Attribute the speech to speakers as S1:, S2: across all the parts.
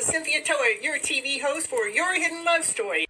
S1: Cynthia Toet, your TV host for Your Hidden Love Story.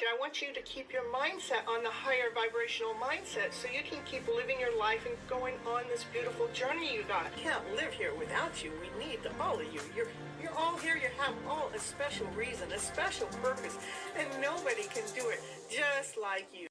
S1: I want you to keep your mindset on the higher vibrational mindset so you can keep living your life and going on this beautiful journey you got. Can't live here without you. We need all of you. You're all here. You have all a special reason, a special purpose, and nobody can do it just like you.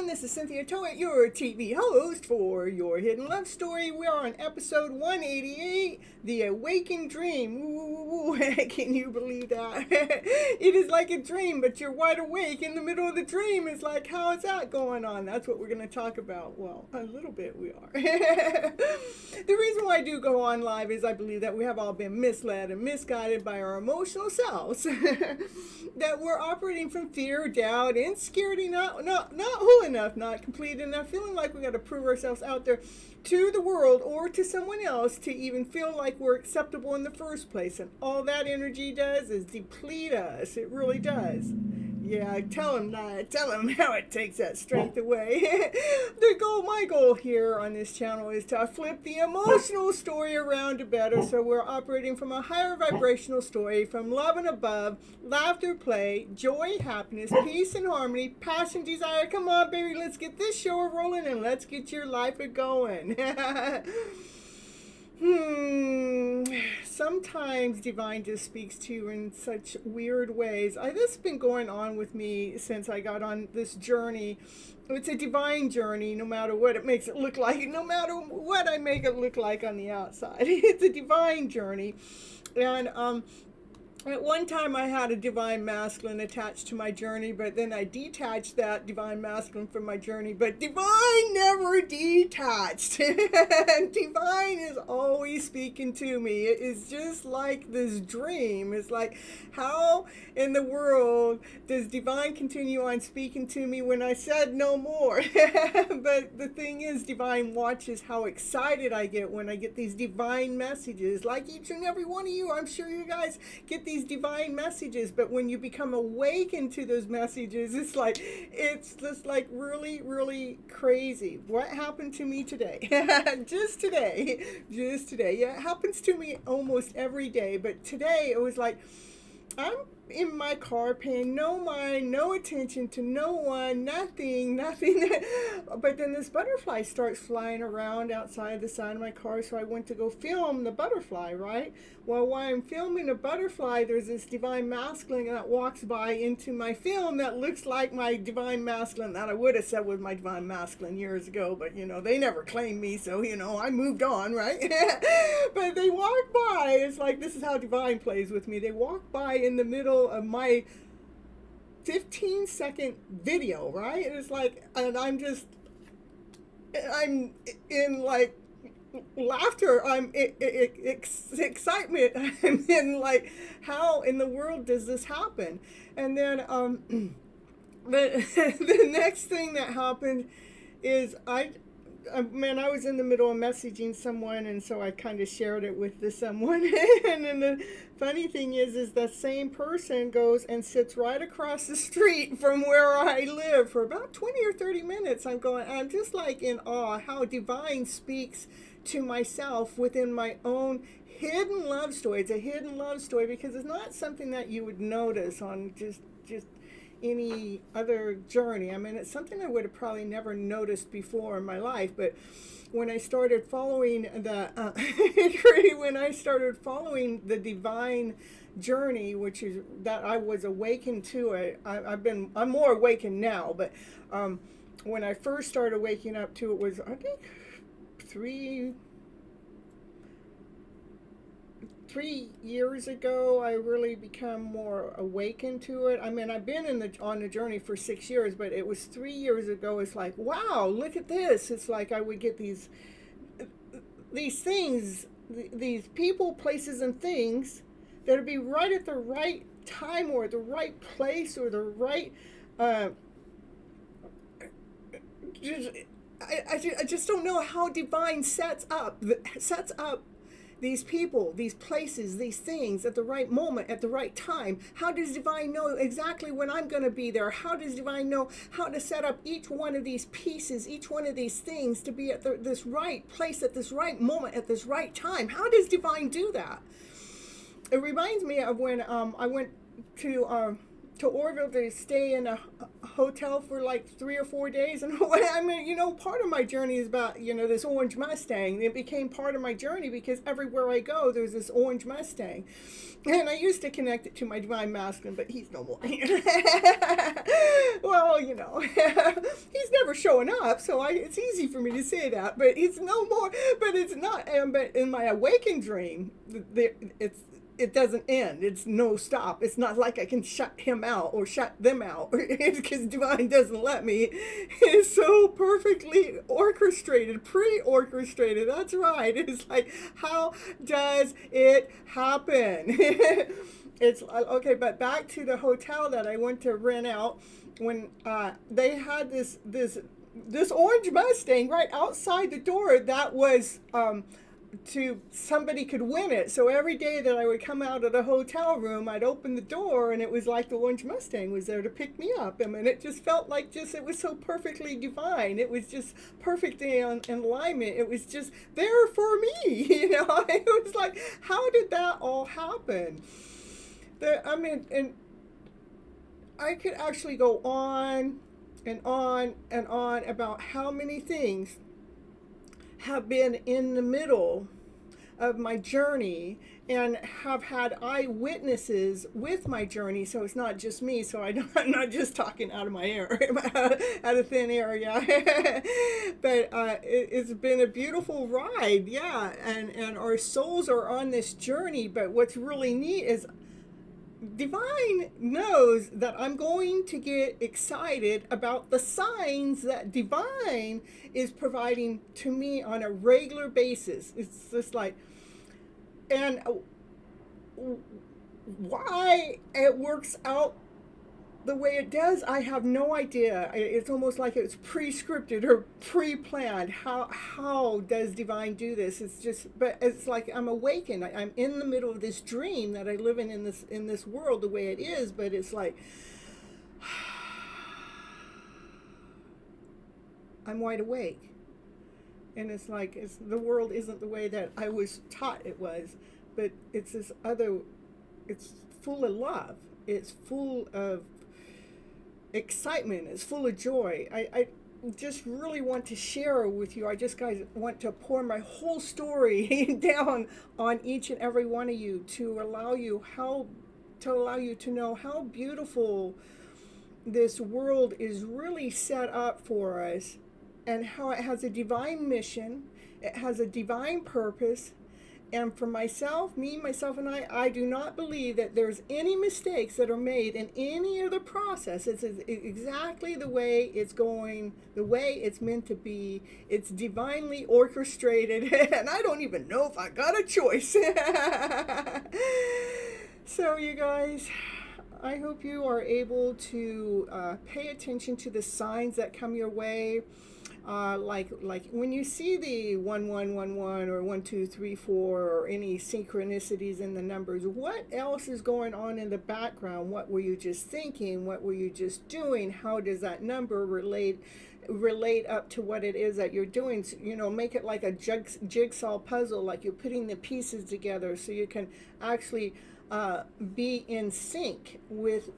S1: This is Cynthia Toet, your TV host for Your Hidden Love Story. We are on episode 188, The Awakened Dream. Ooh, can you believe that? It is like a dream, but you're wide awake in the middle of the dream. It's like, how is that going on? That's what we're going to talk about. Well, a little bit we are. The reason why I do go on live is I believe that we have all been misled and misguided by our emotional selves. That we're operating from fear, doubt, insecurity, not whole enough, not complete enough, feeling like we got to prove ourselves out there to the world or to someone else to even feel like we're acceptable in the first place. And all that energy does is deplete us. It really does. Yeah, tell him how it takes that strength away. My goal here on this channel is to flip the emotional story around to better, so we're operating from a higher vibrational story, from love and above, laughter, play, joy, happiness, peace and harmony, passion, desire. Come on, baby, let's get this show rolling and let's get your life a-going. sometimes divine just speaks to you in such weird ways. This has been going on with me since I got on this journey. It's a divine journey, no matter what it makes it look like, no matter what I make it look like on the outside. It's a divine journey. And at one time I had a divine masculine attached to my journey, but then I detached that divine masculine from my journey, but divine never detached. And divine is always speaking to me. It is just like this dream. It's like, how in the world does divine continue on speaking to me when I said no more? But the thing is, divine watches how excited I get when I get these divine messages, like each and every one of you. I'm sure you guys get these divine messages, but when you become awakened to those messages, it's just like really, really crazy. What happened to me today? just today. Yeah, it happens to me almost every day, but today it was like, I'm in my car paying no mind, no attention to no one, nothing. But then this butterfly starts flying around outside the side of my car, so I went to go film the butterfly, right? Well, while I'm filming a butterfly, there's this divine masculine that walks by into my film that looks like my divine masculine that I would have said was my divine masculine years ago, but they never claimed me, so I moved on, right? But they walk by. It's like, this is how divine plays with me. They walk by in the middle of my 15-second video, right? It's like, and I'm in like laughter, I'm excitement, I'm in like, how in the world does this happen? And then the next thing that happened is I was in the middle of messaging someone, and so I kind of shared it with the someone. And then the funny thing is the same person goes and sits right across the street from where I live for about 20 or 30 minutes. I'm just like in awe how divine speaks to myself within my own hidden love story. It's a hidden love story because it's not something that you would notice on just any other journey. I mean, it's something I would have probably never noticed before in my life, but when I started following the the divine journey, which is that I was awakened to it. I'm more awakened now, but when I first started waking up to it was, I think, 3 years ago. I really become more awakened to it. I mean, I've been on the journey for 6 years, but it was 3 years ago. It's like, wow, look at this. It's like I would get these things, these people, places, and things that would be right at the right time or the right place or the right I just don't know how divine sets up these people, these places, these things at the right moment, at the right time. How does divine know exactly when I'm going to be there? How does divine know how to set up each one of these pieces, each one of these things to be at this right place, at this right moment, at this right time? How does divine do that? It reminds me of when I went to Orville to stay in a hotel for like 3 or 4 days. And I mean, part of my journey is about, this orange Mustang. It became part of my journey because everywhere I go, there's this orange Mustang. And I used to connect it to my divine masculine, but he's no more. Well, he's never showing up, so it's easy for me to say that, but it's no more, but it's not. But in my awakened dream, it doesn't end. It's no stop. It's not like I can shut him out or shut them out because divine doesn't let me. It's so perfectly orchestrated, pre-orchestrated. That's right. It's like, how does it happen? It's okay, but back to the hotel that I went to rent out when they had this orange Mustang right outside the door that was somebody could win it. So every day that I would come out of the hotel room, I'd open the door and it was like the orange Mustang was there to pick me up. I mean, it just felt like it was so perfectly divine. It was just perfectly in alignment. It was just there for me. It was like, how did that all happen? And I could actually go on and on and on about how many things have been in the middle of my journey and have had eyewitnesses with my journey, so it's not just me. So I'm not just talking out of my air, out of thin air, yeah. But it's been a beautiful ride, yeah. And our souls are on this journey. But what's really neat is Divine knows that I'm going to get excited about the signs that Divine is providing to me on a regular basis. It's just like, and why it works out the way it does, I have no idea. It's almost like it's pre-scripted or pre-planned. How does Divine do this? It's just, but it's like I'm awakened. I'm in the middle of this dream that I live in this world the way it is. But it's like I'm wide awake, and it's like the world isn't the way that I was taught it was, but it's this other. It's full of love. It's full of excitement. It's full of joy. I just really want to share with you. I just want to pour my whole story down on each and every one of you to allow you to know how beautiful this world is really set up for us, and how it has a divine mission, it has a divine purpose. And for myself, myself, and I do not believe that there's any mistakes that are made in any of the process. It's exactly the way it's going, the way it's meant to be. It's divinely orchestrated, and I don't even know if I got a choice. So, you guys, I hope you are able to pay attention to the signs that come your way. Like when you see the 1111 or 1234 or any synchronicities in the numbers, what else is going on in the background? What were you just thinking? What were you just doing? How does that number relate up to what it is that you're doing? So, make it like a jigsaw puzzle, like you're putting the pieces together so you can actually be in sync with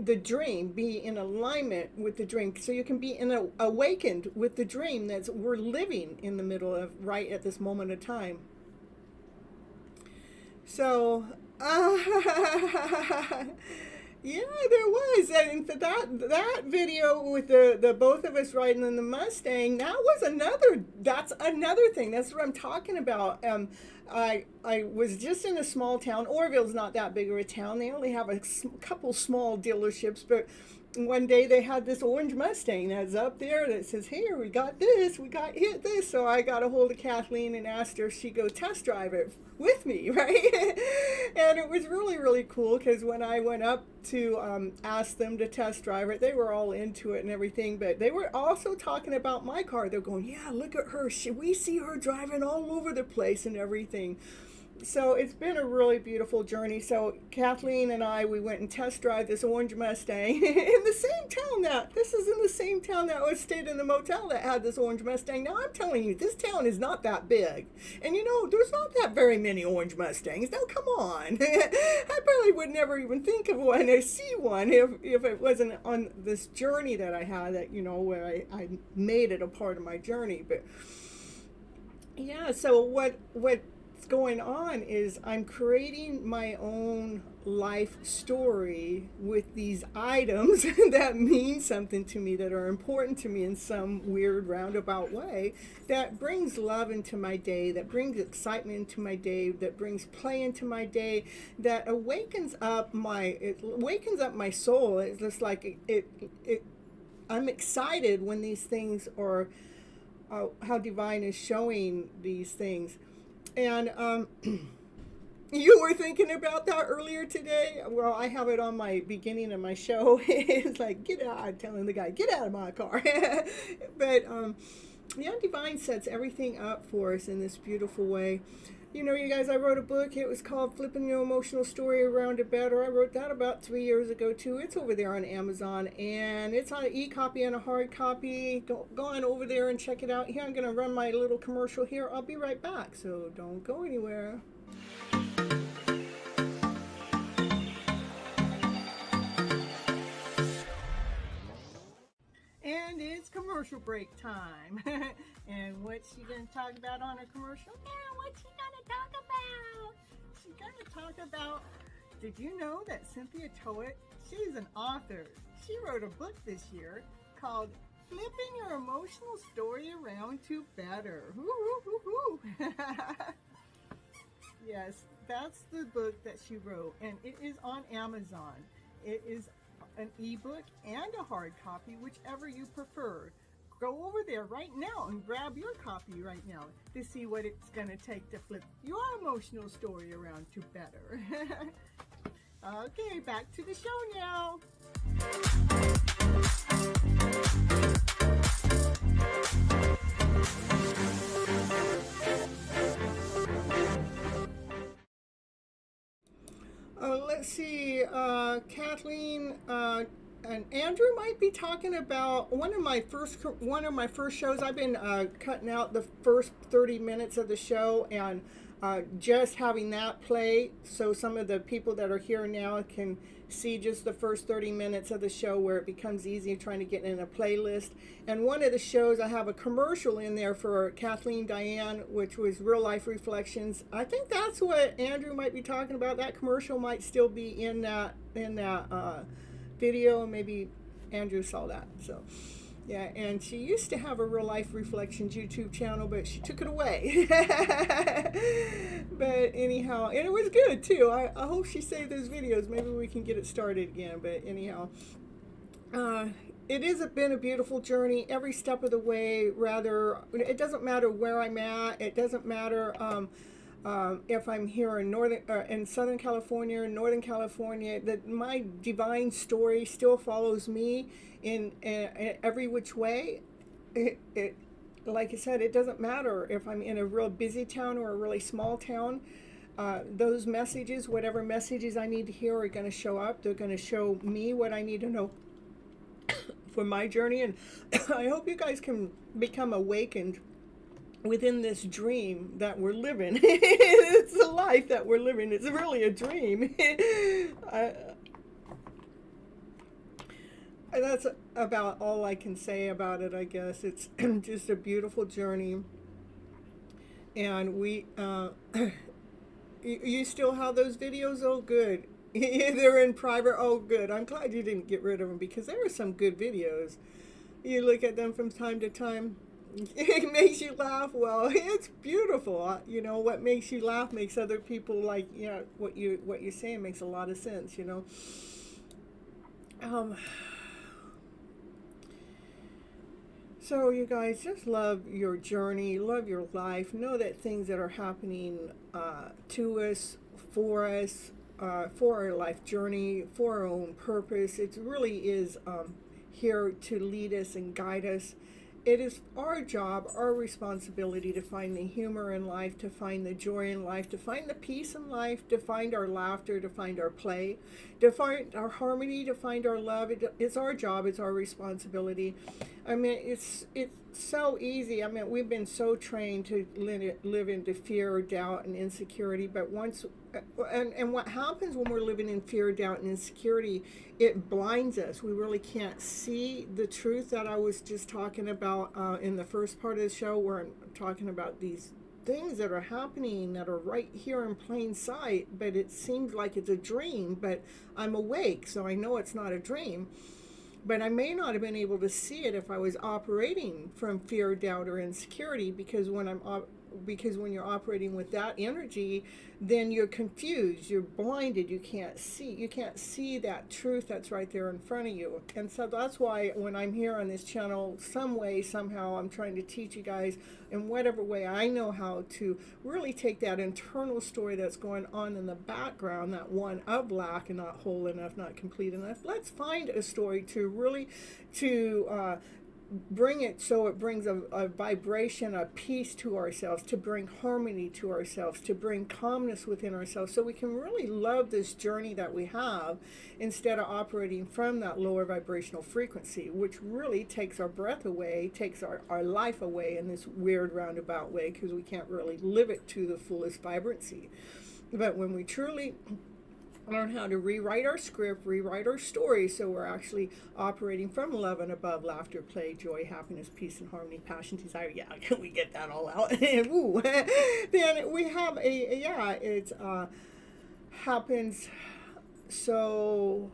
S1: the dream, be in alignment with the dream, so you can be awakened with the dream that we're living in the middle of right at this moment of time. So yeah, there was, and for that video with the both of us riding in the Mustang, that's another thing. That's what I'm talking about. I was just in a small town. Orville's not that big of a town. They only have a couple small dealerships, but one day they had this orange Mustang that's up there that says, "Here, we got this, hit this." So I got a hold of Kathleen and asked her if she'd go test drive it with me, right? And it was really, really cool, because when I went up to ask them to test drive it, they were all into it and everything, but they were also talking about my car. They're going, "Yeah, look at her. We see her driving all over the place and everything." So it's been a really beautiful journey. So Kathleen and we went and test drove this orange Mustang in the same town this is in the same town that I stayed in the motel that had this orange Mustang. Now I'm telling you, this town is not that big. And there's not that very many orange Mustangs. Now come on. I probably would never even think of one or see one if it wasn't on this journey that I had, that, where I made it a part of my journey. But yeah, so what's going on is I'm creating my own life story with these items that mean something to me, that are important to me in some weird roundabout way, that brings love into my day, that brings excitement into my day, that brings play into my day, that awakens up my soul. It's just like I'm excited when these things are how Divine is showing these things. And you were thinking about that earlier today. Well, I have it on my beginning of my show. It's like, get out. I'm telling the guy, get out of my car. But yeah, Divine sets everything up for us in this beautiful way. You guys, I wrote a book. It was called Flipping Your Emotional Story Around It Better. I wrote that about 3 years ago, too. It's over there on Amazon, and it's on an e-copy and a hard copy. Go on over there and check it out. Here, I'm going to run my little commercial here. I'll be right back, so don't go anywhere. And and it's commercial break time. And what's she going to talk about on her commercial? Yeah, what's she going to talk about? She's going to talk about, did you know that Cynthia Toet, she's an author. She wrote a book this year called Flipping Your Emotional Story Around to Better. Yes, that's the book that she wrote, and it is on Amazon. It is an ebook and a hard copy, whichever you prefer. Go over there right now and grab your copy right now to see what it's going to take to flip your emotional story around to better. Okay, back to the show now. Let's see, Kathleen and Andrew might be talking about one of my first shows. I've been cutting out the first 30 minutes of the show and just having that play, so some of the people that are here now can see just the first 30 minutes of the show, where it becomes easy trying to get in a playlist. And one of the shows, I have a commercial in there for Kathleen Diane, which was Real Life Reflections. I think that's what Andrew might be talking about. That commercial might still be in that video. Maybe Andrew saw that. So yeah, and she used to have a Real Life Reflections YouTube channel, but she took it away. But anyhow, and it was good too. I hope she saved those videos. Maybe we can get it started again. But anyhow, it has been a beautiful journey every step of the way. Rather, it doesn't matter where I'm at. It doesn't matter if I'm here in Southern California, Northern California. That my divine story still follows me in every which way. Like I said, it doesn't matter if I'm in a real busy town or a really small town. Those messages, whatever messages I need to hear, are going to show up. They're going to show me what I need to know for my journey. And I hope you guys can become awakened within this dream that we're living. It's a life that we're living. It's really a dream. That's about all I can say about it, I guess. It's just a beautiful journey. And we, you still have those videos? Oh, good. They're in private. Oh, good. I'm glad you didn't get rid of them, because there were some good videos. You look at them from time to time. It makes you laugh. Well, it's beautiful. You know, what makes you laugh makes other people like, yeah, what you're saying makes a lot of sense, you know. So you guys, just love your journey, love your life. Know that things that are happening to us, for our life journey, for our own purpose, it really is here to lead us and guide us. It is our job, our responsibility to find the humor in life, to find the joy in life, to find the peace in life, to find our laughter, to find our play, to find our harmony, to find our love. It's our job, it's our responsibility. I mean, it's so easy. I mean, we've been so trained to live into fear, doubt, and insecurity. But and what happens when we're living in fear, doubt, and insecurity, it blinds us. We really can't see the truth that I was just talking about in the first part of the show, where I'm talking about these things that are happening that are right here in plain sight, but it seems like it's a dream, but I'm awake, so I know it's not a dream. But I may not have been able to see it if I was operating from fear, doubt, or insecurity, because when you're operating with that energy, then you're confused, you're blinded, you can't see that truth that's right there in front of you. And so that's why when I'm here on this channel, some way, somehow, I'm trying to teach you guys in whatever way I know how to really take that internal story that's going on in the background, that one of lack and not whole enough, not complete enough. Let's find a story to really bring it so it brings a vibration, a peace to ourselves, to bring harmony to ourselves, to bring calmness within ourselves, so we can really love this journey that we have, instead of operating from that lower vibrational frequency, which really takes our breath away, takes our life away in this weird roundabout way, because we can't really live it to the fullest vibrancy. But when we truly learn how to rewrite our script, rewrite our story, so we're actually operating from love and above: laughter, play, joy, happiness, peace, and harmony, passion, desire. Yeah, can we get that all out? Ooh. Then we have it happens so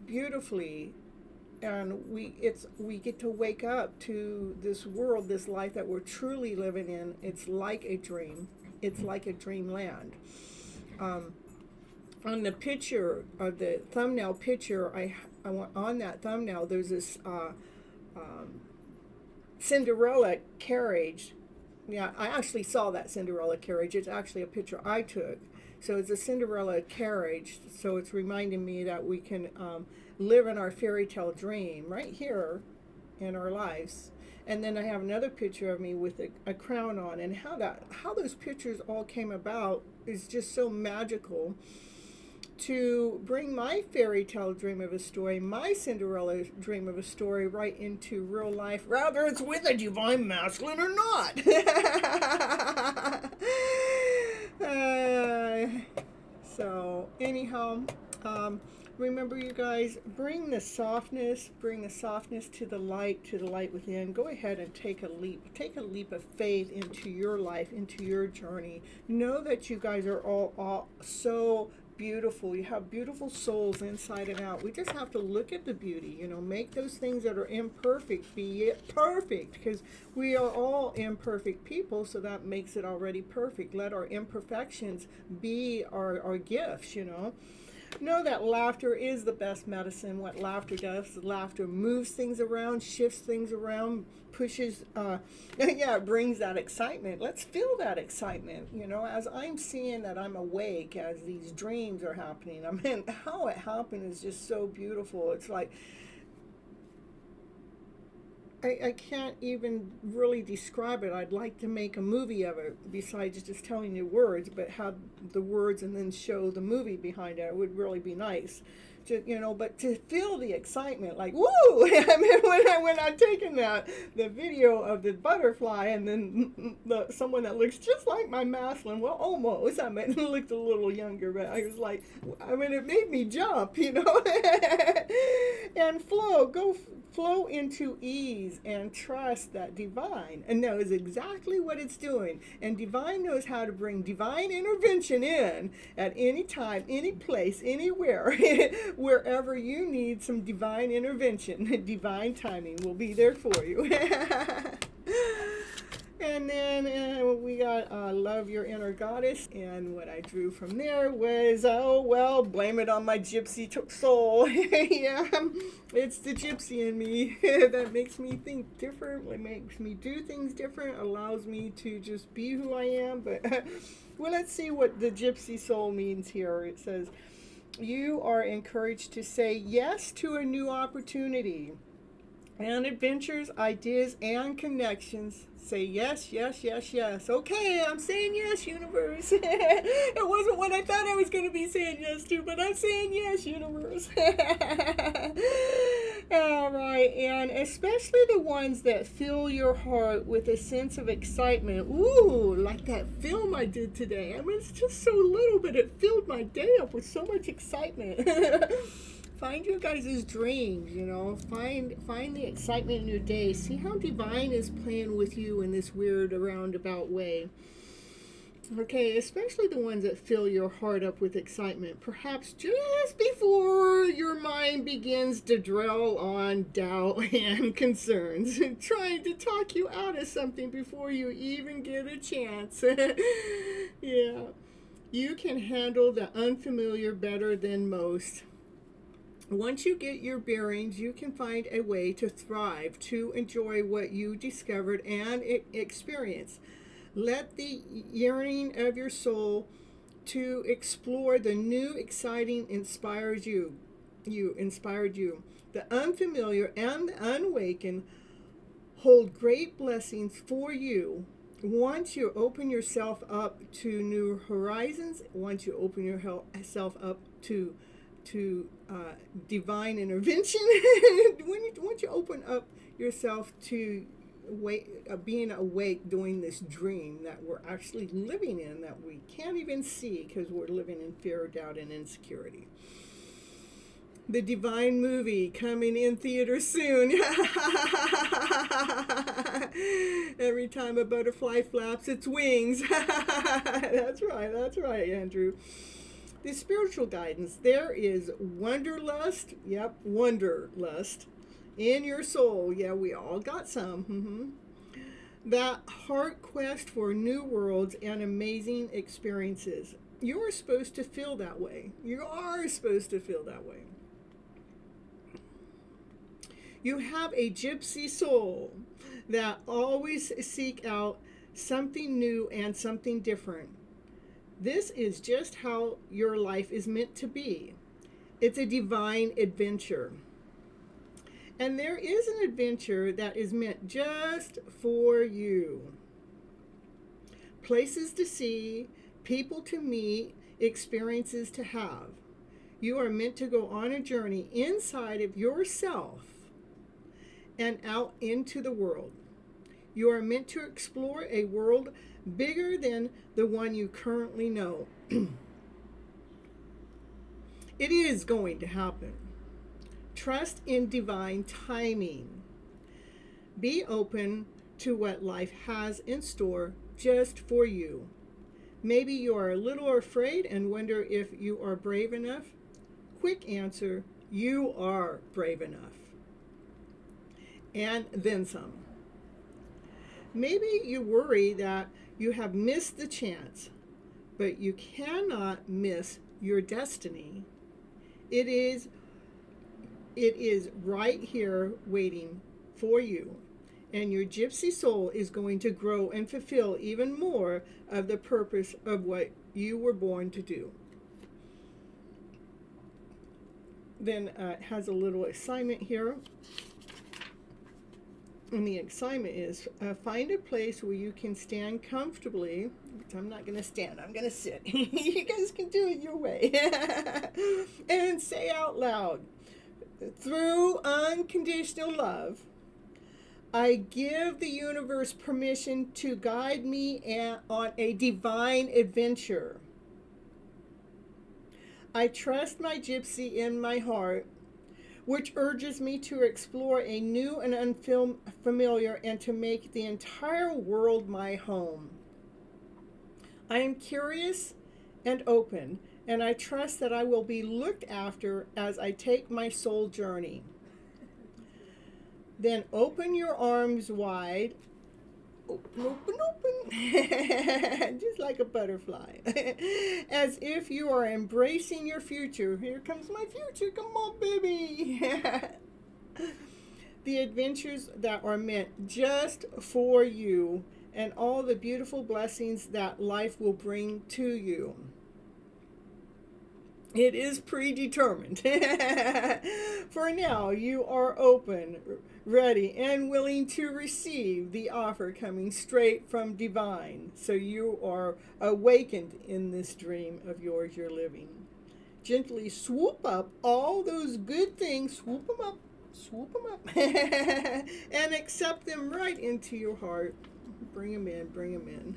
S1: beautifully, and we get to wake up to this world, this life that we're truly living in. It's like a dream. It's like a dreamland. On the picture, the thumbnail picture, I want on that thumbnail, there's this Cinderella carriage. Yeah, I actually saw that Cinderella carriage. It's actually a picture I took. So it's a Cinderella carriage. So it's reminding me that we can live in our fairy tale dream right here in our lives. And then I have another picture of me with a crown on, and how those pictures all came about is just so magical. To bring my fairy tale dream of a story, my Cinderella dream of a story, right into real life, whether it's with a divine masculine or not. So anyhow, remember, you guys, bring the softness to the light within. Go ahead and take a leap of faith into your life, into your journey. Know that you guys are all so beautiful. You have beautiful souls inside and out. We just have to look at the beauty, make those things that are imperfect be perfect, because we are all imperfect people, so that makes it already perfect. Let our imperfections be our gifts. Know that laughter is the best medicine. What laughter does, laughter moves things around, shifts things around, pushes, it brings that excitement. Let's feel that excitement, as I'm seeing that I'm awake, as these dreams are happening. I mean, how it happened is just so beautiful. It's like, I can't even really describe it. I'd like to make a movie of it besides just telling you words, but have the words and then show the movie behind it. It would really be nice. But to feel the excitement, like, woo! I mean, when I'm taking the video of the butterfly, and then someone that looks just like my masculine, well, almost. I mean, looked a little younger, but I was like, it made me jump, and flow into ease and trust that divine and knows exactly what it's doing. And divine knows how to bring divine intervention in at any time, any place, anywhere, wherever you need some divine intervention. Divine timing will be there for you. And then we got Love Your Inner Goddess. And what I drew from there was, blame it on my gypsy soul. Yeah, it's the gypsy in me that makes me think different, makes me do things different, allows me to just be who I am. But well, let's see what the gypsy soul means here. It says, you are encouraged to say yes to a new opportunity and adventures, ideas, and connections. Say yes, yes, yes, yes. Okay, I'm saying yes, universe. It wasn't what I thought I was going to be saying yes to, but I'm saying yes, universe. All right, and especially the ones that fill your heart with a sense of excitement. Ooh, like that film I did today. It's just so little, but it filled my day up with so much excitement. Find your guys' dreams, find the excitement in your day. See how divine is playing with you in this weird roundabout way. Okay, especially the ones that fill your heart up with excitement, perhaps just before your mind begins to dwell on doubt and concerns, trying to talk you out of something before you even get a chance. Yeah, you can handle the unfamiliar better than most. Once you get your bearings, you can find a way to thrive, to enjoy what you discovered and experience. Let the yearning of your soul to explore the new, exciting inspired you. The unfamiliar and the unawakened hold great blessings for you. Once you open yourself up to new horizons, once you open yourself up to divine intervention, once you open up yourself to being awake during this dream that we're actually living in, that we can't even see because we're living in fear, doubt, and insecurity. The Divine movie coming in theaters soon. Every time a butterfly flaps its wings. That's right, Andrew. The spiritual guidance. There is wanderlust. Yep, wanderlust in your soul. Yeah, we all got some. That heart quest for new worlds and amazing experiences. You are supposed to feel that way. You are supposed to feel that way. You have a gypsy soul that always seek out something new and something different. This is just how your life is meant to be. It's a divine adventure. And there is an adventure that is meant just for you. Places to see, people to meet, experiences to have. You are meant to go on a journey inside of yourself and out into the world. You are meant to explore a world bigger than the one you currently know. It is going to happen. Trust in divine timing. Be open to what life has in store just for you. Maybe you are a little afraid and wonder if you are brave enough. Quick answer, you are brave enough. And then some. Maybe you worry that you have missed the chance, but you cannot miss your destiny. It is right here waiting for you, and your gypsy soul is going to grow and fulfill even more of the purpose of what you were born to do. Then it has a little assignment here. And the assignment is find a place where you can stand comfortably. Which I'm not going to stand, I'm going to sit. You guys can do it your way. And say out loud, through unconditional love, I give the universe permission to guide me on a divine adventure. I trust my gypsy in my heart, which urges me to explore a new and unfamiliar and to make the entire world my home. I am curious and open, and I trust that I will be looked after as I take my soul journey. Then open your arms wide. Open. Just like a butterfly. As if you are embracing your future. Here comes my future. Come on, baby. The adventures that are meant just for you and all the beautiful blessings that life will bring to you. It is predetermined. For now, you are open, ready, and willing to receive the offer coming straight from divine. So you are awakened in this dream of yours you're living. Gently swoop up all those good things, swoop them up, and accept them right into your heart. Bring them in.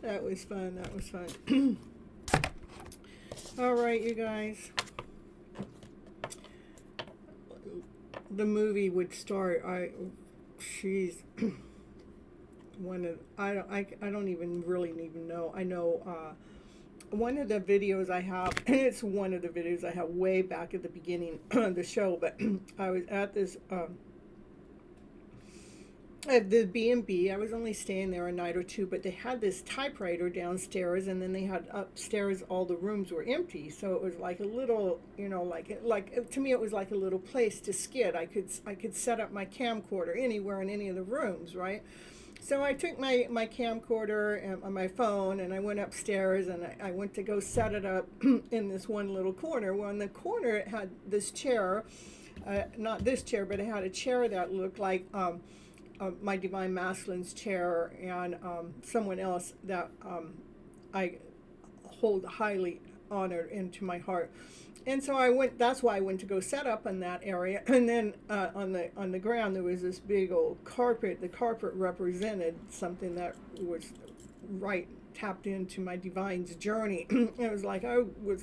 S1: That was fun. All right, you guys. The movie would start. She's one of. I don't even know. I know one of the videos I have. It's one of the videos I have way back at the beginning of the show. But I was at this. At the B&B, I was only staying there a night or two, but they had this typewriter downstairs, and then they had upstairs, all the rooms were empty, so it was like a little, like to me it was like a little place to skid. I could set up my camcorder anywhere in any of the rooms, right? So I took my camcorder and my phone, and I went upstairs, and I went to go set it up in this one little corner. Well, in the corner it had this chair, not this chair, but it had a chair that looked like my Divine Masculine's chair, and someone else that I hold highly honored into my heart. And so I went. That's why I went to go set up in that area. And then on the ground there was this big old carpet. The carpet represented something that was right tapped into my divine's journey. It was like I was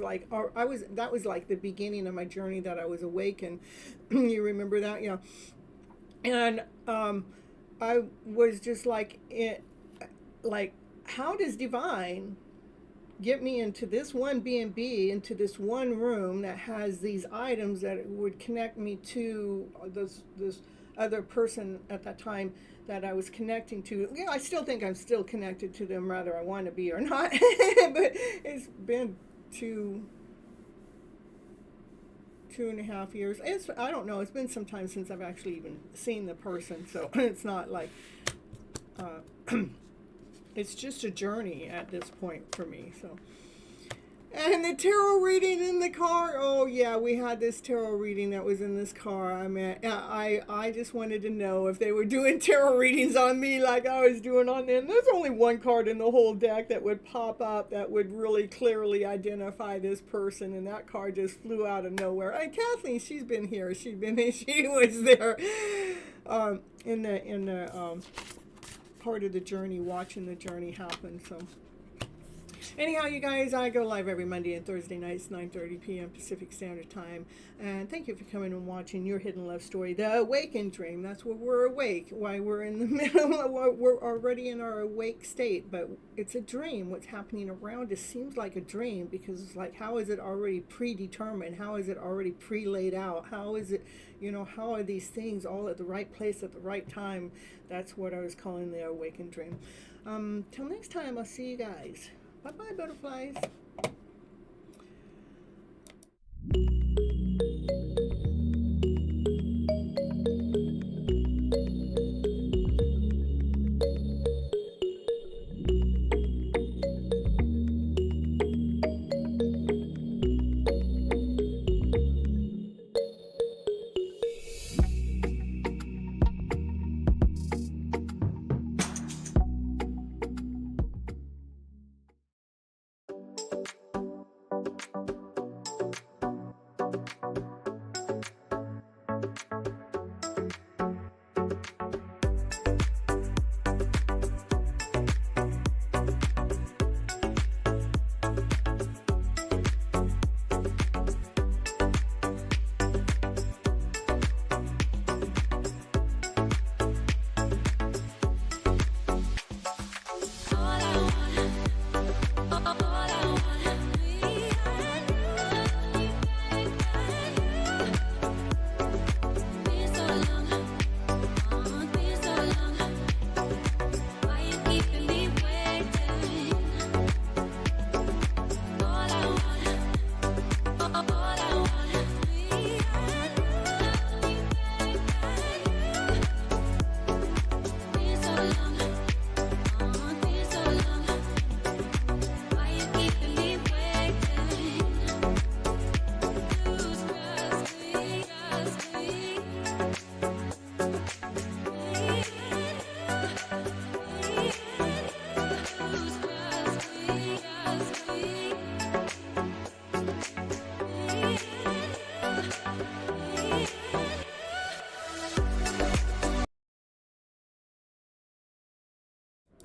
S1: that was like the beginning of my journey, that I was awakened. You remember that, yeah? And I was just like, how does divine get me into this one B&B, into this one room that has these items that would connect me to this other person at that time that I was connecting to. You know, I still think I'm still connected to them, whether I want to be or not. But it's been 2.5 years. I don't know. It's been some time since I've actually even seen the person, so it's not like it's just a journey at this point for me. So, and the tarot reading in the car. Oh yeah, we had this tarot reading that was in this car. I mean, I just wanted to know if they were doing tarot readings on me like I was doing on them. There's only one card in the whole deck that would pop up that would really clearly identify this person, and that card just flew out of nowhere. And Kathleen, she's been here. She was there in the part of the journey, watching the journey happen. So anyhow, you guys, I go live every Monday and Thursday nights, 9:30 p.m. Pacific Standard Time. And thank you for coming and watching your hidden love story, The Awakened Dream. That's where we're awake, why we're in the middle of we're already in our awake state, but it's a dream. What's happening around us seems like a dream, because it's like, how is it already predetermined? How is it already pre-laid out? How is it, how are these things all at the right place at the right time? That's what I was calling the awakened dream. Till next time, I'll see you guys. Bye-bye, butterflies.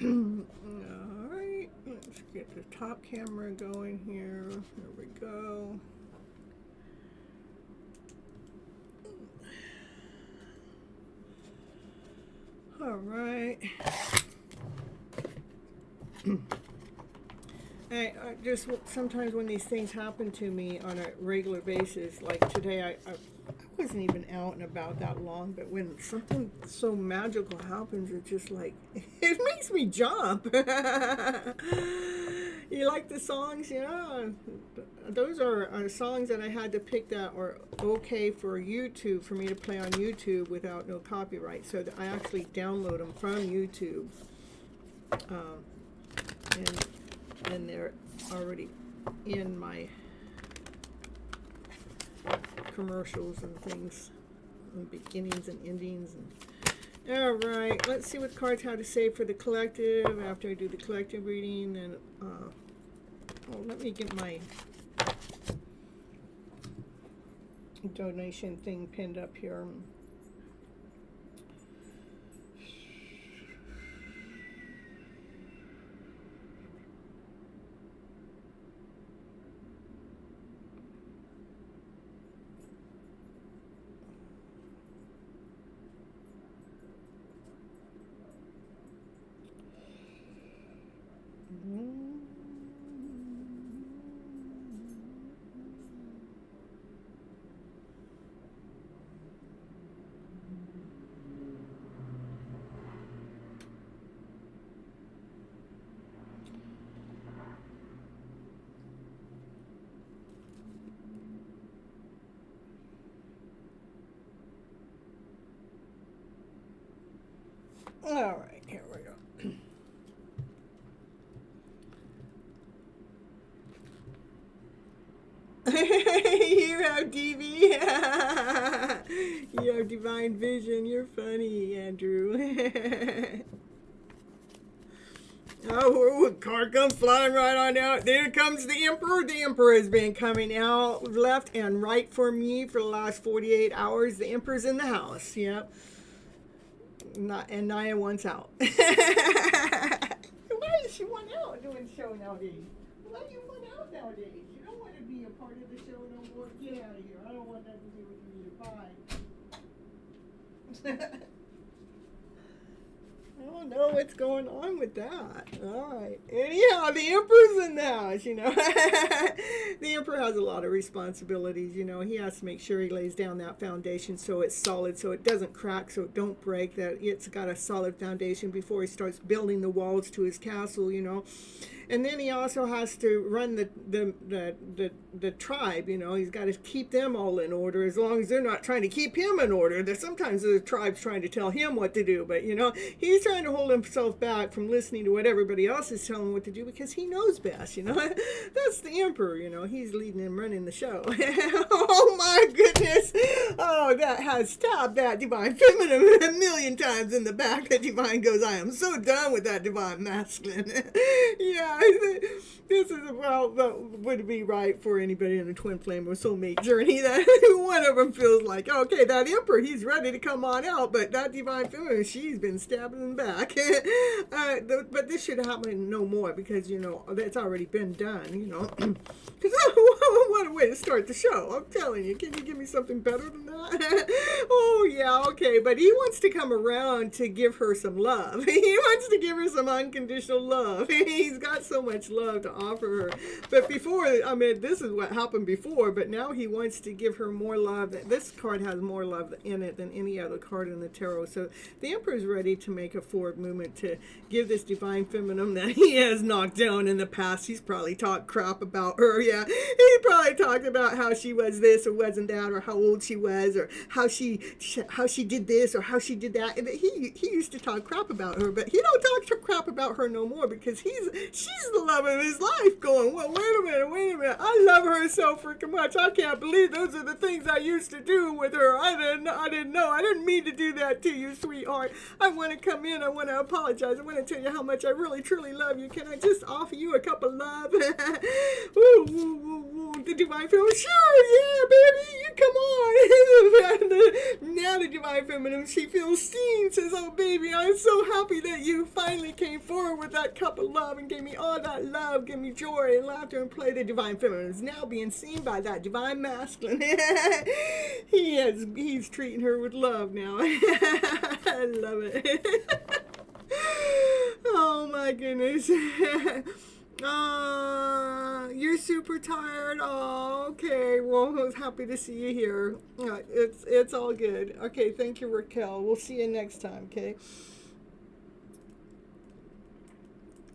S1: Alright, let's get the top camera going here. Here we go. Alright. I just, sometimes when these things happen to me on a regular basis, like today, I wasn't even out and about that long, but when something so magical happens, it's just like, it makes me jump. You like the songs? Yeah, those are songs that I had to pick that are okay for YouTube, for me to play on YouTube without no copyright. So I actually download them from YouTube, and they're already in my commercials and things, and beginnings and endings. And all right, let's see what cards have to say for the collective after I do the collective reading. And oh, let me get my donation thing pinned up here. All right, here we go. You have DV. You have divine vision. You're funny, Andrew. Oh, car comes flying right on out. There comes the Emperor. The Emperor has been coming out left and right for me for the last 48 hours. The Emperor's in the house. Yep. And Naya wants out. Why does she want out doing the show nowadays? Why do you want out nowadays? You don't want to be a part of the show no more. Get out of here. I don't want nothing to do with you. Bye. I don't know what's going on with that. All right. Anyhow, the Emperor's in the house, you know. The Emperor has a lot of responsibilities, you know. He has to make sure he lays down that foundation so it's solid, so it doesn't crack, so it don't break, that it's got a solid foundation before he starts building the walls to his castle, you know. And then he also has to run the tribe, you know. He's got to keep them all in order, as long as they're not trying to keep him in order. Sometimes the tribe's trying to tell him what to do, but, you know, he's trying to hold himself back from listening to what everybody else is telling him what to do because he knows best, you know. That's the Emperor, you know. He's leading and running the show. Oh, my goodness. Oh, that has stabbed that divine feminine a million times in the back. The divine goes, I am so done with that divine masculine. Yeah. This is about what would be right for anybody in a twin flame or soulmate journey, that one of them feels like, okay, that Emperor, he's ready to come on out, but that divine feminine, she's been stabbing in the back. But this should happen no more because, you know, that's already been done, you know. Because what a way to start the show. I'm telling you, can you give me something better than that? Oh, yeah, okay, but he wants to come around to give her some love. He wants to give her some unconditional love. He's got so much love to offer her. But before, I mean, this is what happened before, but now he wants to give her more love. This card has more love in it than any other card in the tarot. So the Emperor's ready to make a forward movement to give this divine feminine that he has knocked down in the past. He's probably talked crap about her, yeah. He probably talked about how she was this or wasn't that, or how old she was, or how she did this or how she did that. And he used to talk crap about her, but he don't talk crap about her no more because she's the love of his life, going, well, wait a minute, I love her so freaking much. I can't believe those are the things I used to do with her. I didn't know. I didn't mean to do that to you, sweetheart. I want to come in. I want to apologize. I want to tell you how much I really, truly love you. Can I just offer you a cup of love? Ooh, ooh, ooh, ooh. The divine feminine, sure, yeah, baby, you come on. Now the divine feminine, she feels seen, says, oh, baby, I'm so happy that you finally came forward with that cup of love and gave me all that love, gave me joy and laughter and play. The divine feminine is now being seen by that divine masculine. He's treating her with love now. I love it. Oh my goodness. You're super tired. Oh, okay. Well, I was happy to see you here. It's all good. Okay, thank you, Raquel. We'll see you next time, okay?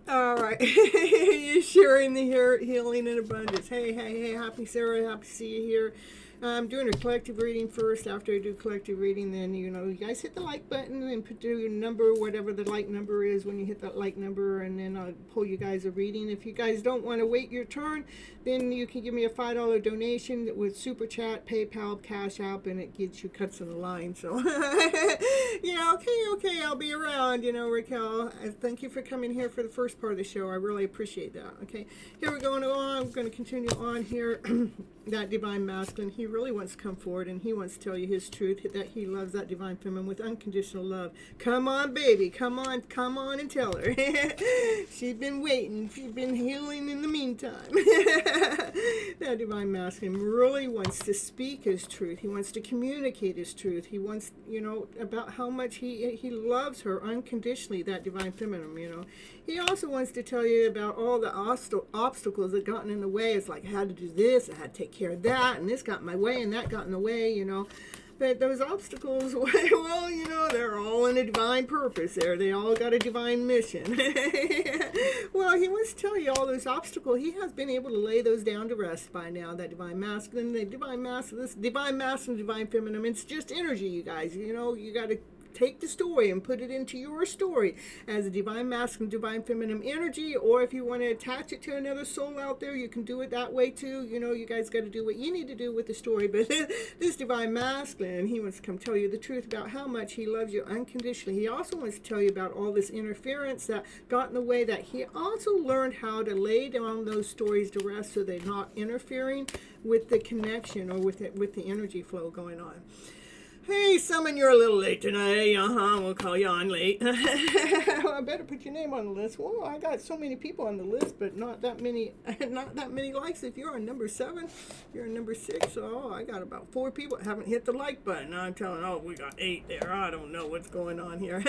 S1: All right. You're sharing the healing and abundance. Hey, happy Sarah. Happy to see you here. I'm doing a collective reading first. After I do collective reading, then, you know, you guys hit the like button and put your number, whatever the like number is when you hit that like number, and then I'll pull you guys a reading. If you guys don't want to wait your turn, then you can give me a $5 donation with Super Chat, PayPal, Cash App, and it gets you cuts in the line. So, yeah, okay, I'll be around, you know, Raquel. Thank you for coming here for the first part of the show. I really appreciate that. Okay, here we're going on. I'm going to continue on here. That divine masculine, he really wants to come forward, and he wants to tell you his truth, that he loves that divine feminine with unconditional love. Come on, baby. Come on and tell her. She's been waiting. She's been healing in the meantime. That divine masculine really wants to speak his truth. He wants to communicate his truth. He wants, about how much he loves her unconditionally, that divine feminine, He also wants to tell you about all the obstacles that gotten in the way. It's like, I had to do this, I had to take care of that, and this got in my way, and that got in the way, But those obstacles, well, they're all in a divine purpose there. They all got a divine mission. Well, he wants to tell you all those obstacles. He has been able to lay those down to rest by now, that divine masculine, this divine masculine, divine feminine. It's just energy, you guys. You got to take the story and put it into your story as a divine masculine, divine feminine energy, or if you want to attach it to another soul out there, you can do it that way too. You guys got to do what you need to do with the story. But this divine masculine, he wants to come tell you the truth about how much he loves you unconditionally. He also wants to tell you about all this interference that got in the way, that he also learned how to lay down those stories to rest so they're not interfering with the connection or with the energy flow going on. Hey, Summon, you're a little late tonight. We'll call you on late. Well, I better put your name on the list. Well, I got so many people on the list, but not that many likes. If you're on number 7, you're on number 6. So, I got about 4 people that haven't hit the like button. I'm telling, we got 8 there. I don't know what's going on here.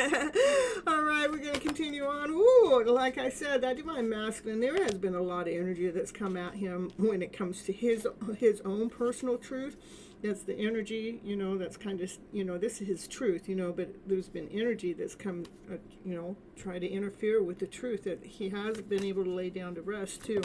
S1: All right, we're going to continue on. Ooh, like I said, that divine masculine, there has been a lot of energy that's come at him when it comes to his own personal truth. That's the energy, that's kind of, this is his truth, but there's been energy that's come, try to interfere with the truth that he has been able to lay down to rest, too.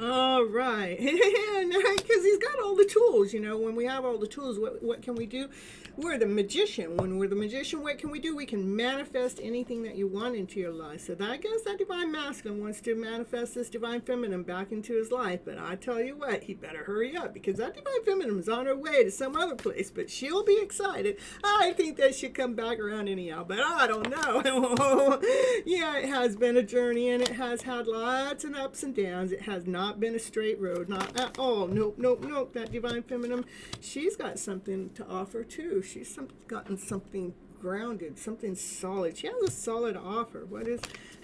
S1: All right. Because he's got all the tools, when we have all the tools, what can we do? We're the magician. When we're the magician, what can we do? We can manifest anything that you want into your life. So I guess that divine masculine wants to manifest this divine feminine back into his life. But I tell you what, he better hurry up, because that divine feminine is on her way to some other place. But she'll be excited. I think that she'll come back around anyhow, but I don't know. Yeah, it has been a journey, and it has had lots of ups and downs. It has not been a straight road, not at all. Nope. That divine feminine, she's got something to offer too. She's gotten something grounded, something solid. She has a solid offer. What is?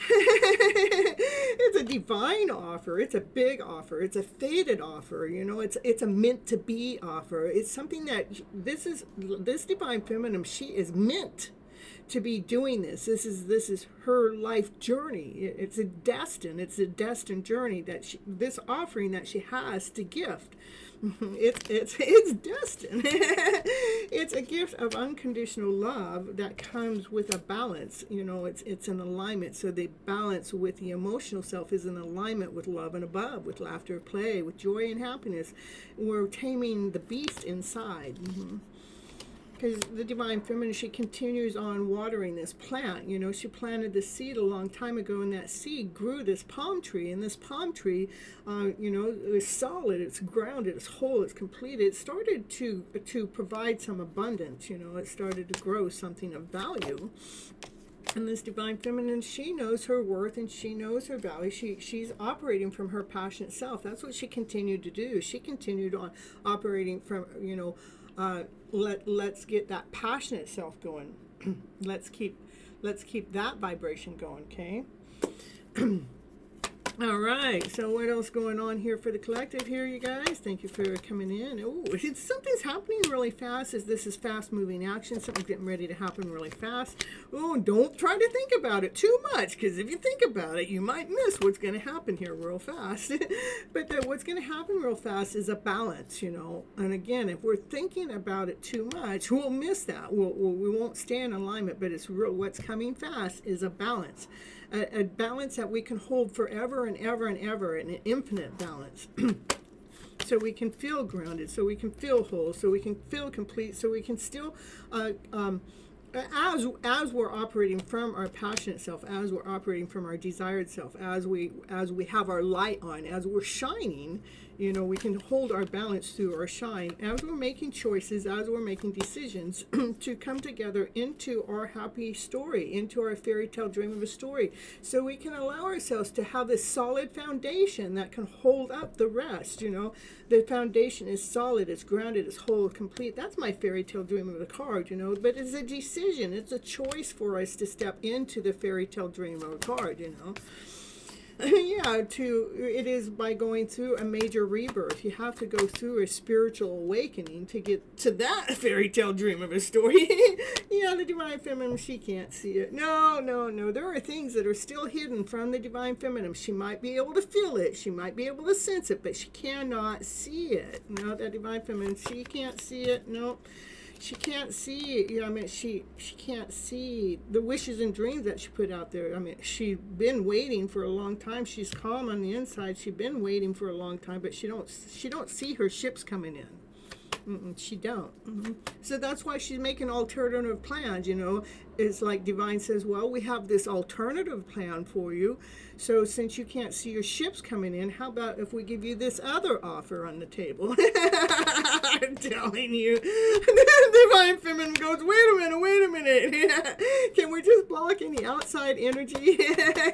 S1: It's a divine offer. It's a big offer. It's a fated offer. It's a meant to be offer. It's something that this divine feminine. She is meant to be doing this. This is her life journey. It's a destined journey that this offering that she has to gift. It's destined. It's a gift of unconditional love that comes with a balance. It's an alignment. So the balance with the emotional self is in alignment with love and above, with laughter, play, with joy and happiness. We're taming the beast inside. Because the divine feminine, she continues on watering this plant. She planted the seed a long time ago, and that seed grew this palm tree. And this palm tree, is solid, it's grounded, it's whole, it's completed. It started to provide some abundance. It started to grow something of value. And this divine feminine, she knows her worth and she knows her value. She's operating from her passionate self. That's what she continued to do. She continued on operating from, let's get that passionate self going. let's keep that vibration going, okay? All right, so what else going on here for the collective here, you guys? Thank you for coming in. Oh, something's happening really fast. This is fast-moving action. Something's getting ready to happen really fast. Oh, don't try to think about it too much, because if you think about it, you might miss what's going to happen here real fast. But what's going to happen real fast is a balance, And again, if we're thinking about it too much, we'll miss that. We won't stay in alignment, but it's real. What's coming fast is a balance. A balance that we can hold forever and ever and ever, an infinite balance. So we can feel grounded, so we can feel whole, so we can feel complete, so we can still, as we're operating from our passionate self, as we're operating from our desired self, as we have our light on, as we're shining, You know, we can hold our balance through our shine as we're making choices, as we're making decisions to come together into our happy story, into our fairy tale dream of a story. So we can allow ourselves to have this solid foundation that can hold up the rest. You know, the foundation is solid, it's grounded, it's whole, complete. That's my fairy tale dream of a card, you know, but it's a decision. It's a choice for us to step into the fairy tale dream of a card, you know. Yeah, it is by going through a major rebirth. You have to go through a spiritual awakening to get to that fairy tale dream of a story. Yeah, the Divine Feminine, she can't see it. No, no, no. There are things that are still hidden from the Divine Feminine. She might be able to feel it. She might be able to sense it, but she cannot see it. No, that Divine Feminine, she can't see it. No. She can't see, you know, I mean, she can't see the wishes and dreams that she put out there. I mean, she's been waiting for a long time. She's calm on the inside. She's been waiting for a long time, but she don't see her ships coming in. She don't. So that's why she's making alternative plans, you know. It's like Divine says, well, we have this alternative plan for you. So since you can't see your ships coming in, how about if we give you this other offer on the table? I'm telling you. Divine Feminine goes, wait a minute. Can we just block any outside energy?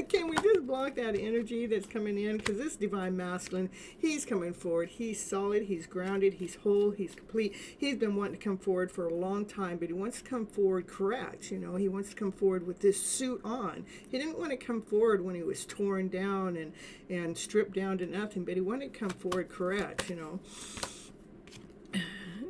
S1: Can we just block that energy that's coming in? Because this Divine Masculine, he's coming forward. He's solid. He's grounded. He's whole. He's complete. He's been wanting to come forward for a long time, but he wants to come forward correct, you know. He wants to come forward with this suit on. He didn't want to come forward when he was torn down and stripped down to nothing, but he wanted to come forward correct, you know.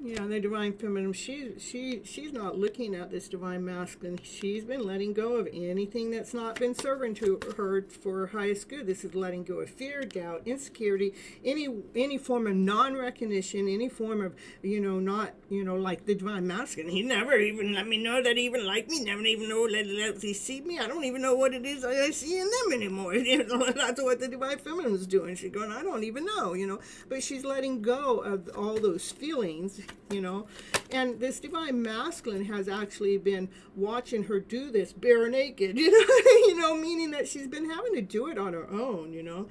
S1: Yeah, the Divine Feminine, she's not looking at this Divine Masculine. She's been letting go of anything that's not been serving to her for her highest good. This is letting go of fear, doubt, insecurity, any form of non-recognition, any form of, you know, not, you know, like the Divine Masculine. He never even let me know that he even liked me, never even know let he see me. I don't even know what it is I see in them anymore. You know, that's what the Divine Feminine was doing. She's going, I don't even know, you know. But she's letting go of all those feelings, you know. And this Divine Masculine has actually been watching her do this bare naked, you know, meaning that she's been having to do it on her own, you know.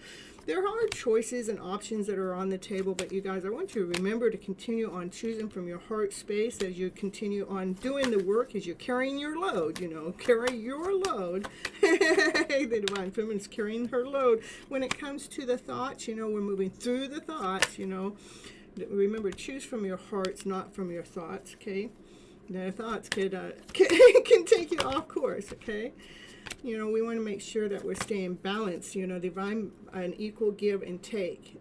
S1: There are choices and options that are on the table, but you guys, I want you to remember to continue on choosing from your heart space as you continue on doing the work, as you're carrying your load, you know, carry your load. The Divine Feminine's carrying her load. When it comes to the thoughts, you know, we're moving through the thoughts, you know. Remember, choose from your hearts, not from your thoughts, okay? The thoughts can take you off course, okay? You know, we want to make sure that we're staying balanced, you know, divine, an equal give and take.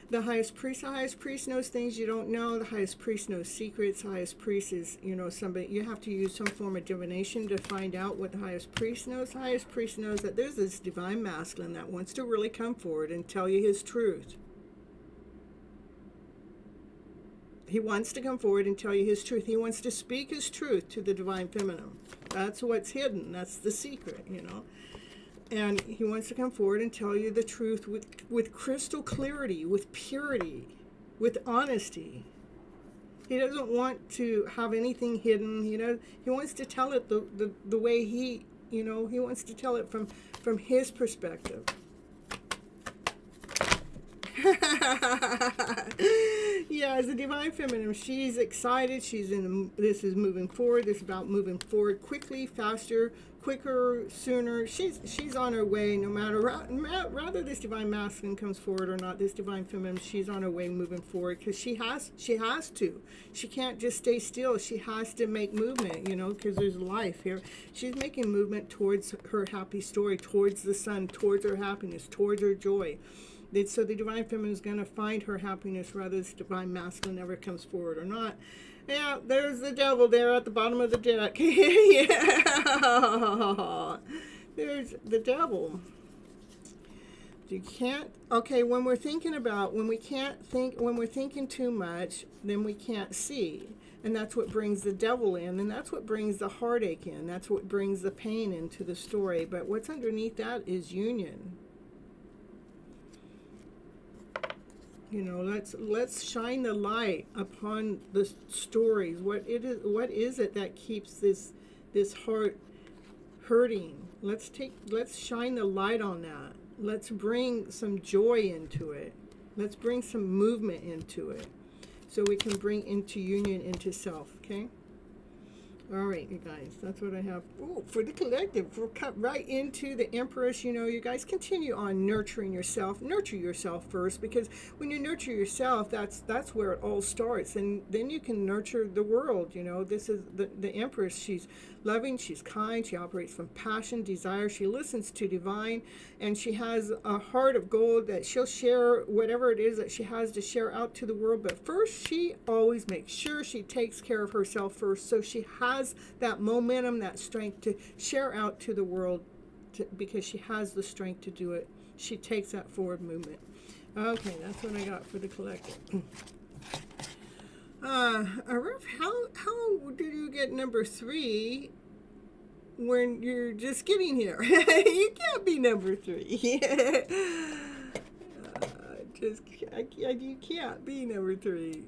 S1: The highest priest knows things you don't know. The highest priest knows secrets. The highest priest is, you know, somebody, you have to use some form of divination to find out what the highest priest knows. The highest priest knows that there's this Divine Masculine that wants to really come forward and tell you his truth. He wants to come forward and tell you his truth. He wants to speak his truth to the Divine Feminine. That's what's hidden. That's the secret, you know. And he wants to come forward and tell you the truth with crystal clarity, with purity, with honesty. He doesn't want to have anything hidden. You know, he wants to tell it the way he, you know, he wants to tell it from his perspective. Yeah, as a Divine Feminine, she's excited. This is moving forward. This is about moving forward quickly, faster, quicker, sooner. She's on her way. No matter rather this Divine Masculine comes forward or not, this Divine Feminine, she's on her way moving forward because she has to. She can't just stay still. She has to make movement, you know, because there's life here. She's making movement towards her happy story, towards the sun, towards her happiness, towards her joy. So the Divine Feminine is going to find her happiness whether this Divine Masculine ever comes forward or not. Yeah, there's the devil there at the bottom of the deck. Yeah. There's the devil. You can't, okay, when we're thinking when we're thinking too much, then we can't see. And that's what brings the devil in, and that's what brings the heartache in. That's what brings the pain into the story. But what's underneath that is union. You know, let's shine the light upon the stories. What is it that keeps this heart hurting? Let's shine the light on that. let's bring some joy into it. Let's bring some movement into it, so we can bring into union, into self, okay? All right, you guys, that's what I have. Ooh, for the collective, we'll cut right into the Empress. You know, you guys continue on nurturing yourself. Nurture yourself first, because when you nurture yourself, that's where it all starts. And then you can nurture the world. You know, this is the Empress. She's loving, she's kind, she operates from passion, desire, she listens to divine, and she has a heart of gold that she'll share whatever it is that she has to share out to the world. But first, she always makes sure she takes care of herself first, so she has that momentum, that strength to share out to the world, because she has the strength to do it. She takes that forward movement. Okay, that's what I got for the collective. Arif, how did you get number 3 when you're just getting here? You can't be number 3. You can't be number 3.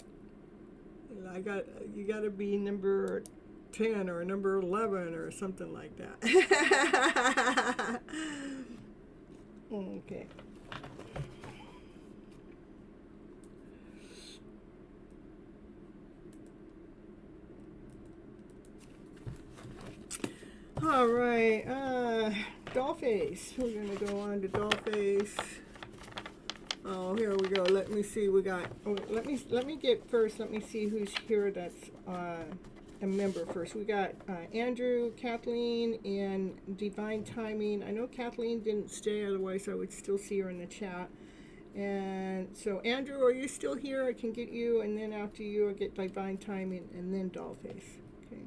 S1: You gotta be number 10 or number 11 or something like that. Okay. All right, Dollface. We're gonna go on to Dollface. Oh, here we go. Let me see. We got. Oh, let me get first. Let me see who's here. That's a member first. We got Andrew, Kathleen, and Divine Timing. I know Kathleen didn't stay, otherwise I would still see her in the chat. And so, Andrew, are you still here? I can get you, and then after you, I'll get Divine Timing, and then Dollface. Okay.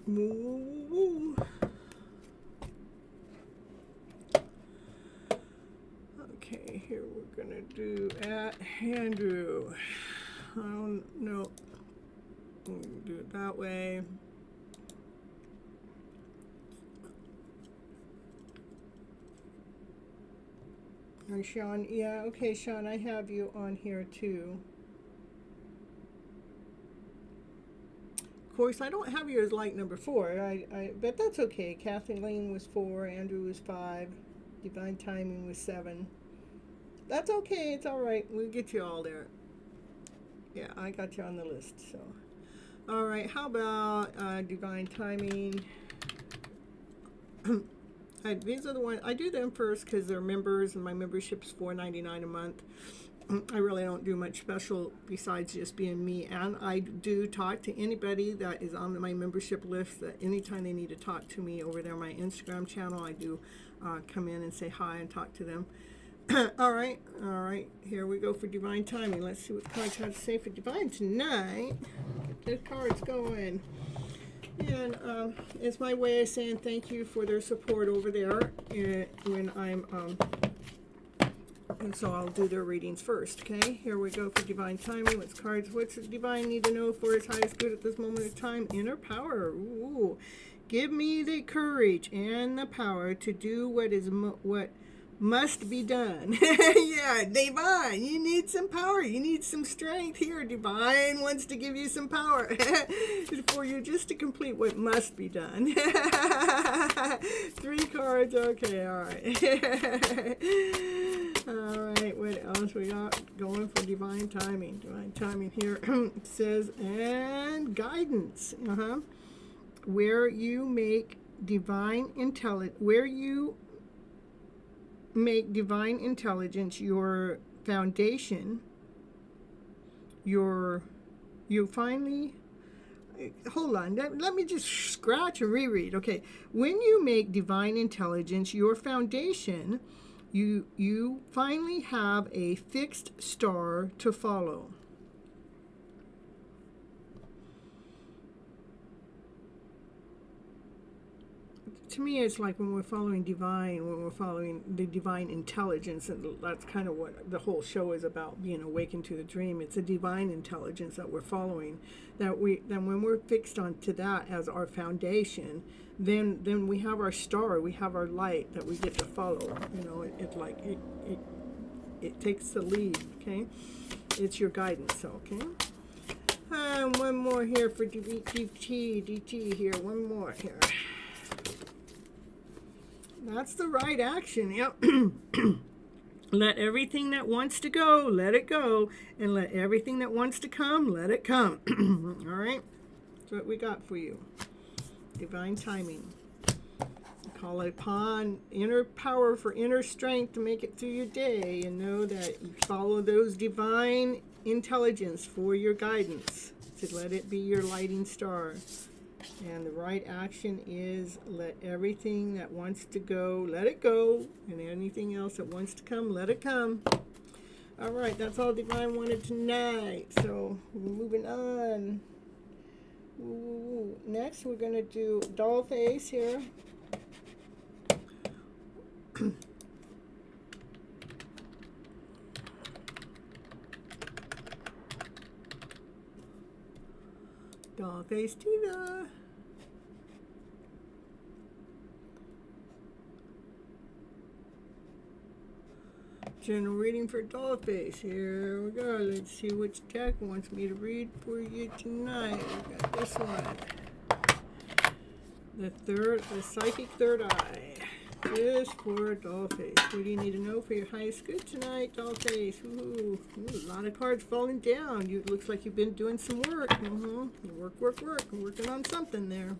S1: Woo. Okay, here we're gonna do at Andrew. I don't know. We'll do it that way. And Sean, yeah, okay, Sean, I have you on here too. Of course, I don't have you as like number 4, but that's okay. Kathleen was 4, Andrew was 5, Divine Timing was 7. That's okay, it's all right. We'll get you all there. Yeah, I got you on the list. So, all right. How about Divine Timing? These are the ones I do them first because they're members, and my membership's $4.99 a month. I really don't do much special besides just being me, and I do talk to anybody that is on my membership list. That anytime they need to talk to me over there on my Instagram channel, I do come in and say hi and talk to them. all right, here we go for Divine Timing. Let's see what the cards have to say for Divine tonight. Get the cards going. And it's my way of saying thank you for their support over there when I'm and so I'll do their readings first. Okay, here we go for Divine Timing. What's the Divine need to know for its highest good at this moment of time? Inner power. Ooh, give me the courage and the power to do what must be done. Yeah, Divine, you need some power. You need some strength here. Divine wants to give you some power for you just to complete what must be done. 3 cards. Okay, all right. All right, what else we got going for Divine Timing? Divine Timing here it says, and guidance. Where you make divine intelligence your foundation, you finally, hold on, let me just scratch and reread. Okay, when you make divine intelligence your foundation, you finally have a fixed star to follow. To me, it's like when we're following the divine intelligence, and that's kind of what the whole show is about, being awakened to the dream. It's a divine intelligence that we're following, then when we're fixed onto that as our foundation, then we have our star, we have our light that we get to follow. You know, it takes the lead. Okay. It's your guidance, okay? And one more here for DT here. One more here. That's the right action. Yep. Let everything that wants to go, let it go. And let everything that wants to come, let it come. All right? That's what we got for you. Divine timing. Call upon inner power for inner strength to make it through your day, and know that you follow those divine intelligence for your guidance, to let it be your lighting star. And the right action is let everything that wants to go, let it go, and anything else that wants to come, let it come. All right, that's all Divine wanted tonight. So moving on. Ooh, next we're going to do doll face here. Doll face Tina. General reading for doll face. Here we go. Let's see which deck wants me to read for you tonight. We got this one. The psychic third eye. Just for doll face. What do you need to know for your highest good tonight, doll face? Ooh, a lot of cards falling down. It looks like you've been doing some work. Work. Working on something there.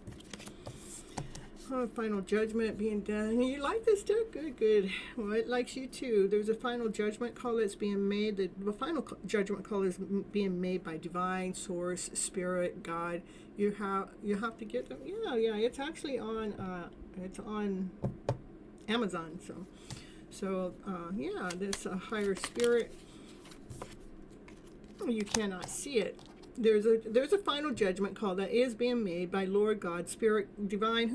S1: Oh, final judgment being done. You like this deck? Good. Well, it likes you too. There's a final judgment call that's being made. The final judgment call is being made by divine source, spirit, God. You have to get them. Yeah. It's actually on. It's on Amazon. So yeah. This higher spirit. You cannot see it. There's a final judgment call that is being made by Lord God, Spirit, Divine,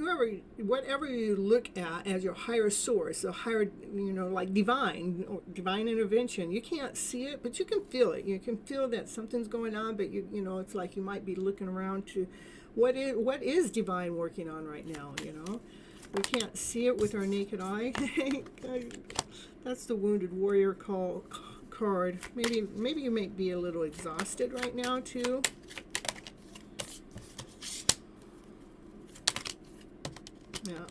S1: whatever you look at as your higher source, a higher, like divine or divine intervention. You can't see it, but you can feel it. You can feel that something's going on, but it's like you might be looking around to what is divine working on right now. We can't see it with our naked eye. That's the Wounded Warrior card. Maybe you may be a little exhausted right now too. Yeah.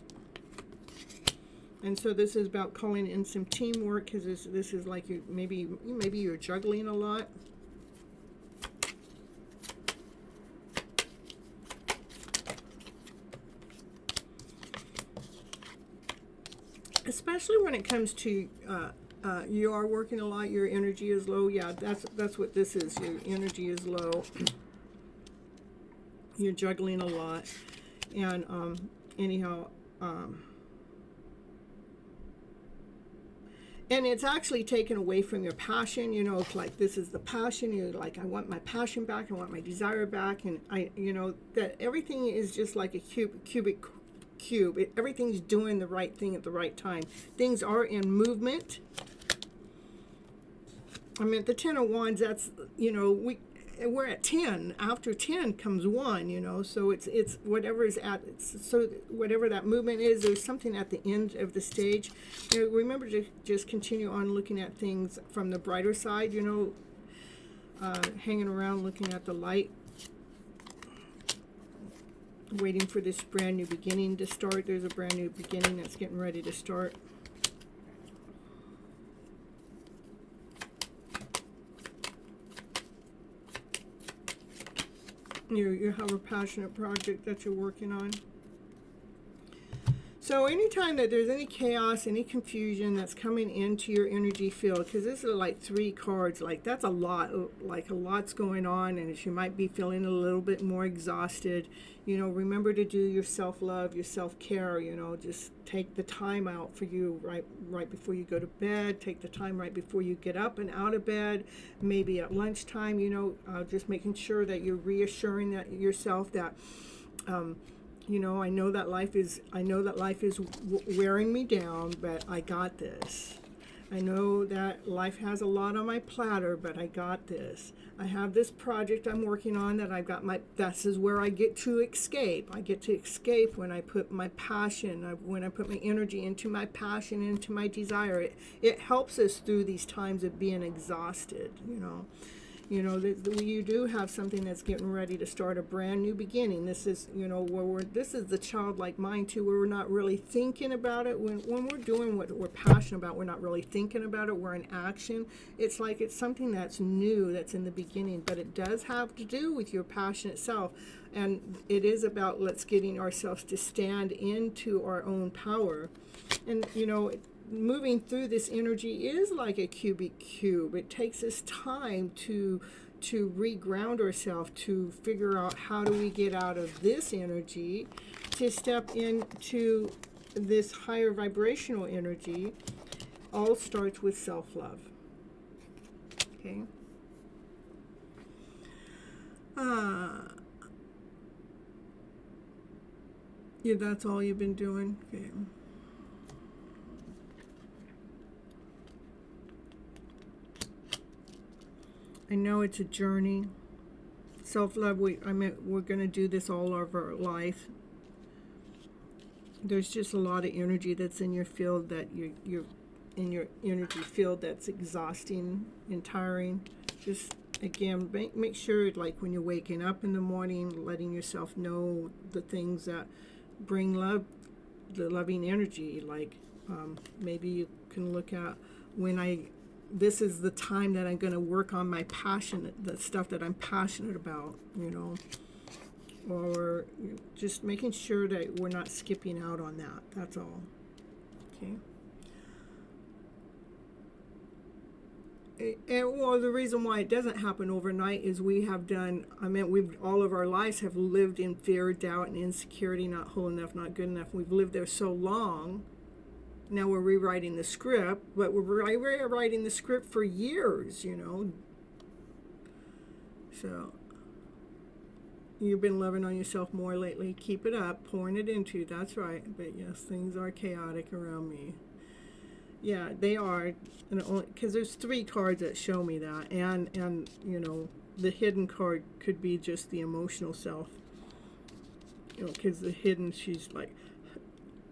S1: And so this is about calling in some teamwork, because this is like maybe you're juggling a lot. Especially when it comes to you are working a lot, your energy is low. Yeah, that's what this is. Your energy is low. You're juggling a lot. And anyhow, and it's actually taken away from your passion. It's like this is the passion. You're like, I want my passion back. I want my desire back. And that everything is just like a cubic cube. Everything's doing the right thing at the right time. Things are in movement. I mean, the 10 of Wands, that's, we're at 10. After 10 comes 1, so it's whatever is at, so whatever that movement is, there's something at the end of the stage. Remember to just continue on looking at things from the brighter side, hanging around looking at the light, waiting for this brand new beginning to start. There's a brand new beginning that's getting ready to start. You have a passionate project that you're working on. So anytime that there's any chaos, any confusion that's coming into your energy field, because this is like 3 cards, like that's a lot, like a lot's going on, and you might be feeling a little bit more exhausted, remember to do your self-love, your self-care, just take the time out for you right before you go to bed, take the time right before you get up and out of bed, maybe at lunchtime, just making sure that you're reassuring yourself that, I know that life is wearing me down, but I got this. I know that life has a lot on my platter, but I got this. I have this project I'm working on that I've got this is where I get to escape. I get to escape when I put my passion, when I put my energy into my passion, into my desire. It helps us through these times of being exhausted, you know. You know, you do have something that's getting ready to start a brand new beginning. This is, you know, this is the childlike mind too, where we're not really thinking about it. When we're doing what we're passionate about, we're not really thinking about it. We're in action. It's like it's something that's new, that's in the beginning, but it does have to do with your passion itself. And it is about getting ourselves to stand into our own power. And, you know, moving through this energy is like a cubic cube. It takes us time to reground ourselves, to figure out how do we get out of this energy to step into this higher vibrational energy. All starts with self-love. Okay. Yeah, that's all you've been doing. Okay. I know it's a journey. Self-love, we're going to do this all of our life. There's just a lot of energy that's in your field, that you're in your energy field, that's exhausting and tiring. Just, again, make sure, like when you're waking up in the morning, letting yourself know the things that bring love, the loving energy. Like maybe you can look at this is the time that I'm going to work on my passion, the stuff that I'm passionate about, you know, or just making sure that we're not skipping out on that. That's all. Okay. And well, the reason why it doesn't happen overnight is we've all of our lives have lived in fear, doubt, and insecurity, not whole enough, not good enough. We've lived there so long. Now we're rewriting the script, but we're rewriting the script for years, you know. So, you've been loving on yourself more lately. Keep it up, pouring it into you. That's right. But yes, things are chaotic around me. Yeah, they are, because there's 3 cards that show me that, and you know, the hidden card could be just the emotional self. You know, because the hidden, she's like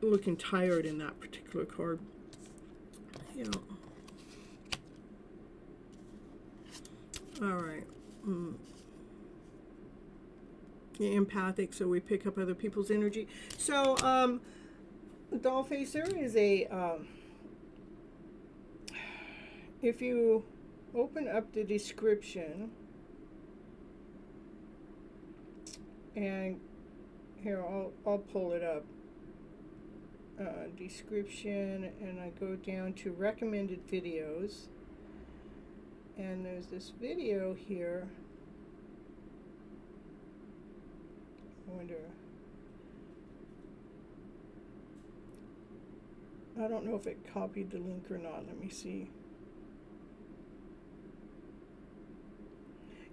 S1: looking tired in that particular card, you know. All right. Yeah, empathic, so we pick up other people's energy. So doll facer is a if you open up the description, and here I'll pull it up. Description, and I go down to recommended videos, and there's this video here. I wonder, I don't know if it copied the link or not. Let me see.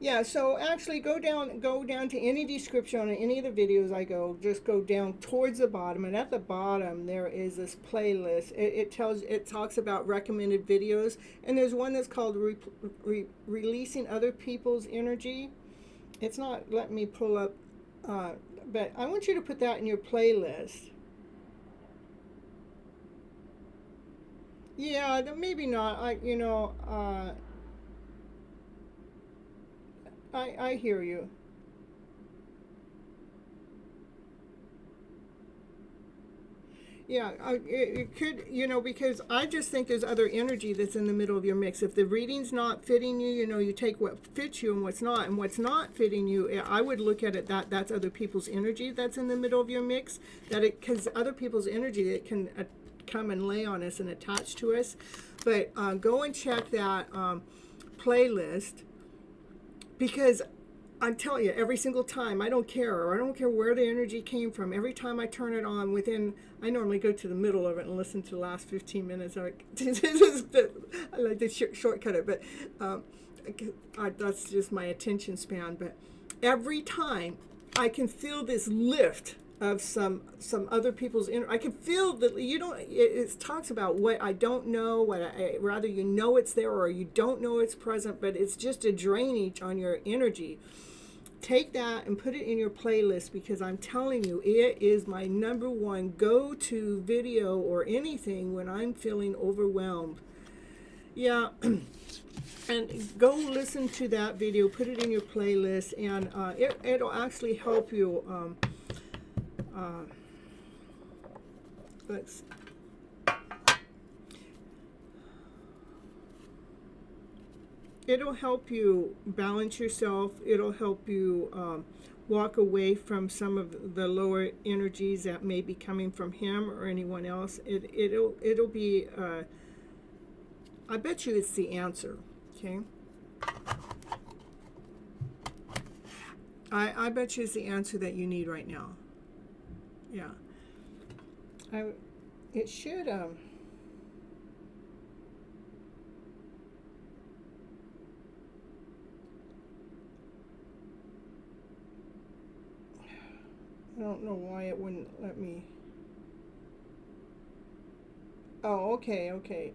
S1: Yeah, so actually go down to any description on any of the videos I go, just go down towards the bottom, and at the bottom there is this playlist. It talks about recommended videos, and there's one that's called releasing other people's energy. It's not letting me pull up, but I want you to put that in your playlist. Yeah, maybe not. I hear you. Yeah, it could, you know, because I just think there's other energy that's in the middle of your mix. If the reading's not fitting you, you know, you take what fits you and what's not. And what's not fitting you, I would look at it that's other people's energy that's in the middle of your mix. Because other people's energy, it can come and lay on us and attach to us. But go and check that playlist. Because I tell you, every single time, I don't care where the energy came from. Every time I turn it on, I normally go to the middle of it and listen to the last 15 minutes. I like to shortcut it, but that's just my attention span. But every time, I can feel this lift of some other people's I can feel that you don't. It talks about what I don't know, what I rather you know it's there or you don't know it's present, but it's just a drainage on your energy. Take that and put it in your playlist, because I'm telling you, it is my number one go-to video or anything when I'm feeling overwhelmed. Yeah. And go listen to that video, put it in your playlist, and it'll actually help you. It'll help you balance yourself. It'll help you walk away from some of the lower energies that may be coming from him or anyone else. It'll be. I bet you it's the answer. Okay. I bet you it's the answer that you need right now. Yeah. It should I don't know why it wouldn't let me. Oh, okay.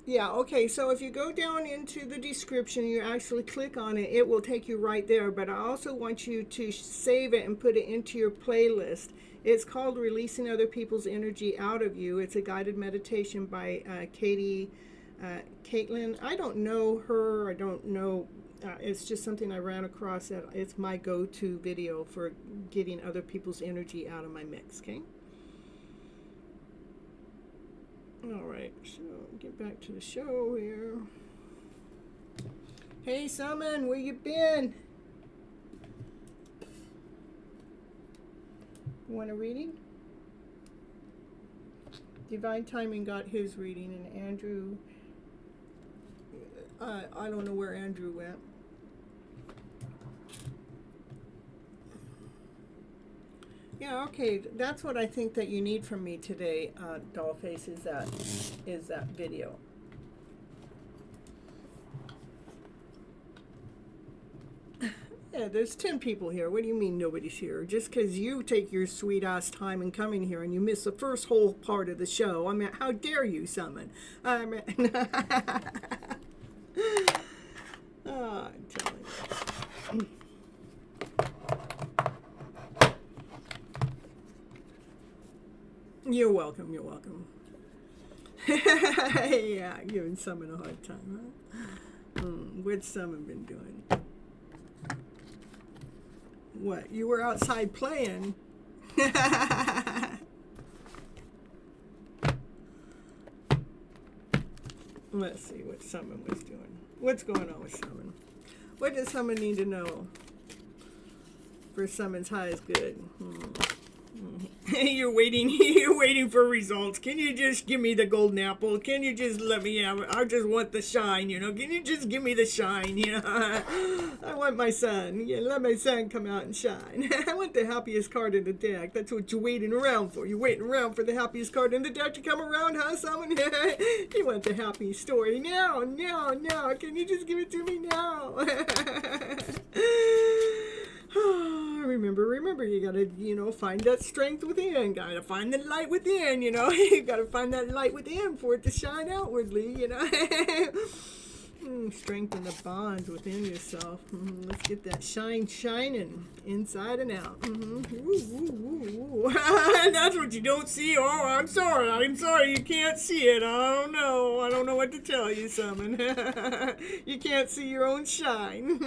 S1: Yeah, okay, so if you go down into the description, you actually click on it, it will take you right there. But I also want you to save it and put it into your playlist. It's called Releasing Other People's Energy Out of You. It's a guided meditation by Caitlin. I don't know her. I don't know. It's just something I ran across that it's my go-to video for getting other people's energy out of my mix, okay? All right, so get back to the show here. Hey, Summon, where you been? Want a reading? Divine Timing got his reading, and Andrew, I don't know where Andrew went. Yeah, okay, that's what I think that you need from me today, Dollface, is that video. Yeah, there's 10 people here. What do you mean nobody's here? Just because you take your sweet ass time in coming here and you miss the first whole part of the show. I mean, how dare you, Summon? I mean, oh, I'm telling you. You're welcome, you're welcome. Yeah, giving Summon a hard time, huh? What's Summon been doing? What, you were outside playing? Let's see what Summon was doing. What's going on with Summon? What does Summon need to know for Summon's highest good? You're waiting for results. Can you just give me the golden apple? Can you just let me have it? I just want the shine, you know. Can you just give me the shine, you know? I want my sun. Yeah, let my sun come out and shine. I want the happiest card in the deck. That's what you're waiting around for. You're waiting around for the happiest card in the deck to come around, huh, Summon? You want the happy story now. Can you just give it to me now? Remember, you gotta, find that strength within, gotta find the light within, you gotta find that light within for it to shine outwardly, Strengthen the bonds within yourself. Let's get that shine shining inside and out. That's what you don't see. Oh, I'm sorry you can't see it. I don't know what to tell you, Summon. You can't see your own shine.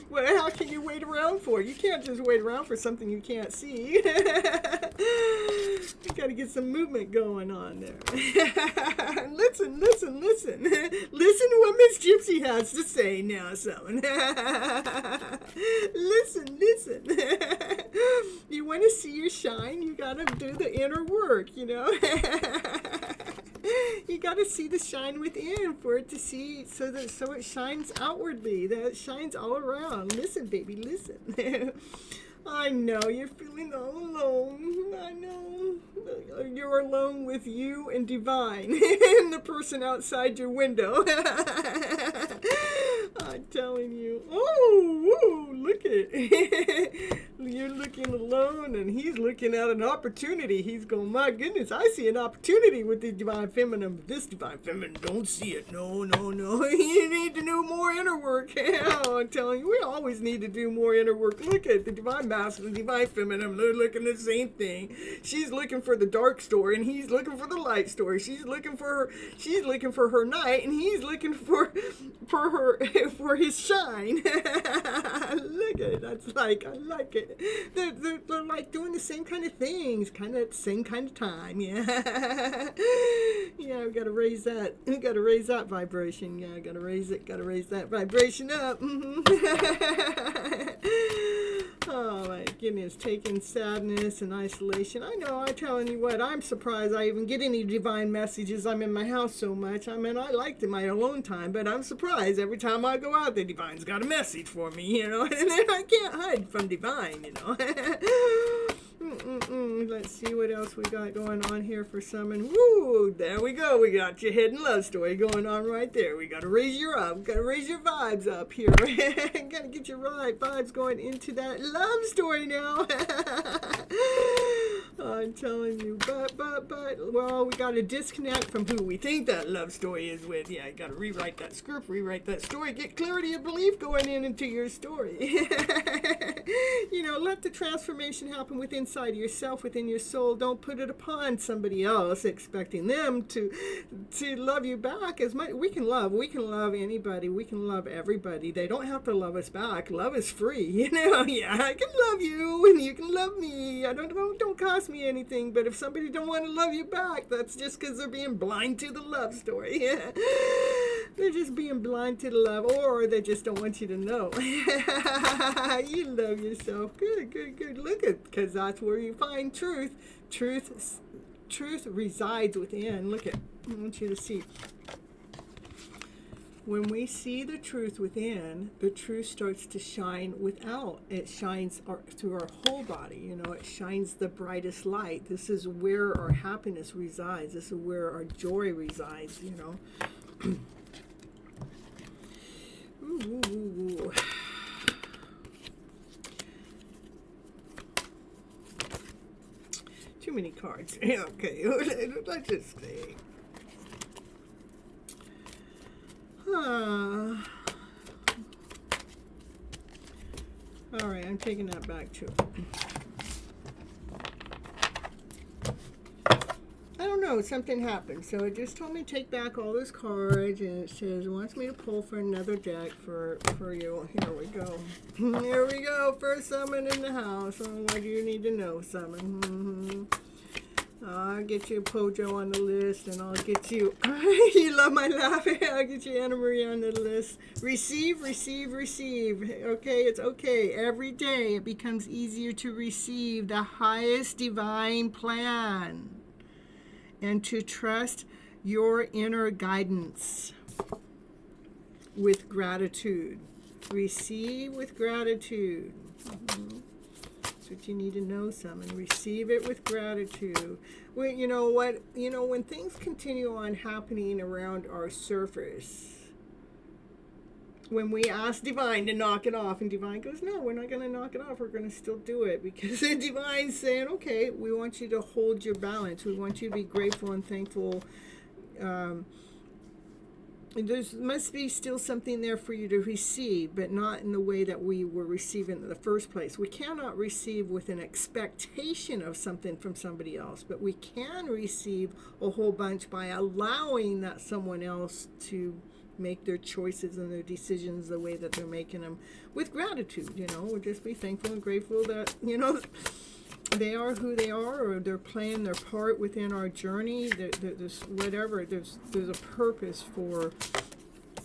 S1: Well, how can you wait around for? You can't just wait around for something you can't see. You gotta get some movement going on there. Listen. Listen to what Miss Gypsy has to say now, Summon. Listen. You want to see your shine, you gotta do the inner work, You gotta see the shine within for it to see, so it shines outwardly, that it shines all around. Listen, baby, listen. I know you're feeling all alone. I know. You're alone with you and Divine and the person outside your window. I'm telling you. Oh, woo, look at you're looking alone and he's looking at an opportunity. He's going, my goodness, I see an opportunity with the divine feminine. This divine feminine don't see it. No. You need to do more inner work. Hell, I'm telling you, we always need to do more inner work. Look at the divine masculine, divine feminine. They're looking at the same thing. She's looking for the dark story and he's looking for the light story. She's looking for her night and he's looking for for his shine. Look at it. That's like, I like it. They're like doing the same kind of things, kind of at the same kind of time. Yeah. Yeah, we gotta raise that. We gotta raise that vibration. Yeah, gotta raise that vibration up. Oh my goodness, taking sadness and isolation. I know, I'm telling you what, I'm surprised I even get any divine messages. I'm in my house so much. I mean, I like my alone time, but I'm surprised every time I go out, the divine's got a message for me, you know, and then I can't hide from divine, you know. Let's see what else we got going on here for summon. Woo! There we go. We got your hidden love story going on right there. We got to raise your up. Got to raise your vibes up here. Got to get your vibes going into that love story now. I'm telling you. But, well, we got to disconnect from who we think that love story is with. Yeah, you got to rewrite that script, rewrite that story, get clarity of belief going into your story. You know, let the transformation happen within inside yourself, within your soul. Don't put it upon somebody else, expecting them to love you back as much. We can love anybody. We can love everybody. They don't have to love us back. Love is free, you know. Yeah, I can love you and you can love me. I don't cost me anything. But if somebody don't want to love you back, that's just because they're being blind to the love story. Yeah. They're just being blind to the love, or they just don't want you to know. You love yourself. Good. Look at, because that's where you find truth. Truth resides within. Look at, I want you to see. When we see the truth within, the truth starts to shine without. It shines through our whole body. You know, it shines the brightest light. This is where our happiness resides. This is where our joy resides, you know. Ooh. Too many cards. Okay, let's just see. All right, I'm taking that back too. I don't know, something happened. So it just told me to take back all those cards, and it says it wants me to pull for another deck for you. Here we go. Here we go. First summon in the house. Oh, what do you need to know, summon? I'll get you Pojo on the list, and I'll get you, you love my laugh, I'll get you Anna Maria on the list. Receive. Okay, it's okay. Every day it becomes easier to receive the highest divine plan and to trust your inner guidance with gratitude. Receive with gratitude. That's what you need to know, Summon. Receive it with gratitude. Well, you know what? You know, when things continue on happening around our surface, when we ask Divine to knock it off, and Divine goes, no, we're not going to knock it off. We're going to still do it. Because the Divine's saying, okay, we want you to hold your balance. We want you to be grateful and thankful. There must be still something there for you to receive, but not in the way that we were receiving in the first place. We cannot receive with an expectation of something from somebody else, but we can receive a whole bunch by allowing that someone else to make their choices and their decisions the way that they're making them with gratitude. You know, we'll just be thankful and grateful that, you know, they are who they are, or they're playing their part within our journey. There's whatever. There's a purpose for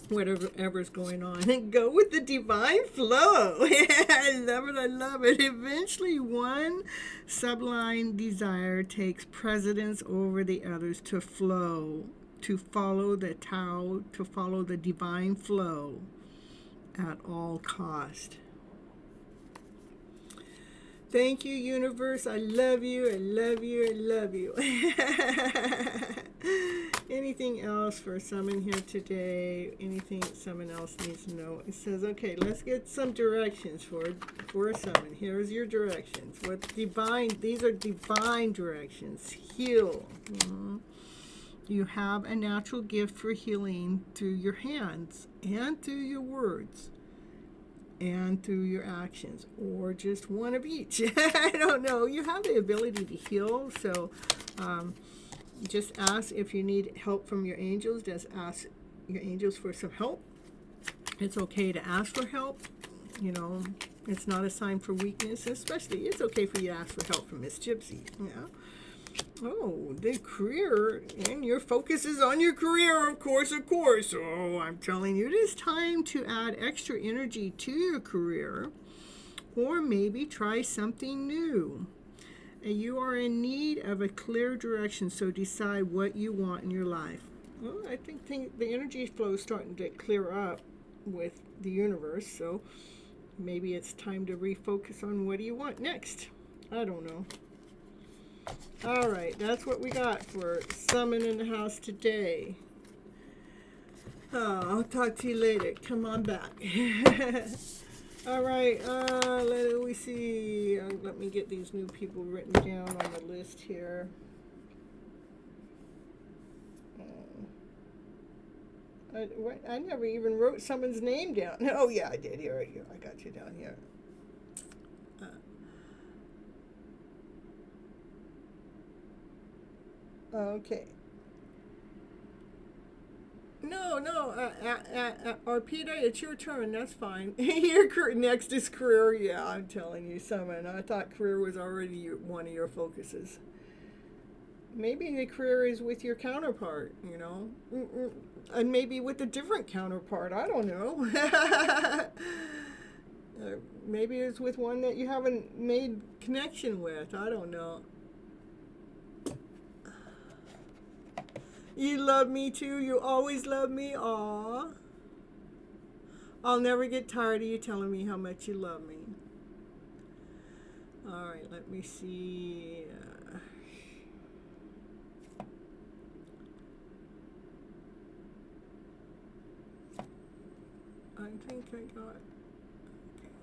S1: whatever's going on. And go with the divine flow. I love it. Eventually, one sublime desire takes precedence over the others to flow, to follow the Tao, to follow the divine flow at all cost. Thank you, universe. I love you. Anything else for someone here today? Anything someone else needs to know? It says, okay, let's get some directions for someone. Here's your directions. What divine? These are divine directions. Heal. You have a natural gift for healing through your hands and through your words and through your actions, or just one of each. I don't know. You have the ability to heal, so just ask if you need help from your angels. Just ask your angels for some help. It's okay to ask for help. You know, it's not a sign for weakness. Especially, it's okay for you to ask for help from Miss Gypsy. Yeah. Oh, the career, and your focus is on your career, of course. Oh, I'm telling you, it is time to add extra energy to your career, or maybe try something new. And you are in need of a clear direction, so decide what you want in your life. Well, I think the energy flow is starting to clear up with the universe, so maybe it's time to refocus on what do you want next. I don't know. All right, that's what we got for someone in the house today. Oh, I'll talk to you later. Come on back. All right, let me see. Let me get these new people written down on the list here. I never even wrote someone's name down. Oh, yeah, I did. Here, I got you down here. Okay. No, Arpita, it's your turn. That's fine. Your next is career. Yeah, I'm telling you, someone. I thought career was already one of your focuses. Maybe the career is with your counterpart, you know, and maybe with a different counterpart. I don't know. Maybe it's with one that you haven't made connection with. I don't know. You love me too. You always love me. Aw. I'll never get tired of you telling me how much you love me. All right, let me see. I think I got.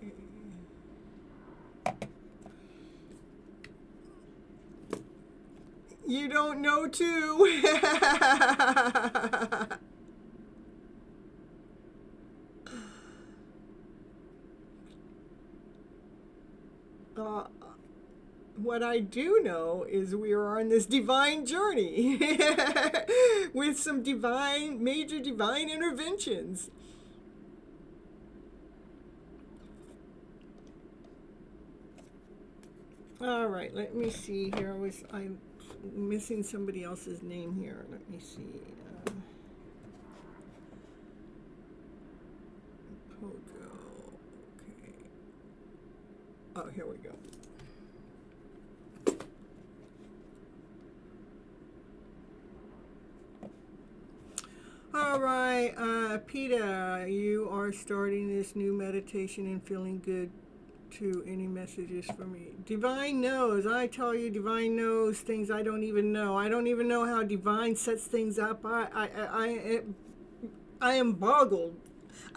S1: Okay. You don't know too. What I do know is we are on this divine journey with some major divine interventions. All right, let me see here. I'm missing somebody else's name here. Let me see. Pojo. Okay. Oh, here we go. All right, Peta, you are starting this new meditation and feeling good. To any messages for me. Divine knows. I tell you, Divine knows things I don't even know. I don't even know how Divine sets things up. I am boggled.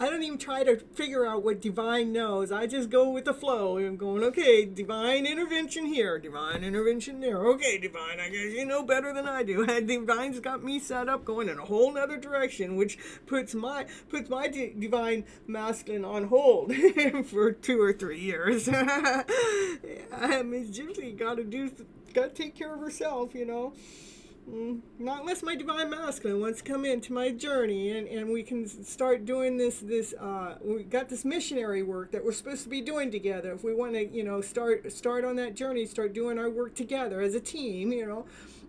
S1: I don't even try to figure out what Divine knows. I just go with the flow. I'm going, okay, Divine intervention here, Divine intervention there. Okay, Divine, I guess you know better than I do. Divine's got me set up going in a whole nother direction, which puts my Divine Masculine on hold for 2 or 3 years. Miss Gypsy got to take care of herself, you know. Not unless my Divine Masculine wants to come into my journey and we can start doing this we got this missionary work that we're supposed to be doing together. If we want to, you know, start on that journey, start doing our work together as a team, you know,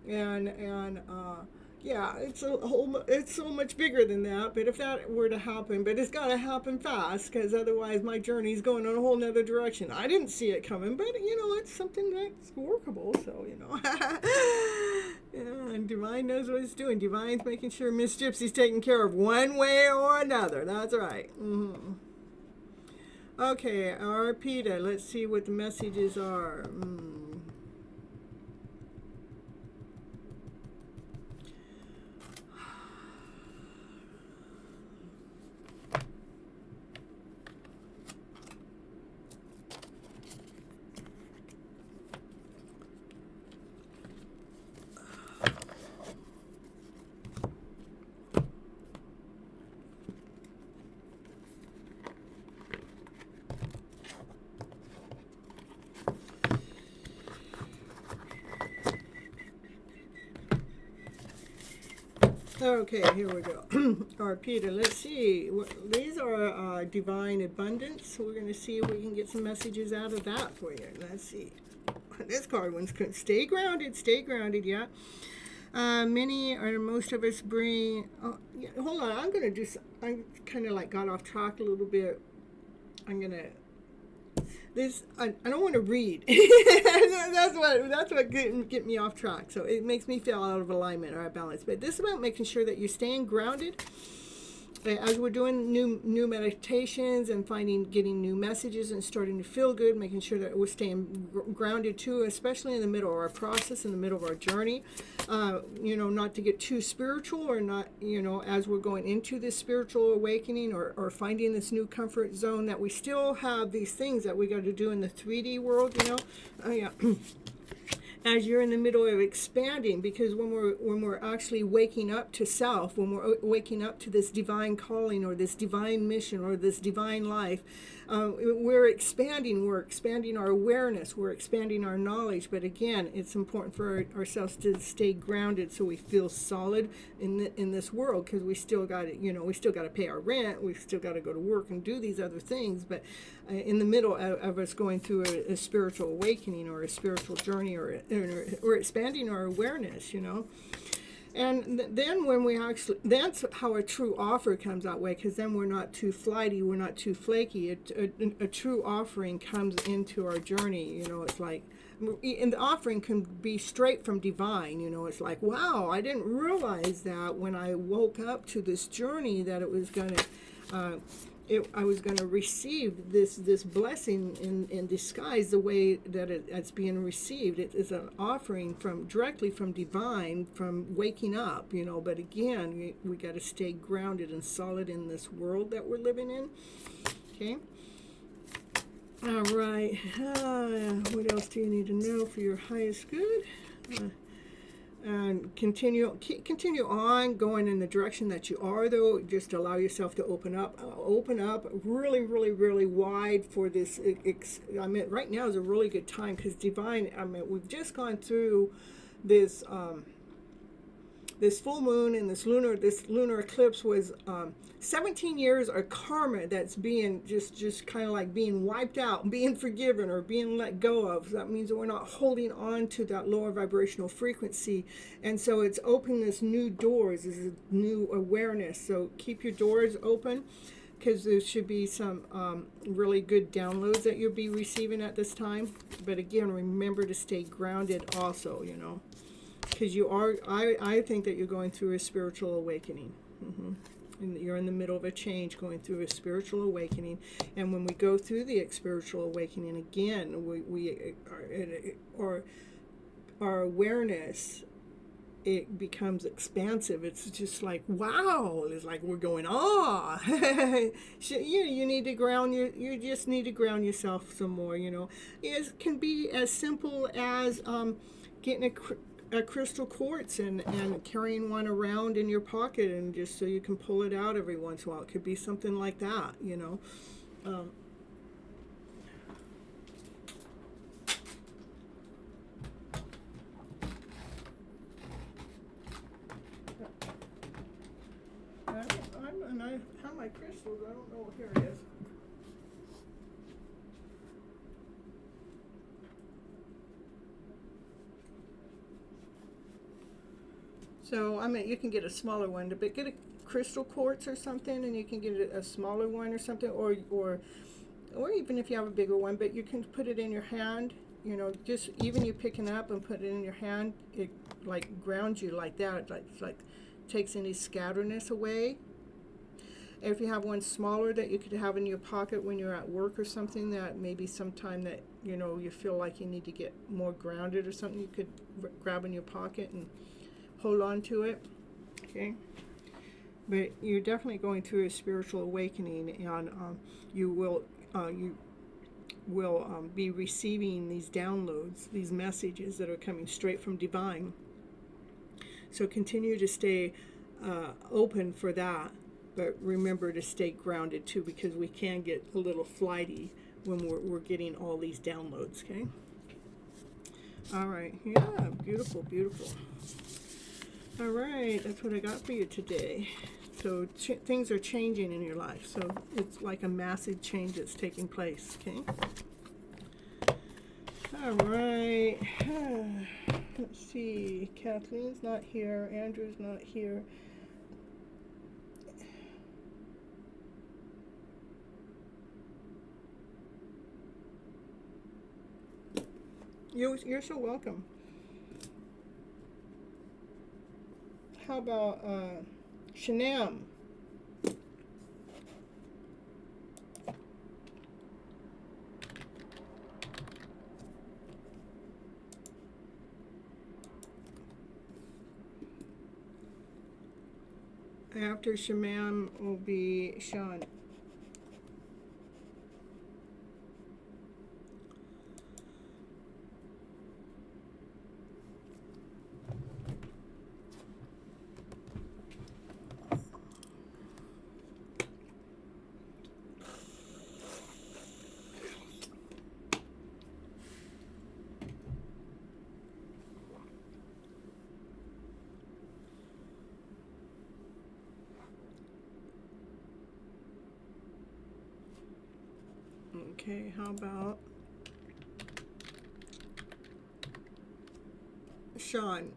S1: and yeah, it's so much bigger than that. But if that were to happen, but it's got to happen fast, because otherwise my journey's going in a whole nother direction. I didn't see it coming, but you know, it's something that's workable. So you know, yeah, and Divine knows what it's doing. Divine's making sure Miss Gypsy's taken care of one way or another. That's right. Okay, Arpita. Let's see what the messages are. Okay, here we go. All right, Peter, let's see. These are divine abundance. We're going to see if we can get some messages out of that for you. Let's see. This card one's good. Stay grounded, yeah. Many or most of us bring. Oh, yeah, hold on, I'm going to do. I kind of like got off track a little bit. I'm going to. This I don't want to read. that's what get me off track. So it makes me feel out of alignment or out of balance. But this is about making sure that you're staying grounded as we're doing new meditations and getting new messages and starting to feel good, making sure that we're staying grounded too, especially in the middle of our process, in the middle of our journey. Not to get too spiritual or not, as we're going into this spiritual awakening or finding this new comfort zone, that we still have these things that we got to do in the 3D world, as you're in the middle of expanding, because when we're actually waking up to self, when we're waking up to this divine calling or this divine mission or this divine life, we're expanding our awareness, we're expanding our knowledge. But again, it's important for ourselves to stay grounded so we feel solid in this world, because we still got to pay our rent, we still got to go to work and do these other things. But in the middle of us going through a spiritual awakening or a spiritual journey or expanding our awareness, And then when that's how a true offer comes that way, because then we're not too flighty, we're not too flaky. A true offering comes into our journey, it's like, and the offering can be straight from divine, it's like, wow, I didn't realize that when I woke up to this journey that it was going to, I was going to receive this blessing in disguise the way that it's being received. It is an offering directly from divine, from waking up, But again, we got to stay grounded and solid in this world that we're living in. Okay. All right. What else do you need to know for your highest good? And continue on going in the direction that you are, though. Just allow yourself to open up really, really, really wide for this. Right now is a really good time, because divine, we've just gone through this full moon, and this lunar eclipse was 17 years of karma that's being just kind of like being wiped out, being forgiven, or being let go of. So that means that we're not holding on to that lower vibrational frequency, and so it's opening this new doors, this is new awareness. So keep your doors open, because there should be some really good downloads that you'll be receiving at this time. But again, remember to stay grounded also, because I think that you're going through a spiritual awakening. And you're in the middle of a change, going through a spiritual awakening. And when we go through the spiritual awakening again, our awareness, it becomes expansive. It's just like, wow, it's like we're going, you need to ground you just need to ground yourself some more. It can be as simple as getting a crystal quartz and carrying one around in your pocket, and just so you can pull it out every once in a while. It could be something like that, I have my crystals. I don't know. Here it is. So, you can get a smaller one, but get a crystal quartz or something, and you can get a smaller one or something, or even if you have a bigger one, but you can put it in your hand, just even you picking up and put it in your hand, it like grounds you like that. It like takes any scatterness away. If you have one smaller that you could have in your pocket when you're at work or something, that maybe sometime that, you feel like you need to get more grounded or something, you could grab in your pocket and hold on to it. Okay. But you're definitely going through a spiritual awakening, and you will be receiving these downloads, these messages that are coming straight from divine. So continue to stay open for that, but remember to stay grounded too, because we can get a little flighty when we're getting all these downloads. Okay. All right. Yeah. Beautiful. Beautiful. All right, that's what I got for you today. So things are changing in your life. So it's like a massive change that's taking place, okay? All right. Let's see. Kathleen's not here. Andrew's not here. You're so welcome. How about Shanam? After Shamam will be Sean. Okay, how about Sean?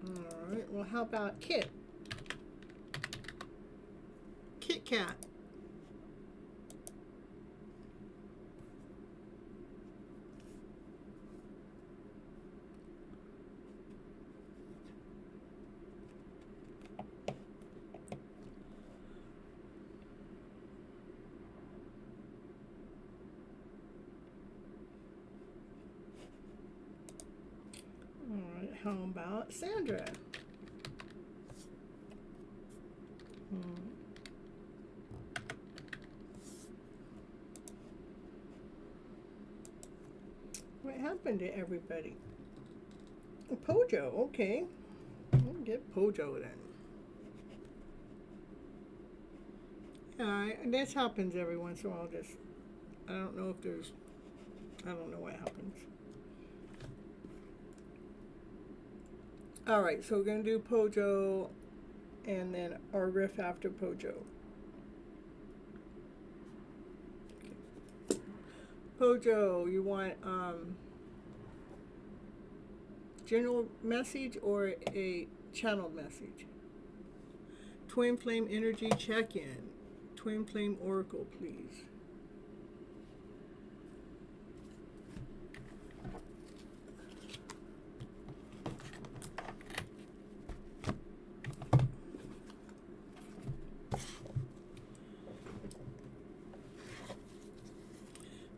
S1: Alright, well, how about Kit? Kit Kat. Alright, how about Sandra? What happened to everybody? Pojo, okay. We'll get Pojo then. This happens every once in a while. I don't know if there's, I don't know what happens. Alright, so we're going to do Pojo and then our riff after Pojo. Okay. Pojo, you want general message or a channeled message? Twin Flame Energy check-in. Twin Flame Oracle, please.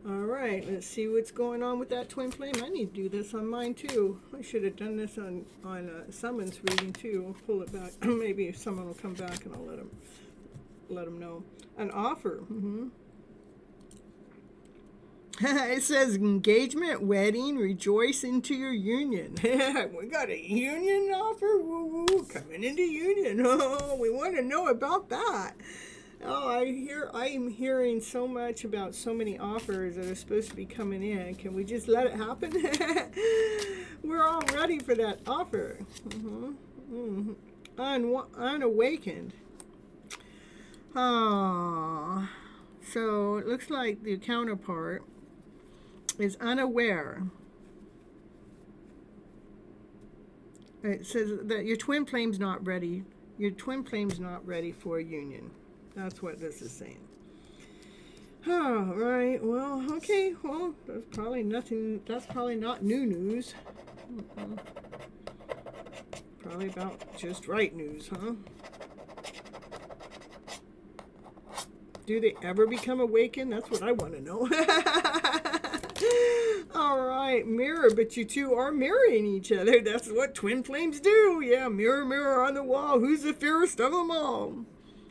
S1: Alright, let's see what's going on with that twin flame. I need to do this on mine too. I should have done this on Summons reading too. I'll pull it back. Maybe someone will come back and I'll let them know. An offer. It says engagement, wedding, rejoice into your union. We got a union offer. Woo woo, coming into union. Oh, we want to know about that. Oh, I'm hearing so much about so many offers that are supposed to be coming in. Can we just let it happen? We're all ready for that offer. Unawakened. Oh, so it looks like the counterpart is unaware. It says that your twin flame's not ready. Your twin flame's not ready for a union. That's what this is saying. Oh, right. Well, okay. Well, that's probably nothing. That's probably not new news. Probably about just right news, huh? Do they ever become awakened? That's what I want to know. All right, mirror, but you two are mirroring each other. That's what twin flames do. Yeah, mirror, mirror on the wall. Who's the fairest of them all?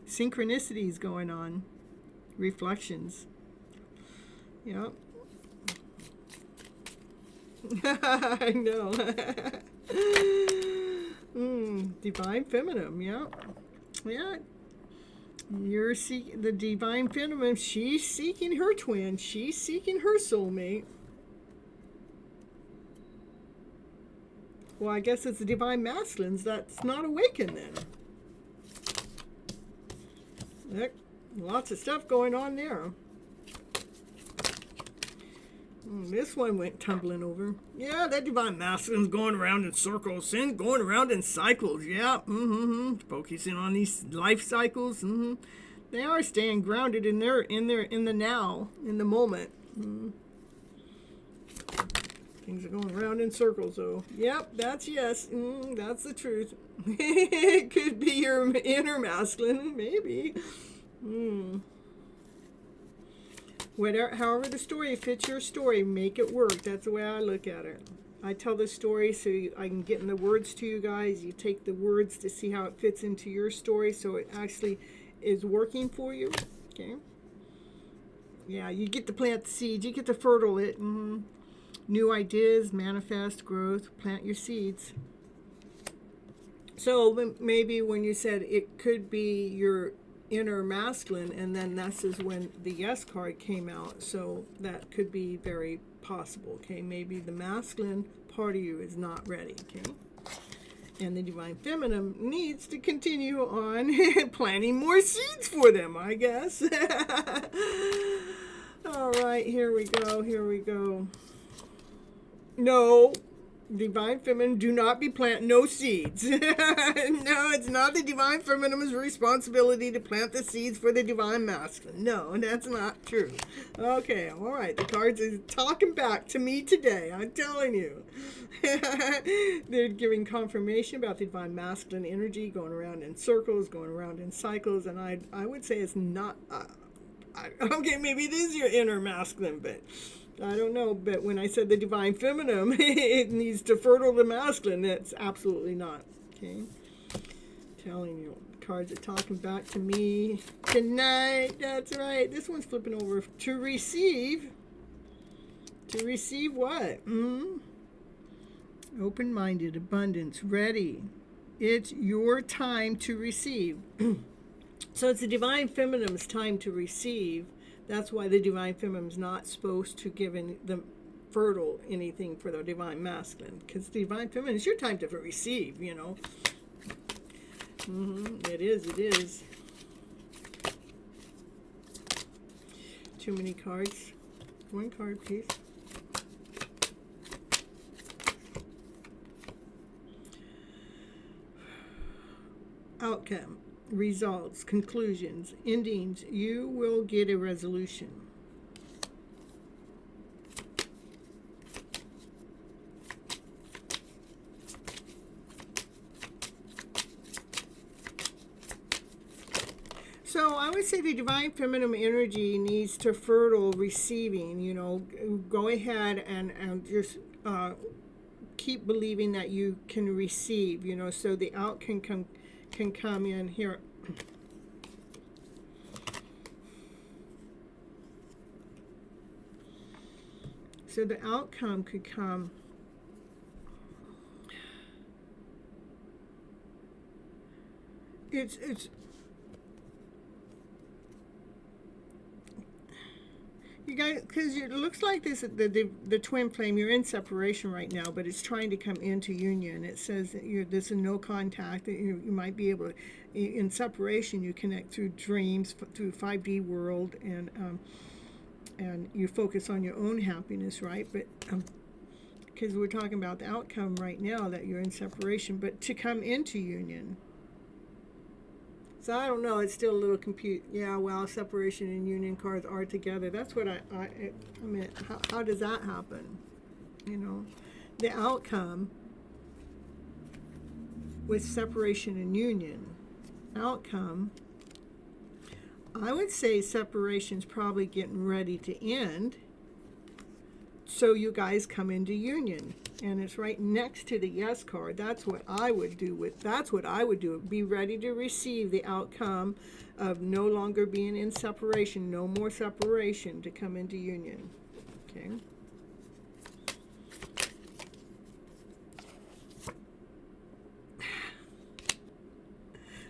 S1: Synchronicities going on. Reflections. Yep. I know. Divine Feminine, yeah. Yeah. You're seeking the Divine Feminine. She's seeking her twin. She's seeking her soulmate. Well, I guess it's the Divine Masculines that's not awakened then. Look, lots of stuff going on there. This one went tumbling over. Yeah, that Divine Masculine's going around in circles, and going around in cycles. Yeah, focusing on these life cycles. They are staying grounded in the now, in the moment. Things are going around in circles, though. Yep, that's yes. That's the truth. It could be your inner masculine, maybe. Whatever, however the story fits your story, make it work. That's the way I look at it. I tell the story so I can get in the words to you guys. You take the words to see how it fits into your story, so it actually is working for you. Okay. Yeah, you get to plant the seeds. You get to fertile it. New ideas, manifest, growth, plant your seeds. So maybe when you said it could be your inner masculine, and then this is when the yes card came out, so that could be very possible. Okay, maybe the masculine part of you is not ready. Okay, and the Divine Feminine needs to continue on planting more seeds for them, I guess. All right, here we go. No, Divine Feminine, do not be planting no seeds. No, it's not the Divine Feminine's responsibility to plant the seeds for the Divine Masculine. No, that's not true. Okay, all right. The cards are talking back to me today. I'm telling you. They're giving confirmation about the Divine Masculine energy going around in circles, going around in cycles, and I would say it's not... okay, maybe it is your inner masculine, but... I don't know, but when I said the Divine Feminine, it needs to fertile the masculine. That's absolutely not. Okay? Telling you, the cards are talking back to me tonight. That's right. This one's flipping over. To receive. To receive what? Open-minded, abundance, ready. It's your time to receive. So it's the Divine Feminine's time to receive. That's why the Divine Feminine is not supposed to give the fertile anything for the Divine Masculine, because the Divine Feminine is your time to receive, you know. It is. Too many cards. One card, please. Outcome. Results, conclusions, endings. You will get a resolution. So I would say the Divine Feminine energy needs to fertile receiving. You know, go ahead and just keep believing that you can receive. You know, so the outcome can come in here. So the outcome could come. It's you guys, because it looks like this the twin flame, you're in separation right now, but it's trying to come into union. It says that there's a no contact, that you might be able to, in separation you connect through dreams, through 5D world, and you focus on your own happiness, right? But because we're talking about the outcome right now, that you're in separation, but to come into union. So I don't know, it's still a little yeah, well, separation and union cards are together. That's what I mean, how does that happen? You know, the outcome with separation and union. Outcome, I would say separation's probably getting ready to end. so you guys come into union. And it's right next to the yes card. That's what I would do. Be ready to receive the outcome of no longer being in separation, no more separation, to come into union. Okay.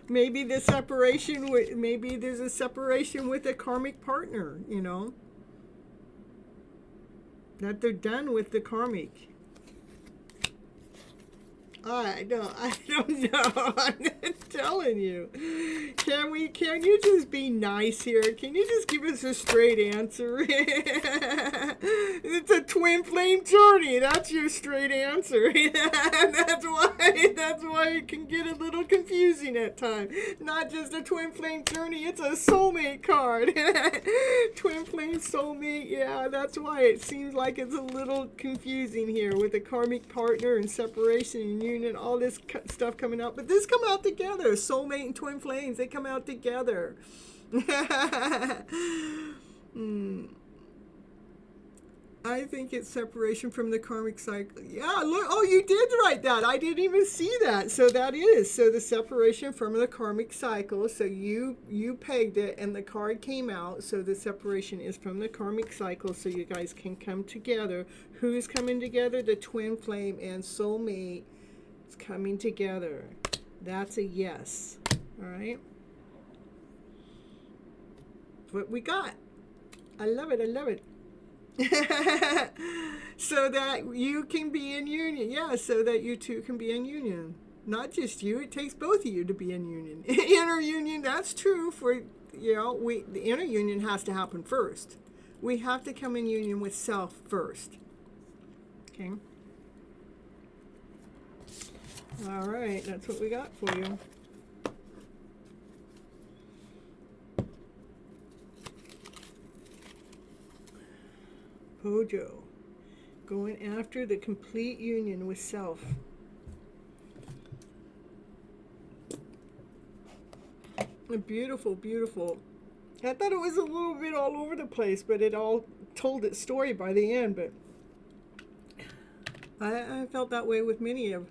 S1: Maybe there's a separation with a karmic partner, you know, that they're done with the karmic. I don't know. I'm telling you. Can you just be nice here? Can you just give us a straight answer? It's a twin flame journey. That's your straight answer. That's why it can get a little confusing at times. Not just a twin flame journey, it's a soulmate card. Twin flame soulmate, yeah, that's why it seems like it's a little confusing here with the karmic partner and separation and union. And all this stuff coming out, but this come out together. Soulmate and twin flames, they come out together. I think it's separation from the karmic cycle. Yeah, look, oh, you did write that. I didn't even see that. So that is, so the separation from the karmic cycle. So you pegged it and the card came out. So the separation is from the karmic cycle, so you guys can come together. Who's coming together? The twin flame and soulmate coming together. That's a yes. All right. What we got. I love it. So that you can be in union. Yeah, so that you two can be in union. Not just you. It takes both of you to be in union. Inner union, that's true for, you know, the inner union has to happen first. We have to come in union with self first. Okay. All right, that's what we got for you. Pojo, going after the complete union with self. Beautiful, beautiful. I thought it was a little bit all over the place, but it all told its story by the end. But I felt that way with many of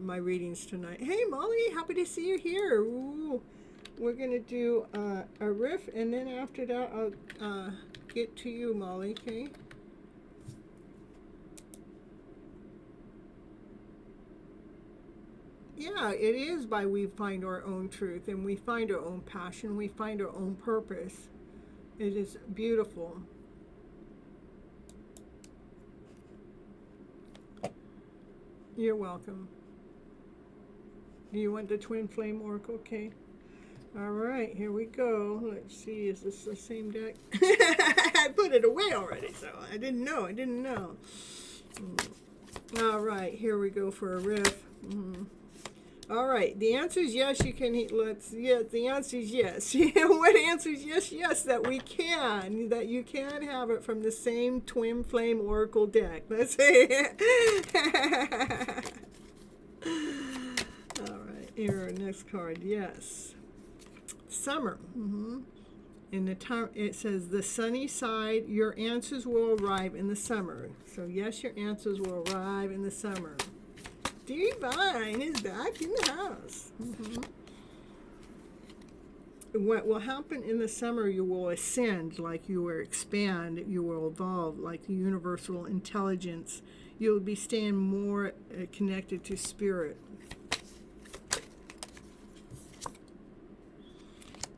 S1: my readings tonight. Hey Molly, happy to see you here. Ooh, we're gonna do a riff, and then after that I'll get to you, Molly. Okay. Yeah, it is by we find our own truth and we find our own passion, we find our own purpose. It is beautiful. You're welcome. Do you want the twin flame oracle? Okay. All right, here we go. Let's see, is this the same deck? I put it away already, so I didn't know. All right, here we go for a riff. All right, the answer is yes, you can, the answer is yes. What answer is yes? Yes, that you can have it from the same twin flame oracle deck. Let's see. All right, here, next card, yes. Summer. In the time, it says the sunny side, your answers will arrive in the summer. So yes, your answers will arrive in the summer. Divine is back in the house. What will happen in the summer, you will ascend, like you will expand, you will evolve, like the universal intelligence. You'll be staying more connected to spirit.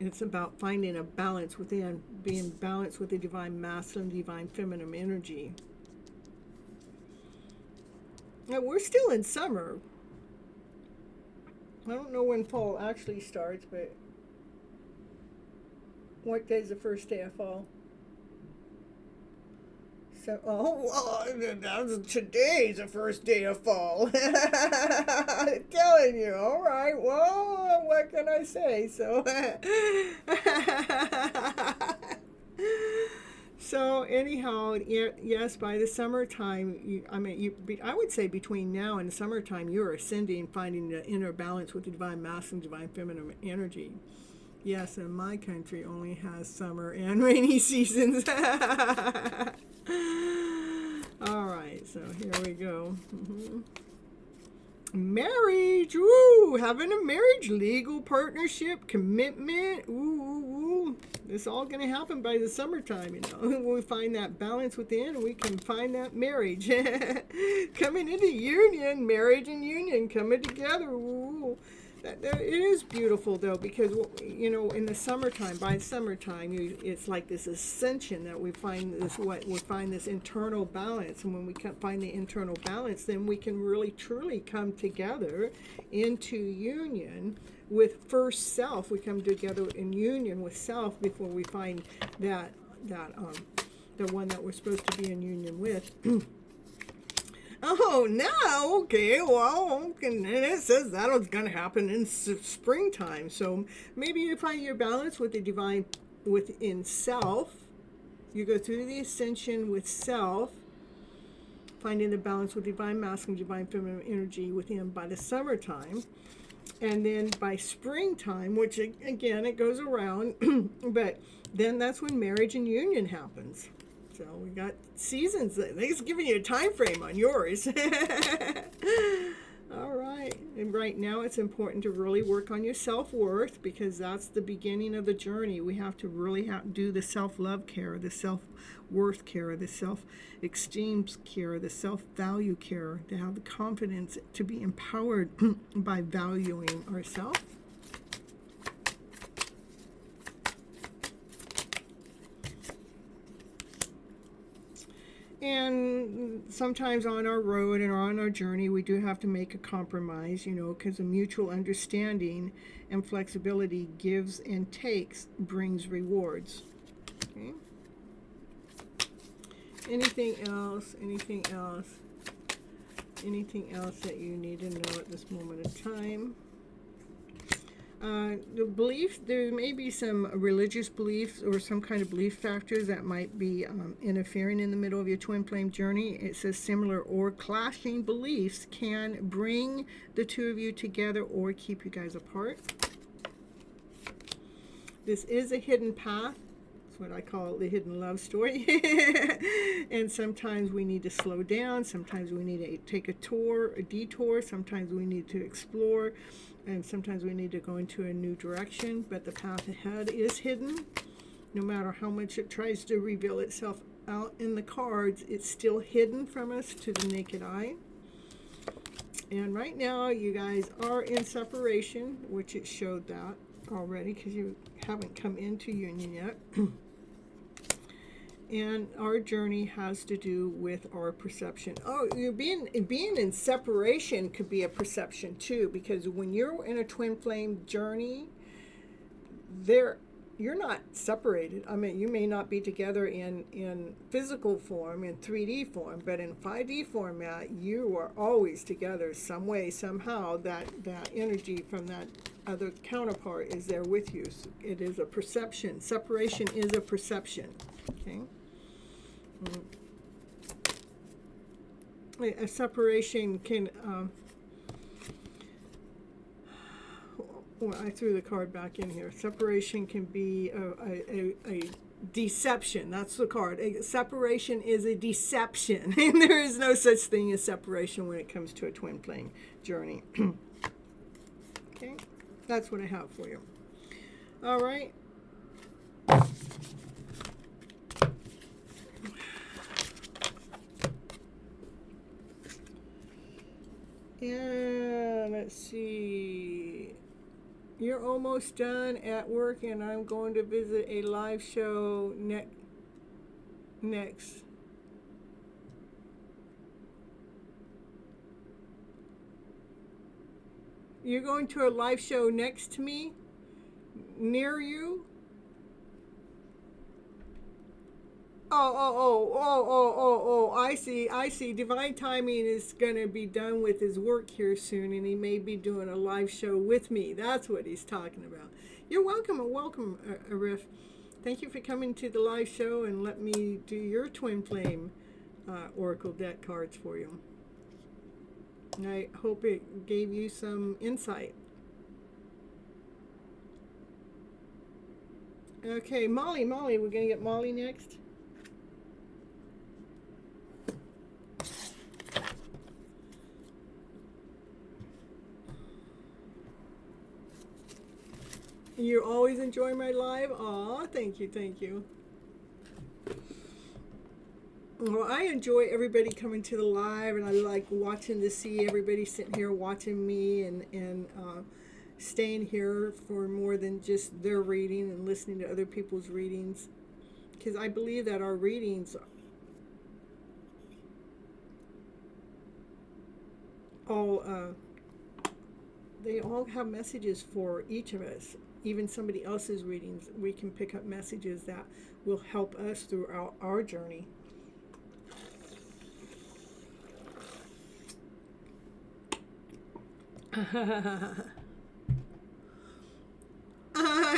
S1: It's about finding a balance within, being balanced with the divine masculine, divine feminine energy. Now, we're still in summer. I don't know when fall actually starts, but what day is the first day of fall? So, today's the first day of fall. I'm telling you. All right. Well, what can I say? So, so anyhow, yes, by the summertime, I would say between now and the summertime, you're ascending, finding the inner balance with the divine masculine, divine feminine energy. Yes, and my country only has summer and rainy seasons. All right, so here we go. Marriage, ooh, having a marriage, legal partnership, commitment, ooh. It's all going to happen by the summertime, you know. When we find that balance within, we can find that marriage. Coming into union, marriage and union coming together, ooh. It is beautiful though, because you know, in the summertime, by summertime, it's like this ascension that we find this internal balance, and when we find the internal balance, then we can really truly come together into union with first self. We come together in union with self before we find the one that we're supposed to be in union with. Oh, now, okay, well, and it says that's going to happen in springtime. So maybe you find your balance with the divine within self. You go through the ascension with self, finding the balance with divine masculine, divine feminine energy within by the summertime. And then by springtime, which again, it goes around, but then that's when marriage and union happens. So we got seasons. It's giving you a time frame on yours. All right. And right now it's important to really work on your self-worth, because that's the beginning of the journey. We have to really do the self-love care, the self-worth care, the self-esteem care, the self-value care, to have the confidence to be empowered by valuing ourselves. And sometimes on our road and on our journey, we do have to make a compromise, you know, because a mutual understanding and flexibility gives and takes, brings rewards. Okay. Anything else? Anything else? Anything else that you need to know at this moment in time? The belief, there may be some religious beliefs or some kind of belief factors that might be interfering in the middle of your twin flame journey. It says similar or clashing beliefs can bring the two of you together or keep you guys apart. This is a hidden path. That's what I call the hidden love story. And sometimes we need to slow down. Sometimes we need to take a detour. Sometimes we need to explore. And sometimes we need to go into a new direction, but the path ahead is hidden. No matter how much it tries to reveal itself out in the cards, it's still hidden from us to the naked eye. And right now, you guys are in separation, which it showed that already, because you haven't come into union yet. And our journey has to do with our perception. Oh, being in separation could be a perception too, because when you're in a twin flame journey, you're not separated. I mean, you may not be together in physical form, in 3D form, but in 5D format, you are always together some way, somehow. That energy from that other counterpart is there with you. So it is a perception. Separation is a perception. Okay. A separation can, well, I threw the card back in here. Separation can be a deception. That's the card. Separation is a deception. And there is no such thing as separation when it comes to a twin flame journey. Okay, that's what I have for you. All right. Yeah, let's see. You're almost done at work, and I'm going to visit a live show next. You're going to a live show next to me? Near you? Oh, I see. Divine Timing is going to be done with his work here soon, and he may be doing a live show with me. That's what he's talking about. You're welcome, Arif. Thank you for coming to the live show and let me do your twin flame oracle deck cards for you. And I hope it gave you some insight. Okay, Molly, we're going to get Molly next. You always enjoy my live? Aw, thank you, thank you. Well, I enjoy everybody coming to the live, and I like watching to see everybody sitting here watching me and staying here for more than just their reading and listening to other people's readings. Because I believe that our readings all they all have messages for each of us. Even somebody else's readings, we can pick up messages that will help us throughout our journey.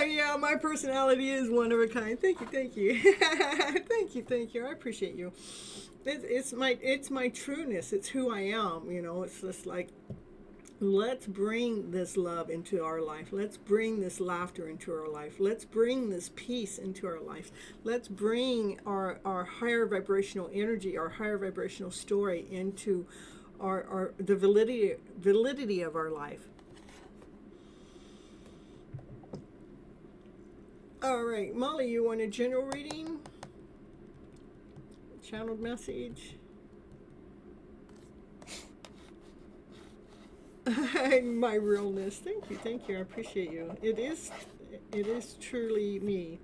S1: Yeah, my personality is one of a kind. Thank you, thank you. Thank you, thank you. I appreciate you. It's my trueness. It's who I am. You know, it's just like, let's bring this love into our life. Let's bring this laughter into our life. Let's bring this peace into our life. Let's bring our higher vibrational energy, our higher vibrational story into the validity of our life. All right, Molly, you want a general reading? Channeled message? My realness. Thank you, thank you. I appreciate you. It is truly me.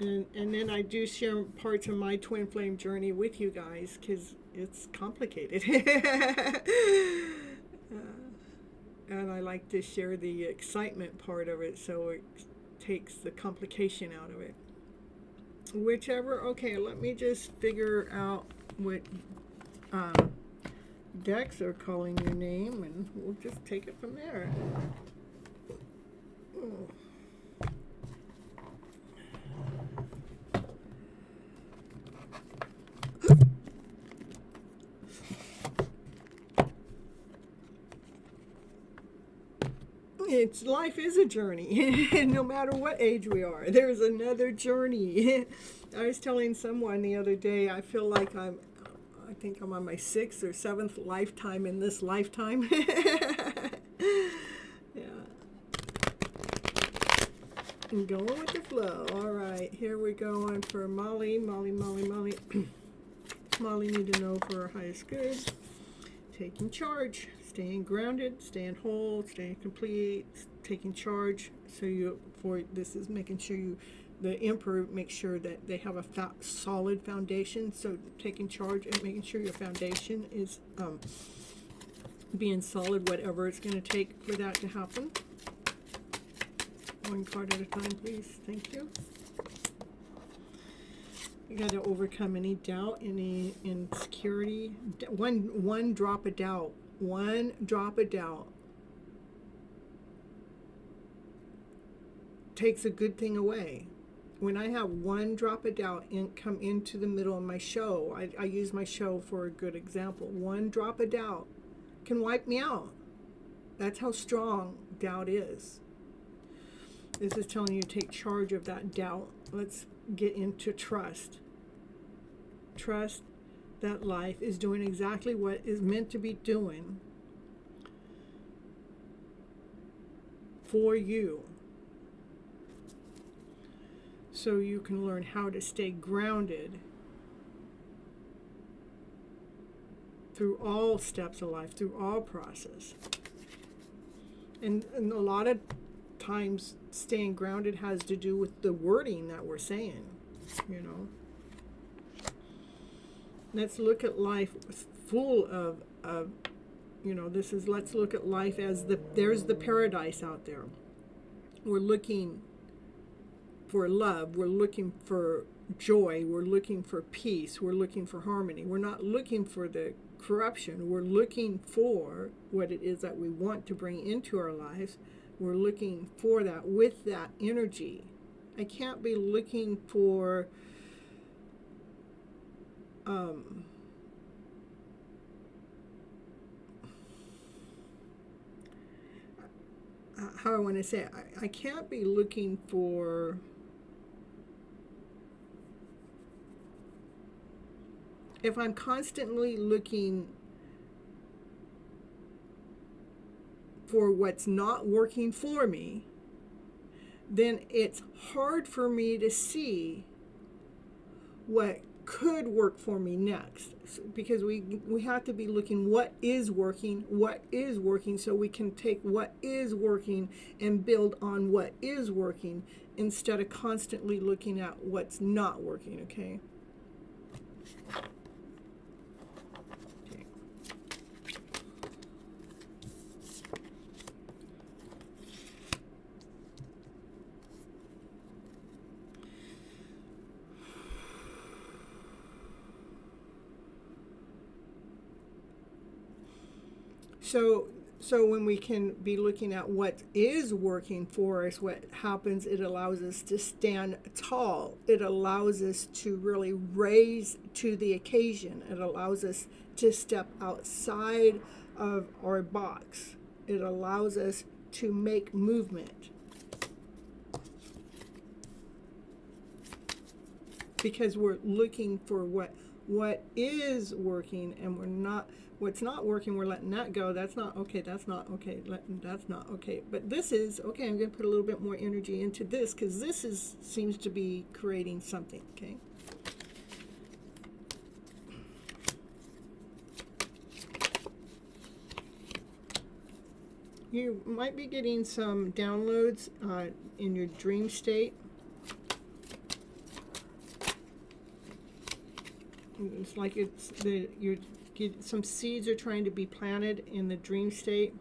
S1: And then I do share parts of my twin flame journey with you guys because it's complicated. And I like to share the excitement part of it, so it takes the complication out of it. Whichever. Okay, let me just figure out what decks are calling your name, and we'll just take it from there. Oh. Life is a journey. No matter what age we are, there's another journey. I was telling someone the other day, I feel like I think I'm on my 6th or 7th lifetime in this lifetime. Yeah. I'm going with the flow. All right, here we go on for Molly. Molly need to know for her highest good. Taking charge, staying grounded, staying whole, staying complete, taking charge. So this is making sure the Emperor makes sure that they have a solid foundation. So taking charge and making sure your foundation is being solid, whatever it's going to take for that to happen. One card at a time, please. Thank you. You got to overcome any doubt, any insecurity. One drop of doubt. One drop of doubt takes a good thing away. When I have one drop of doubt come into the middle of my show, I use my show for a good example. One drop of doubt can wipe me out. That's how strong doubt is. This is telling you to take charge of that doubt. Let's get into trust. Trust that life is doing exactly what is meant to be doing for you, so you can learn how to stay grounded through all steps of life, through all process. And a lot of times staying grounded has to do with the wording that we're saying, you know. Let's look at life full of you know, let's look at life as there's the paradise out there. We're looking for love, we're looking for joy, we're looking for peace, we're looking for harmony. We're not looking for the corruption. We're looking for what it is that we want to bring into our lives. We're looking for that with that energy. I can't be looking for how I want to say it. I can't be looking for if I'm constantly looking for what's not working for me, then it's hard for me to see what could work for me next, because we have to be looking what is working, so we can take what is working and build on what is working instead of constantly looking at what's not working. Okay. So when we can be looking at what is working for us, what happens, it allows us to stand tall. It allows us to really raise to the occasion. It allows us to step outside of our box. It allows us to make movement. Because we're looking for what is working, and we're not, what's not working, we're letting that go. That's not okay, that's not okay, that's not okay. But this is okay. I'm going to put a little bit more energy into this, because this seems to be creating something. Okay. You might be getting some downloads in your dream state. It's like some seeds are trying to be planted in the dream state.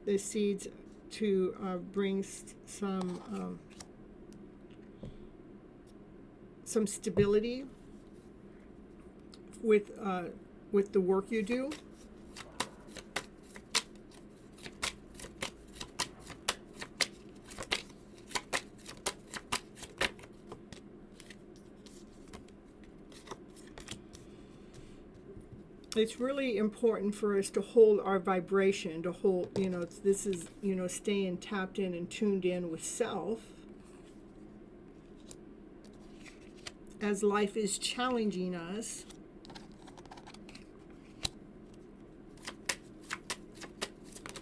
S1: The seeds to bring some stability with the work you do. It's really important for us to hold our vibration, to hold, this is, staying tapped in and tuned in with self. As life is challenging us,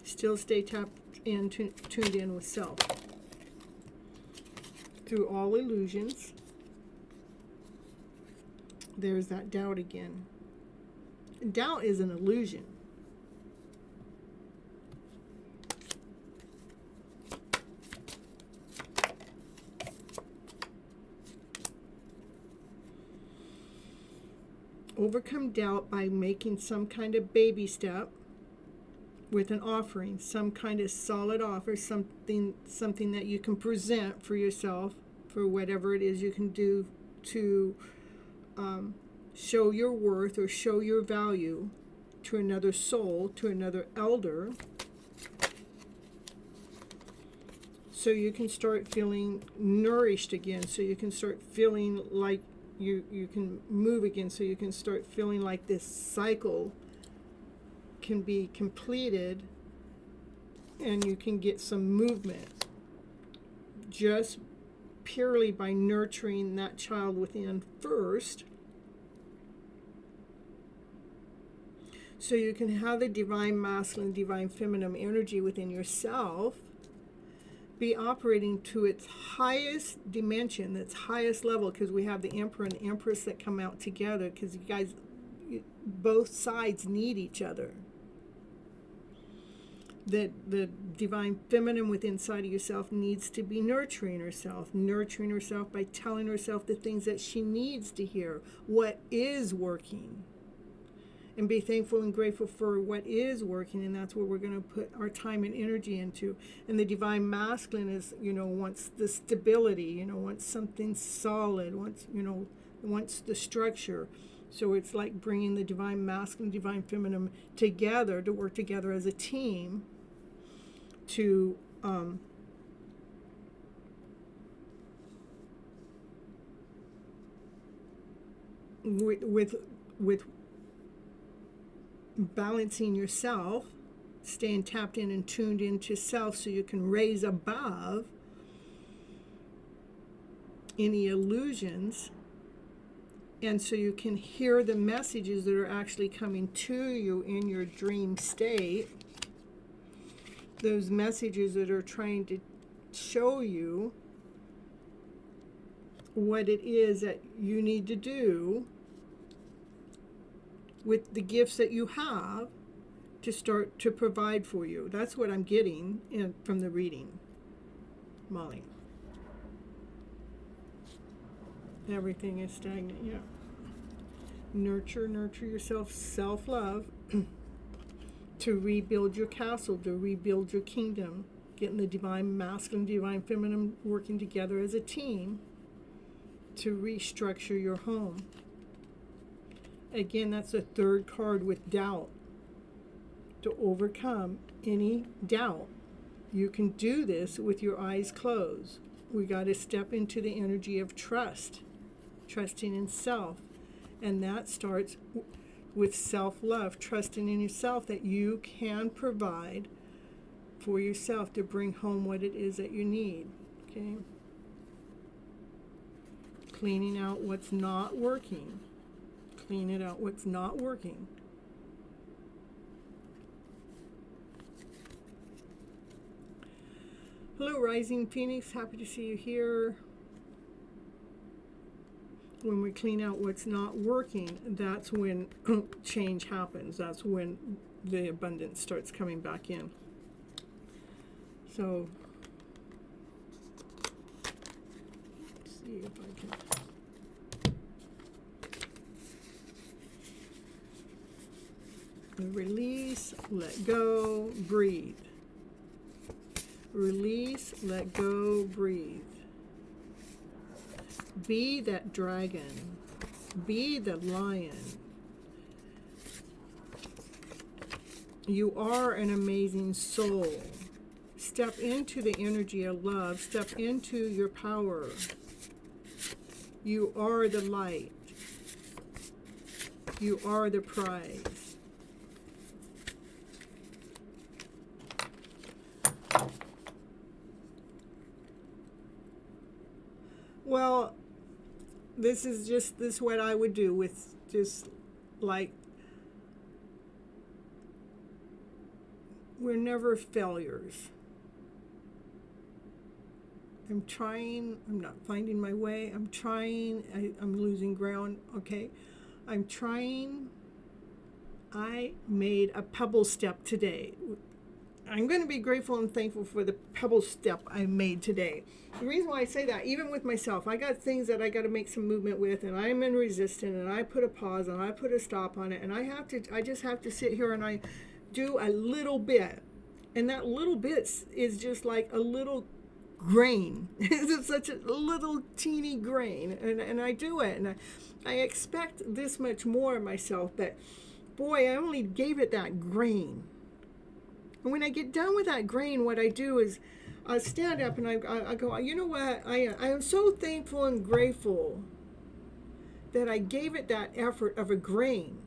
S1: still stay tapped in, tuned in with self. Through all illusions. There's that doubt again. Doubt is an illusion. Overcome doubt by making some kind of baby step with an offering, some kind of solid offer, something that you can present for yourself, for whatever it is you can do to show your worth or show your value to another soul, to another elder, so you can start feeling nourished again, so you can start feeling like you can move again, so you can start feeling like this cycle can be completed and you can get some movement just purely by nurturing that child within first. So you can have the divine masculine, divine feminine energy within yourself be operating to its highest dimension, its highest level, because we have the Emperor and the Empress that come out together, because you guys, both sides need each other. The divine feminine within inside of yourself needs to be nurturing herself by telling herself the things that she needs to hear, what is working. And be thankful and grateful for what is working, and that's where we're going to put our time and energy into. And the divine masculine is, wants the stability, wants something solid, wants the structure. So it's like bringing the divine masculine, divine feminine together to work together as a team to with balancing yourself, staying tapped in and tuned into self, so you can raise above any illusions, and so you can hear the messages that are actually coming to you in your dream state, those messages that are trying to show you what it is that you need to do with the gifts that you have to start to provide for you. That's what I'm getting from the reading, Molly. Everything is stagnant, yeah. Nurture yourself, self-love, to rebuild your castle, to rebuild your kingdom, getting the divine masculine, divine feminine working together as a team to restructure your home. Again, that's the third card with doubt. To overcome any doubt. You can do this with your eyes closed. We got to step into the energy of trust, trusting in self. And that starts with self-love, trusting in yourself that you can provide for yourself to bring home what it is that you need. Okay? Cleaning out what's not working. Clean it out what's not working. Hello, Rising Phoenix. Happy to see you here. When we clean out what's not working, that's when change happens. That's when the abundance starts coming back in. So, let's see if I can. Release, let go, breathe. Release, let go, breathe. Be that dragon. Be the lion. You are an amazing soul. Step into the energy of love. Step into your power. You are the light. You are the prize. Well, this is what I would do with just like, we're never failures. I'm trying, I'm not finding my way, I'm trying, I'm losing ground, okay? I'm trying, I made a pebble step today. I'm going to be grateful and thankful for the pebble step I made today. The reason why I say that, even with myself, I got things that I got to make some movement with, and I'm in resistance, and I put a pause and I put a stop on it, and I just have to sit here and I do a little bit. And that little bit is just like a little grain. It's such a little teeny grain, and I do it, and I expect this much more of myself, but boy, I only gave it that grain. And when I get done with that grain, what I do is I stand up and I go, you know what, I am so thankful and grateful that I gave it that effort of a grain.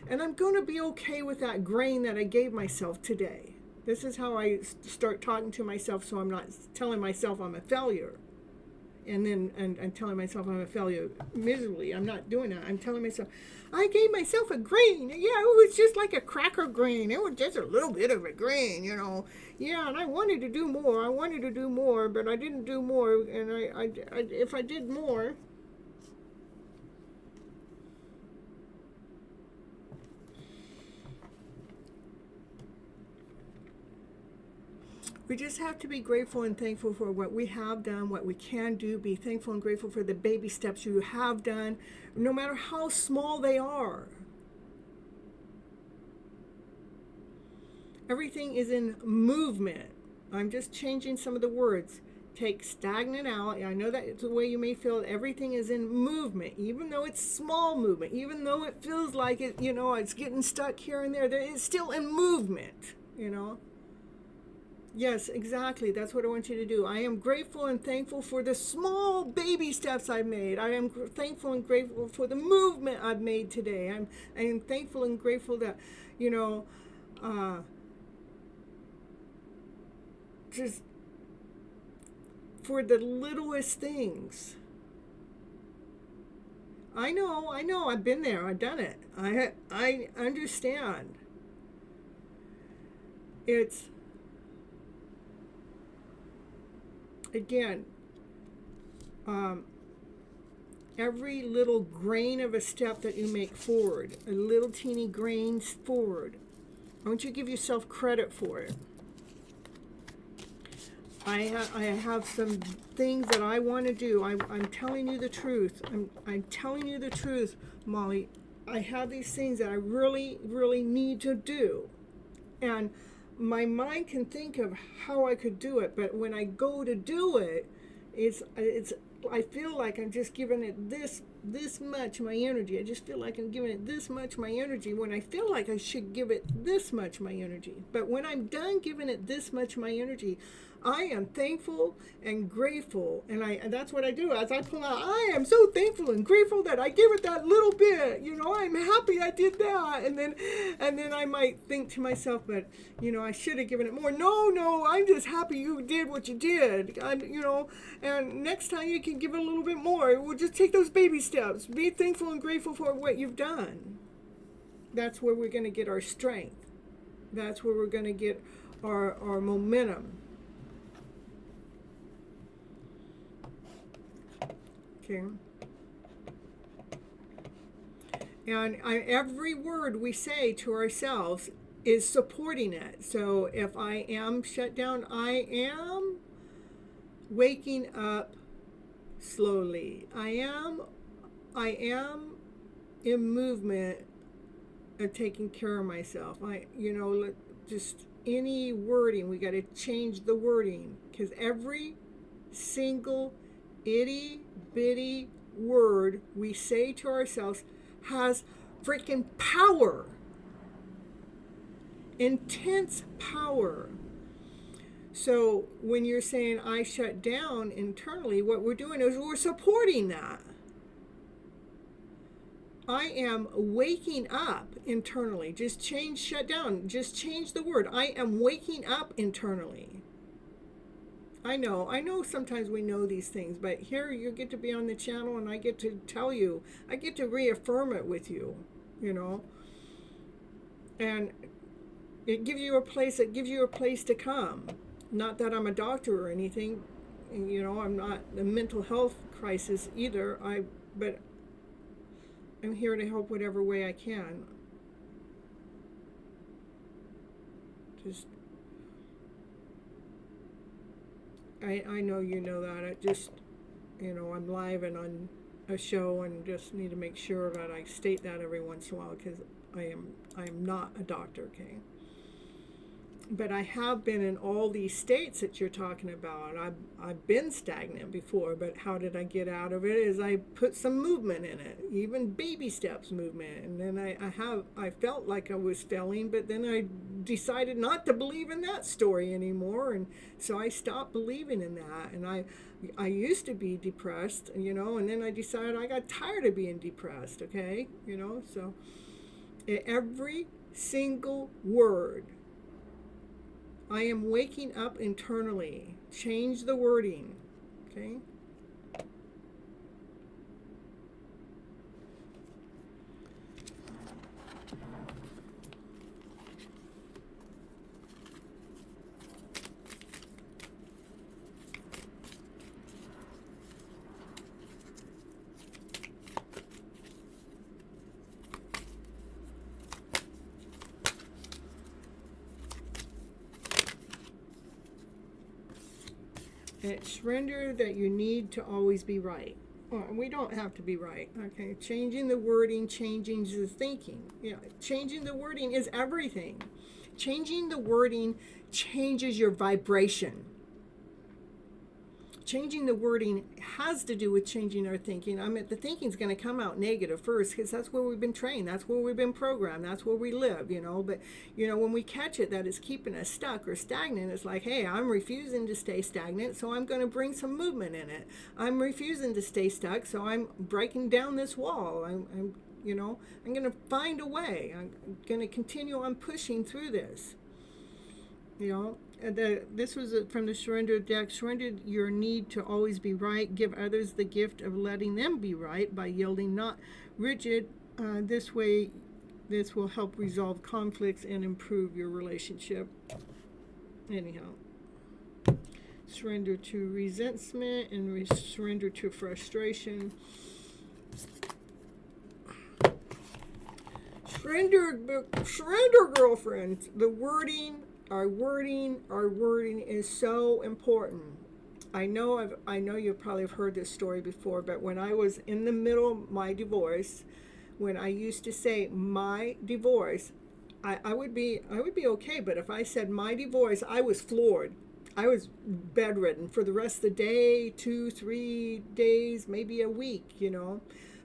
S1: And I'm going to be okay with that grain that I gave myself today. This is how I start talking to myself, so I'm not telling myself I'm a failure. And then and telling myself I'm a failure miserably. I'm not doing that. I'm telling myself, I gave myself a grain. Yeah, it was just like a cracker grain. It was just a little bit of a grain, you know. Yeah, and I wanted to do more. I wanted to do more, but I didn't do more. And I if I did more, we just have to be grateful and thankful for what we have done, what we can do. Be thankful and grateful for the baby steps you have done, no matter how small they are. Everything is in movement. I'm just changing some of the words. Take stagnant out. I know that it's the way you may feel. Everything is in movement, even though it's small movement, even though it feels like it, you know, it's getting stuck here and there. It's still in movement, you know. Yes, exactly. That's what I want you to do. I am grateful and thankful for the small baby steps I've made. I am thankful and grateful for the movement I've made today. I am thankful and grateful that, you know, just for the littlest things. I know, I've been there, I've done it. I understand. again, every little grain of a step that you make forward, a little teeny grains forward, I want you to give yourself credit for it. I have some things that I want to do. I'm telling you the truth. I'm telling you the truth, Molly. I have these things that I really, really need to do. And my mind can think of how I could do it, but when I go to do it, it's I feel like I'm just giving it this much my energy. I just feel like I'm giving it this much my energy when I feel like I should give it this much my energy. But when I'm done giving it this much my energy, I am thankful and grateful, and that's what I do. As I pull out, I am so thankful and grateful that I give it that little bit. I'm happy I did that, and then I might think to myself, but I should have given it more. No, I'm just happy you did what you did. And next time you can give it a little bit more. We'll just take those baby steps. Be thankful and grateful for what you've done. That's where we're going to get our strength. That's where we're going to get our momentum. Okay. And every word we say to ourselves is supporting it. So if I am shut down, I am waking up slowly. I am in movement of taking care of myself. Just any wording, we got to change the wording, because every single itty bitty word we say to ourselves has freaking power, intense power. So when you're saying I shut down internally, what we're doing is we're supporting that. I am waking up internally. Just change shut down. Just change the word. I am waking up internally. I know sometimes we know these things, but here you get to be on the channel and I get to tell you, I get to reaffirm it with you, and it gives you a place to come. Not that I'm a doctor or anything, I'm not a mental health crisis either, but I'm here to help whatever way I can. Just I know you know that. I just, I'm live and on a show and just need to make sure that I state that every once in a while, because I am not a doctor, okay? But I have been in all these states that you're talking about. I've been stagnant before, but how did I get out of it? Is I put some movement in it, even baby steps movement. And then I felt like I was failing, but then I decided not to believe in that story anymore, and so I stopped believing in that. And I used to be depressed, and then I decided I got tired of being depressed, okay? So every single word, I am waking up internally. Change the wording, okay? It's surrender that you need to always be right. Well, we don't have to be right, okay? Changing the wording, changing the thinking. Changing the wording is everything. Changing the wording changes your vibration. Changing the wording has to do with changing our thinking. The thinking's going to come out negative first, because that's where we've been trained. That's where we've been programmed. That's where we live, But, when we catch it that it's keeping us stuck or stagnant, it's like, hey, I'm refusing to stay stagnant, so I'm going to bring some movement in it. I'm refusing to stay stuck, so I'm breaking down this wall. I'm going to find a way. I'm going to continue on pushing through this. This was from the surrender deck. Surrender your need to always be right. Give others the gift of letting them be right by yielding, not rigid. This way, this will help resolve conflicts and improve your relationship. Anyhow, Surrender to resentment and surrender to frustration. Surrender, girlfriends. The wording, our wording is so important. I know you probably have heard this story before, but when I was in the middle of my divorce, when I used to say my divorce, I would be okay, but if I said my divorce, I was floored. I was bedridden for the rest of the day, 2-3 days, maybe a week,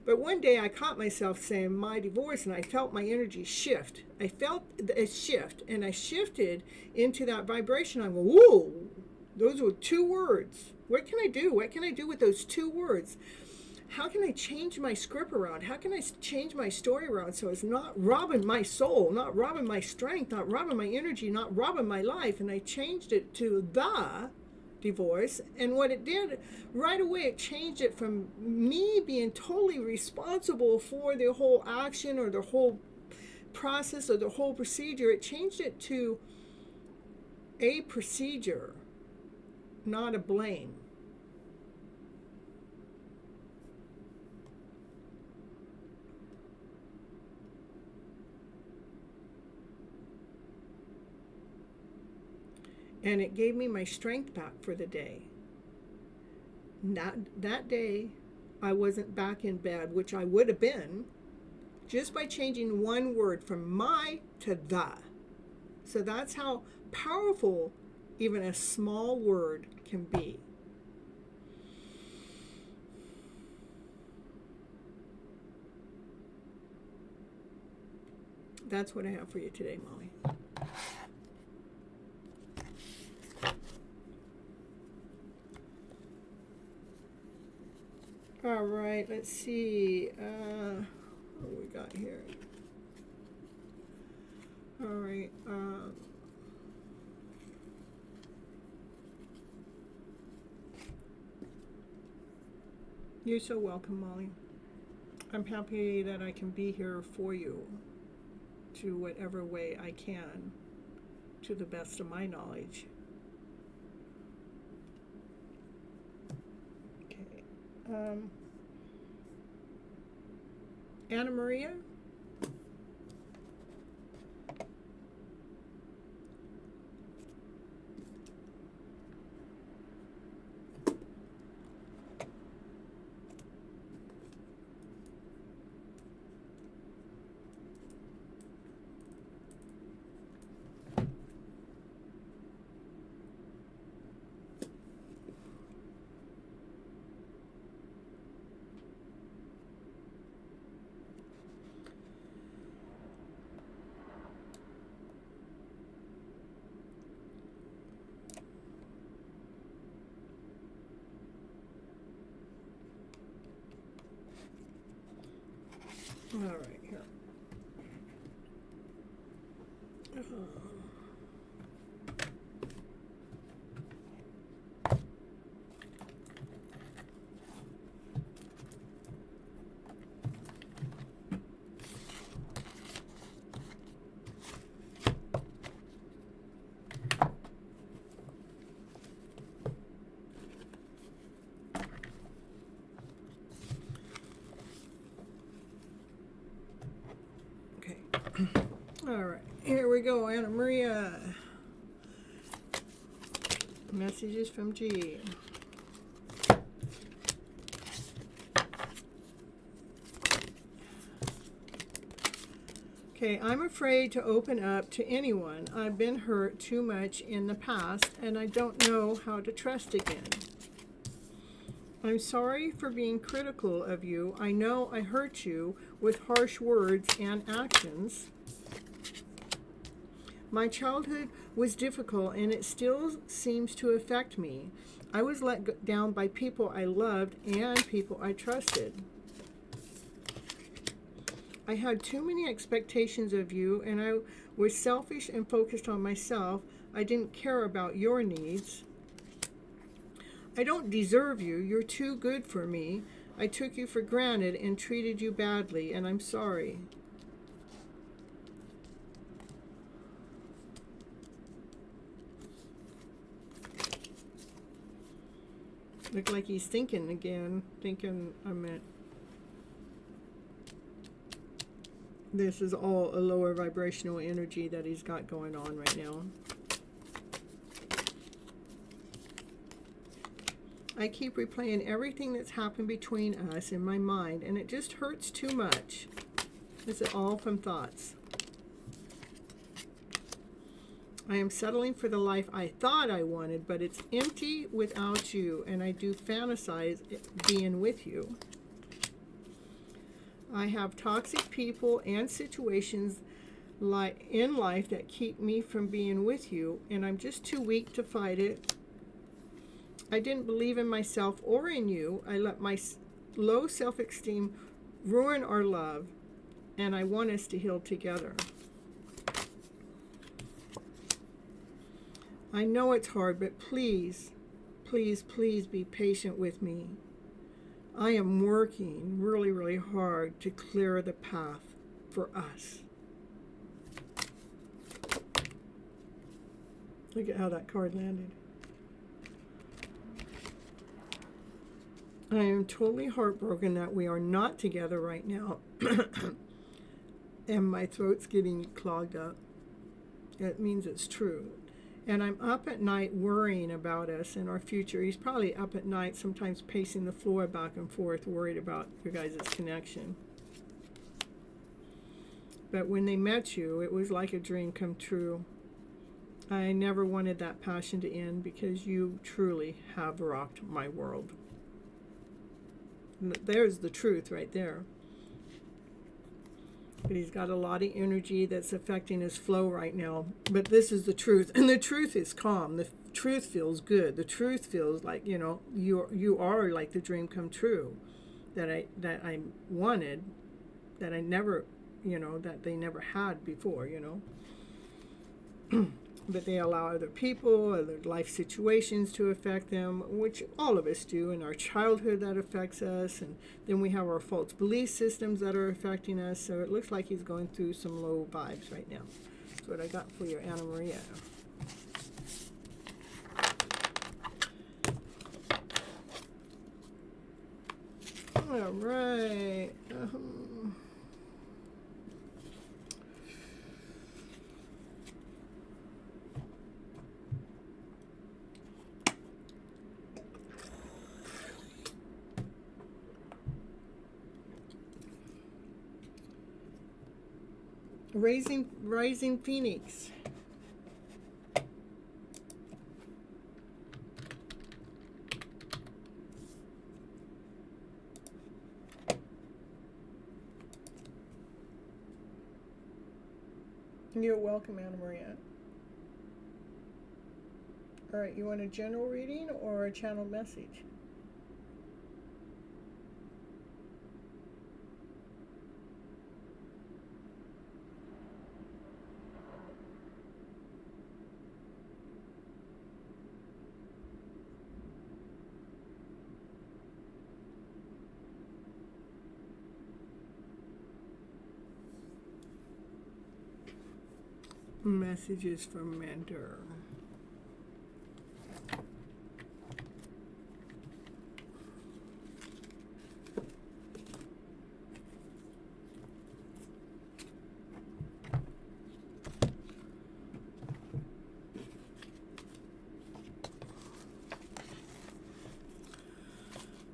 S1: But one day I caught myself saying my divorce, and I felt my energy shift. I felt a shift, and I shifted into that vibration. I go, whoa, those were 2 words. What can I do? What can I do with those 2 words? How can I change my script around? How can I change my story around so it's not robbing my soul, not robbing my strength, not robbing my energy, not robbing my life? And I changed it to the divorce. And what it did, right away, it changed it from me being totally responsible for the whole action or the whole process or the whole procedure. It changed it to a procedure, not a blame. And it gave me my strength back for the day. That day, I wasn't back in bed, which I would have been, just by changing one word from my to the. So that's how powerful even a small word can be. That's what I have for you today, Molly. All right, let's see. What we got here? All right. You're so welcome, Molly. I'm happy that I can be here for you to whatever way I can, to the best of my knowledge. Anna Maria? All right, here. All right, here we go, Anna Maria. Messages from G. Okay, I'm afraid to open up to anyone. I've been hurt too much in the past, and I don't know how to trust again. I'm sorry for being critical of you. I know I hurt you with harsh words and actions. My childhood was difficult, and it still seems to affect me. I was let down by people I loved and people I trusted. I had too many expectations of you, and I was selfish and focused on myself. I didn't care about your needs. I don't deserve you. You're too good for me. I took you for granted and treated you badly, and I'm sorry. Look like he's thinking again. Thinking this is all a lower vibrational energy that he's got going on right now. I keep replaying everything that's happened between us in my mind, and it just hurts too much. This is all from thoughts. I am settling for the life I thought I wanted, but it's empty without you, and I do fantasize being with you. I have toxic people and situations in life that keep me from being with you, and I'm just too weak to fight it. I didn't believe in myself or in you. I let my low self-esteem ruin our love, and I want us to heal together. I know it's hard, but please, please, please be patient with me. I am working really, really hard to clear the path for us. Look at how that card landed. I am totally heartbroken that we are not together right now. And my throat's getting clogged up. That means it's true. And I'm up at night worrying about us and our future. He's probably up at night, sometimes pacing the floor back and forth, worried about your guys' connection. But when they met you, it was like a dream come true. I never wanted that passion to end because you truly have rocked my world. There's the truth right there. But he's got a lot of energy that's affecting his flow right now. But this is the truth. And the truth is calm. The truth feels good. The truth feels like, you know, you are like the dream come true that I wanted, that I never, you know, that they never had before, you know. But they allow other people, other life situations to affect them, which all of us do in our childhood. That affects us, and then we have our false belief systems that are affecting us. So it looks like he's going through some low vibes right now. That's what I got for you, Anna Maria. All right. Rising Phoenix. You're welcome, Anna Maria. All right, you want a general reading or a channel message? Messages from Mentor.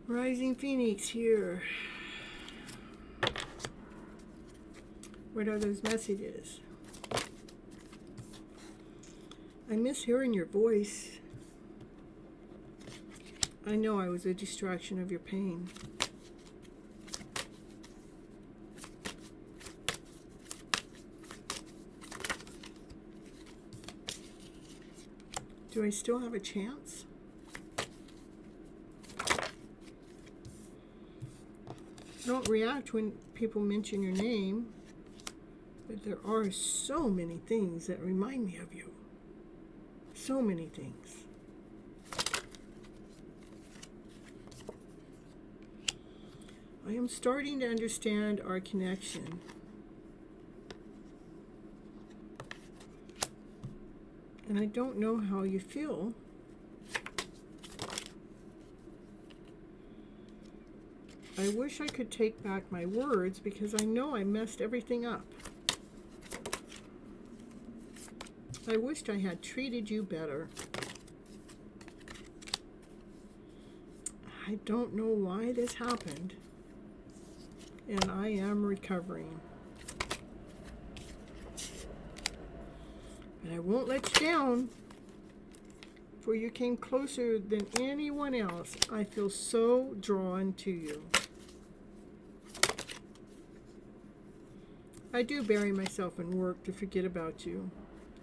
S1: Rising Phoenix here. What are those messages? I miss hearing your voice. I know I was a distraction of your pain. Do I still have a chance? Don't react when people mention your name, but there are so many things that remind me of you. So many things. I am starting to understand our connection. And I don't know how you feel. I wish I could take back my words because I know I messed everything up. I wished I had treated you better. I don't know why this happened, and I am recovering. And I won't let you down, for you came closer than anyone else. I feel so drawn to you. I do bury myself in work to forget about you.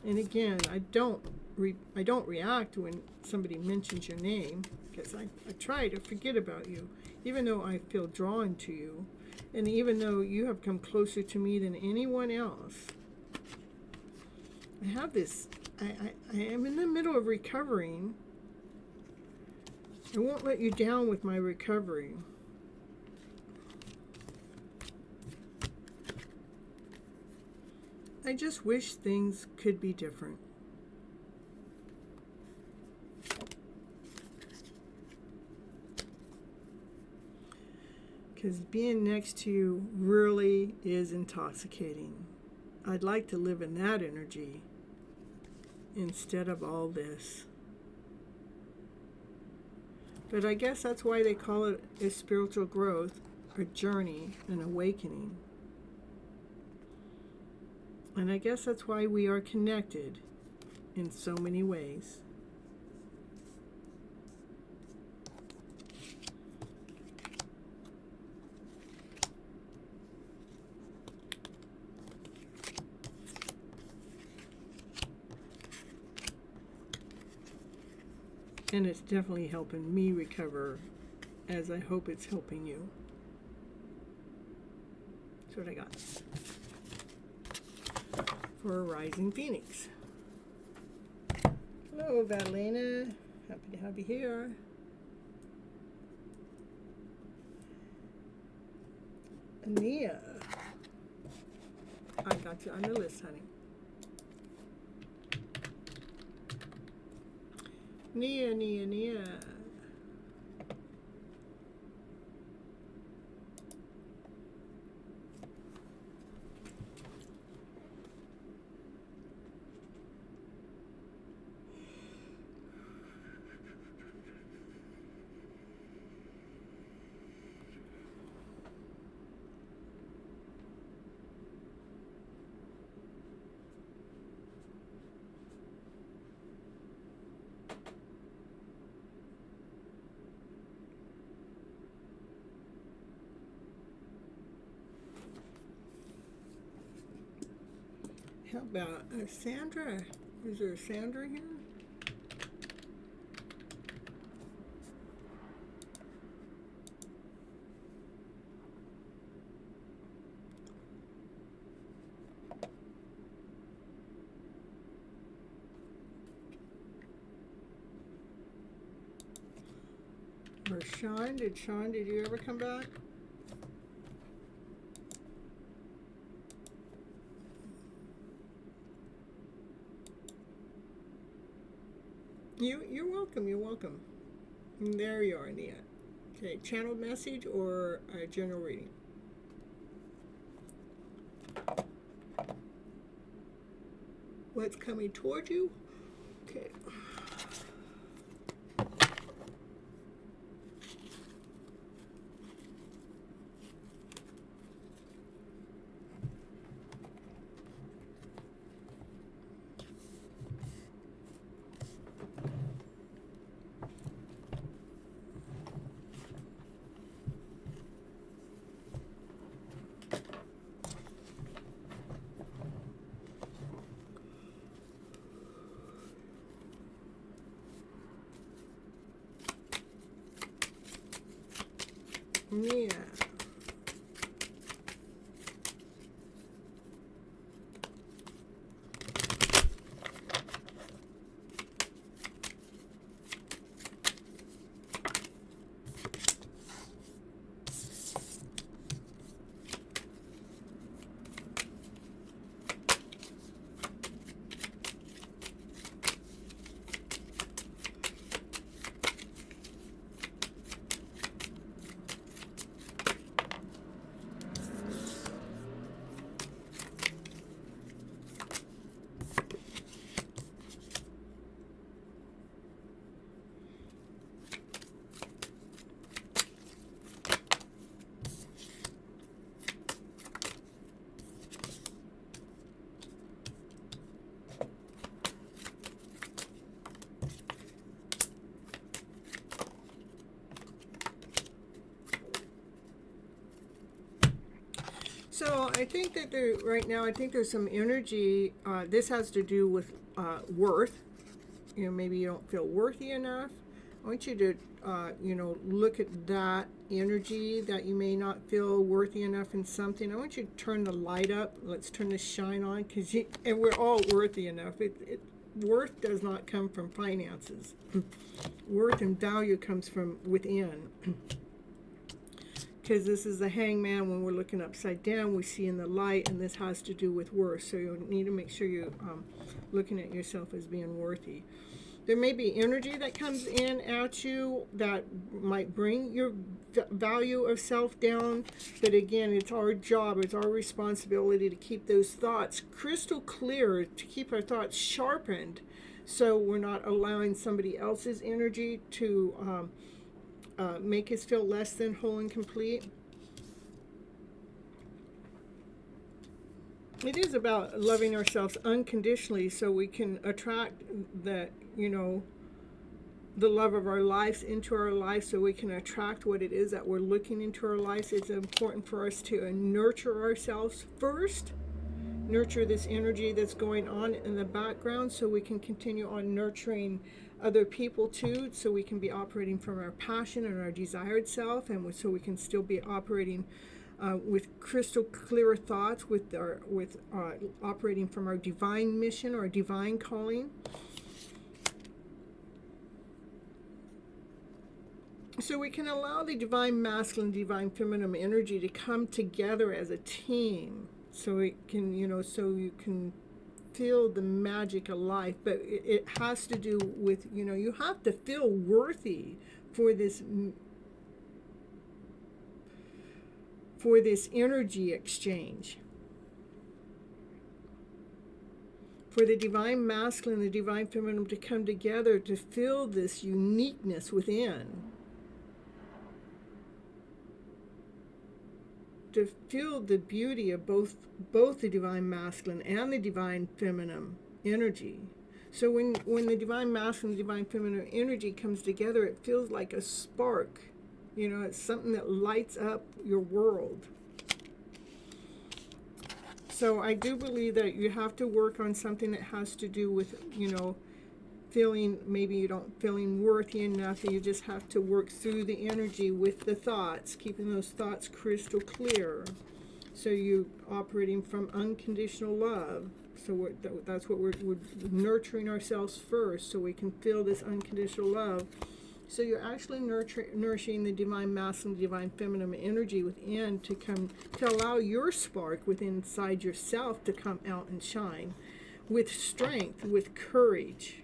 S1: And again, I don't react when somebody mentions your name, because I try to forget about you, even though I feel drawn to you, and even though you have come closer to me than anyone else. I have this, I am in the middle of recovering. I won't let you down with my recovery. I just wish things could be different. Because being next to you really is intoxicating. I'd like to live in that energy instead of all this. But I guess that's why they call it a spiritual growth, a journey, an awakening. And I guess that's why we are connected in so many ways. And it's definitely helping me recover, as I hope it's helping you. That's what I got for Rising Phoenix. Hello, Vadalena. Happy to have you here. Ania. I got you on the list, honey. Nia, Nia, Nia. How about Sandra? Is there a Sandra here? Or Sean? Did you ever come back? You're welcome, you're welcome. And there you are, Nia. Okay, channel message or a general reading? What's coming toward you? Okay. Yeah. I think that right now, I think there's some energy. This has to do with worth. You know, maybe you don't feel worthy enough. I want you to, look at that energy that you may not feel worthy enough in something. I want you to turn the light up. Let's turn the shine on, and we're all worthy enough. Worth does not come from finances. Worth and value comes from within. Because this is the hangman. When we're looking upside down, we see in the light, and this has to do with worth. So you need to make sure you're looking at yourself as being worthy. There may be energy that comes in at you that might bring your value of self down. But again, it's our job, it's our responsibility to keep those thoughts crystal clear, to keep our thoughts sharpened, so we're not allowing somebody else's energy to make us feel less than whole and complete. It is about loving ourselves unconditionally, so we can attract the love of our lives into our life, so we can attract what it is that we're looking into our lives. It's important for us to nurture ourselves first, nurture this energy that's going on in the background, so we can continue on nurturing other people too, so we can be operating from our passion and our desired self, and so we can still be operating with crystal clear thoughts, operating from our divine mission, our divine calling. So we can allow the divine masculine, divine feminine energy to come together as a team, so it can, so you can feel the magic of life. But it has to do with, you have to feel worthy for this energy exchange. For the divine masculine and the divine feminine to come together to feel this uniqueness within. To feel the beauty of both the divine masculine and the divine feminine energy. So when the divine masculine and divine feminine energy comes together, it feels like a spark. It's something that lights up your world. So I do believe that you have to work on something that has to do with, feeling, maybe you don't feeling worthy enough, and you just have to work through the energy with the thoughts, keeping those thoughts crystal clear. So you're operating from unconditional love. So that's what we're nurturing ourselves first, so we can feel this unconditional love. So you're actually nourishing the divine masculine, divine feminine energy within to allow your spark within inside yourself to come out and shine with strength, with courage.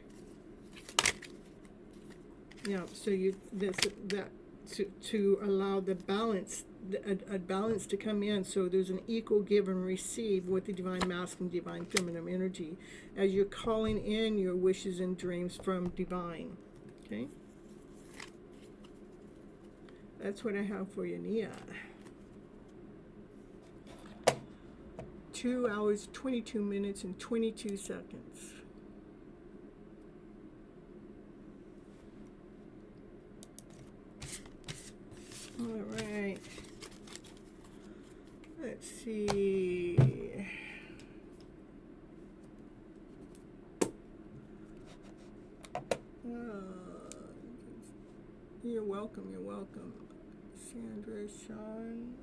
S1: Yeah, so to allow the balance, a balance to come in, so there's an equal give and receive with the divine masculine, divine feminine energy, as you're calling in your wishes and dreams from divine. Okay, that's what I have for you, Nia. 2 hours, 22 minutes, and 22 seconds. All right. Let's see. You're welcome. You're welcome. Sandra, Sean.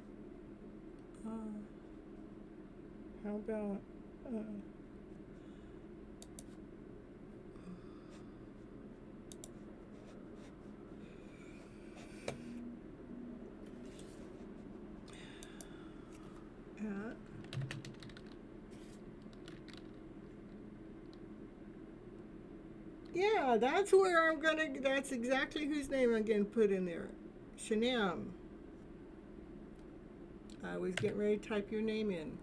S1: How about yeah, that's where that's exactly whose name I'm gonna put in there. Shanam. I was getting ready to type your name in.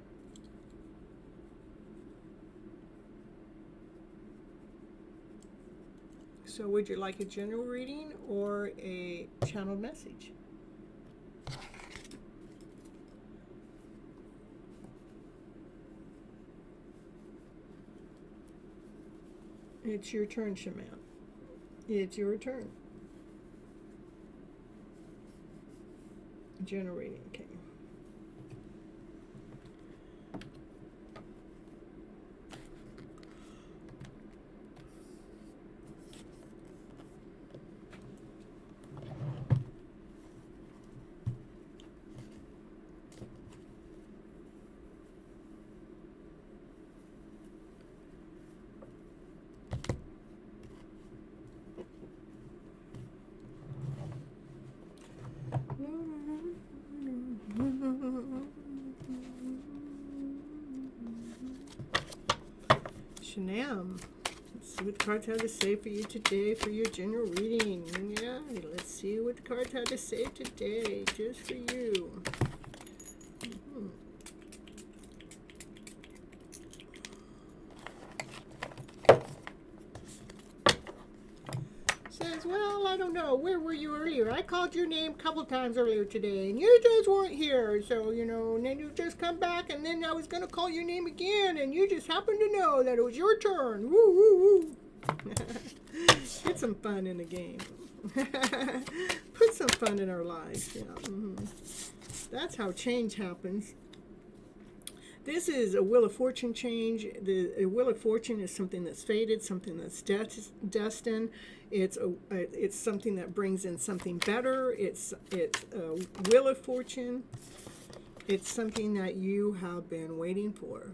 S1: So would you like a general reading or a channeled message? It's your turn, Shaman. It's your turn. Generating, okay. Shanam. Let's see what the cards have to say for you today for your general reading. Yeah, let's see what the cards have to say today, just for you. Says, well, I don't know. Where were you earlier? I called your name a couple times earlier today, and you just weren't here. So, and then you just come back, and then I was going to call your name again, and you just happened to know that it was your turn. Woo, woo, woo. Get some fun in the game. Put some fun in our lives. Yeah. That's how change happens. This is a Wheel of Fortune change. The Wheel of Fortune is something that's fated, something that's destined. It's something that brings in something better. It's a Wheel of Fortune. It's something that you have been waiting for.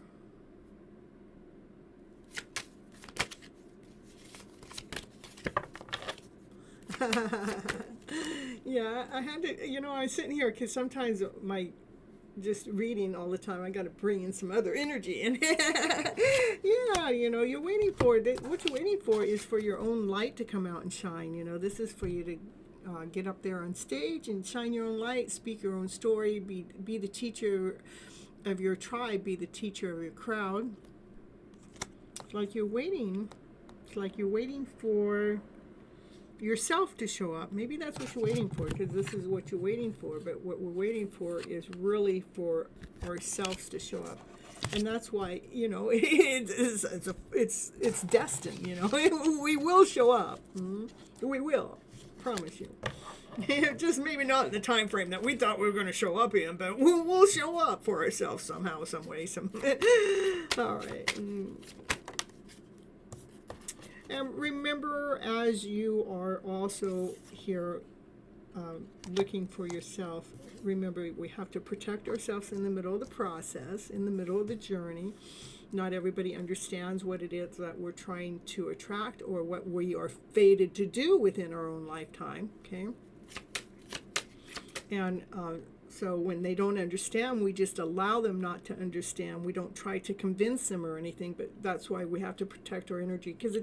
S1: Yeah, I had to, I was sitting here because sometimes just reading all the time, I got to bring in some other energy. And yeah, you're waiting for it. What you're waiting for is for your own light to come out and shine. This is for you to get up there on stage and shine your own light, speak your own story, be the teacher of your tribe, be the teacher of your crowd. It's like you're waiting. It's like you're waiting for yourself to show up. Maybe that's what you're waiting for, because this is what you're waiting for. But what we're waiting for is really for ourselves to show up, and that's why it's destined. We will show up. We will, promise you. Just maybe not in the time frame that we thought we were going to show up in, but we'll show up for ourselves somehow, some way, all right. And remember, as you are also here looking for yourself, remember, we have to protect ourselves in the middle of the process, in the middle of the journey. Not everybody understands what it is that we're trying to attract or what we are fated to do within our own lifetime, okay? And so when they don't understand, we just allow them not to understand. We don't try to convince them or anything, but that's why we have to protect our energy, because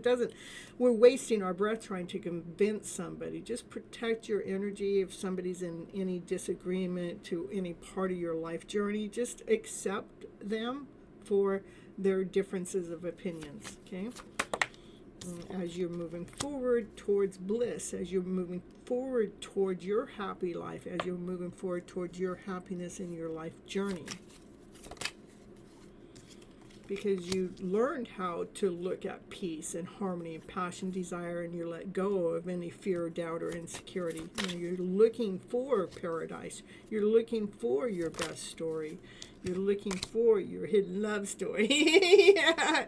S1: we're wasting our breath trying to convince somebody. Just protect your energy. If somebody's in any disagreement to any part of your life journey, just accept them for their differences of opinions, okay? As you're moving forward towards bliss, as you're moving forward towards your happy life, as you're moving forward towards your happiness in your life journey. Because you learned how to look at peace and harmony and passion, desire, and you let go of any fear, doubt, or insecurity. You're looking for paradise. You're looking for your best story. You're looking for your hidden love story. Yeah.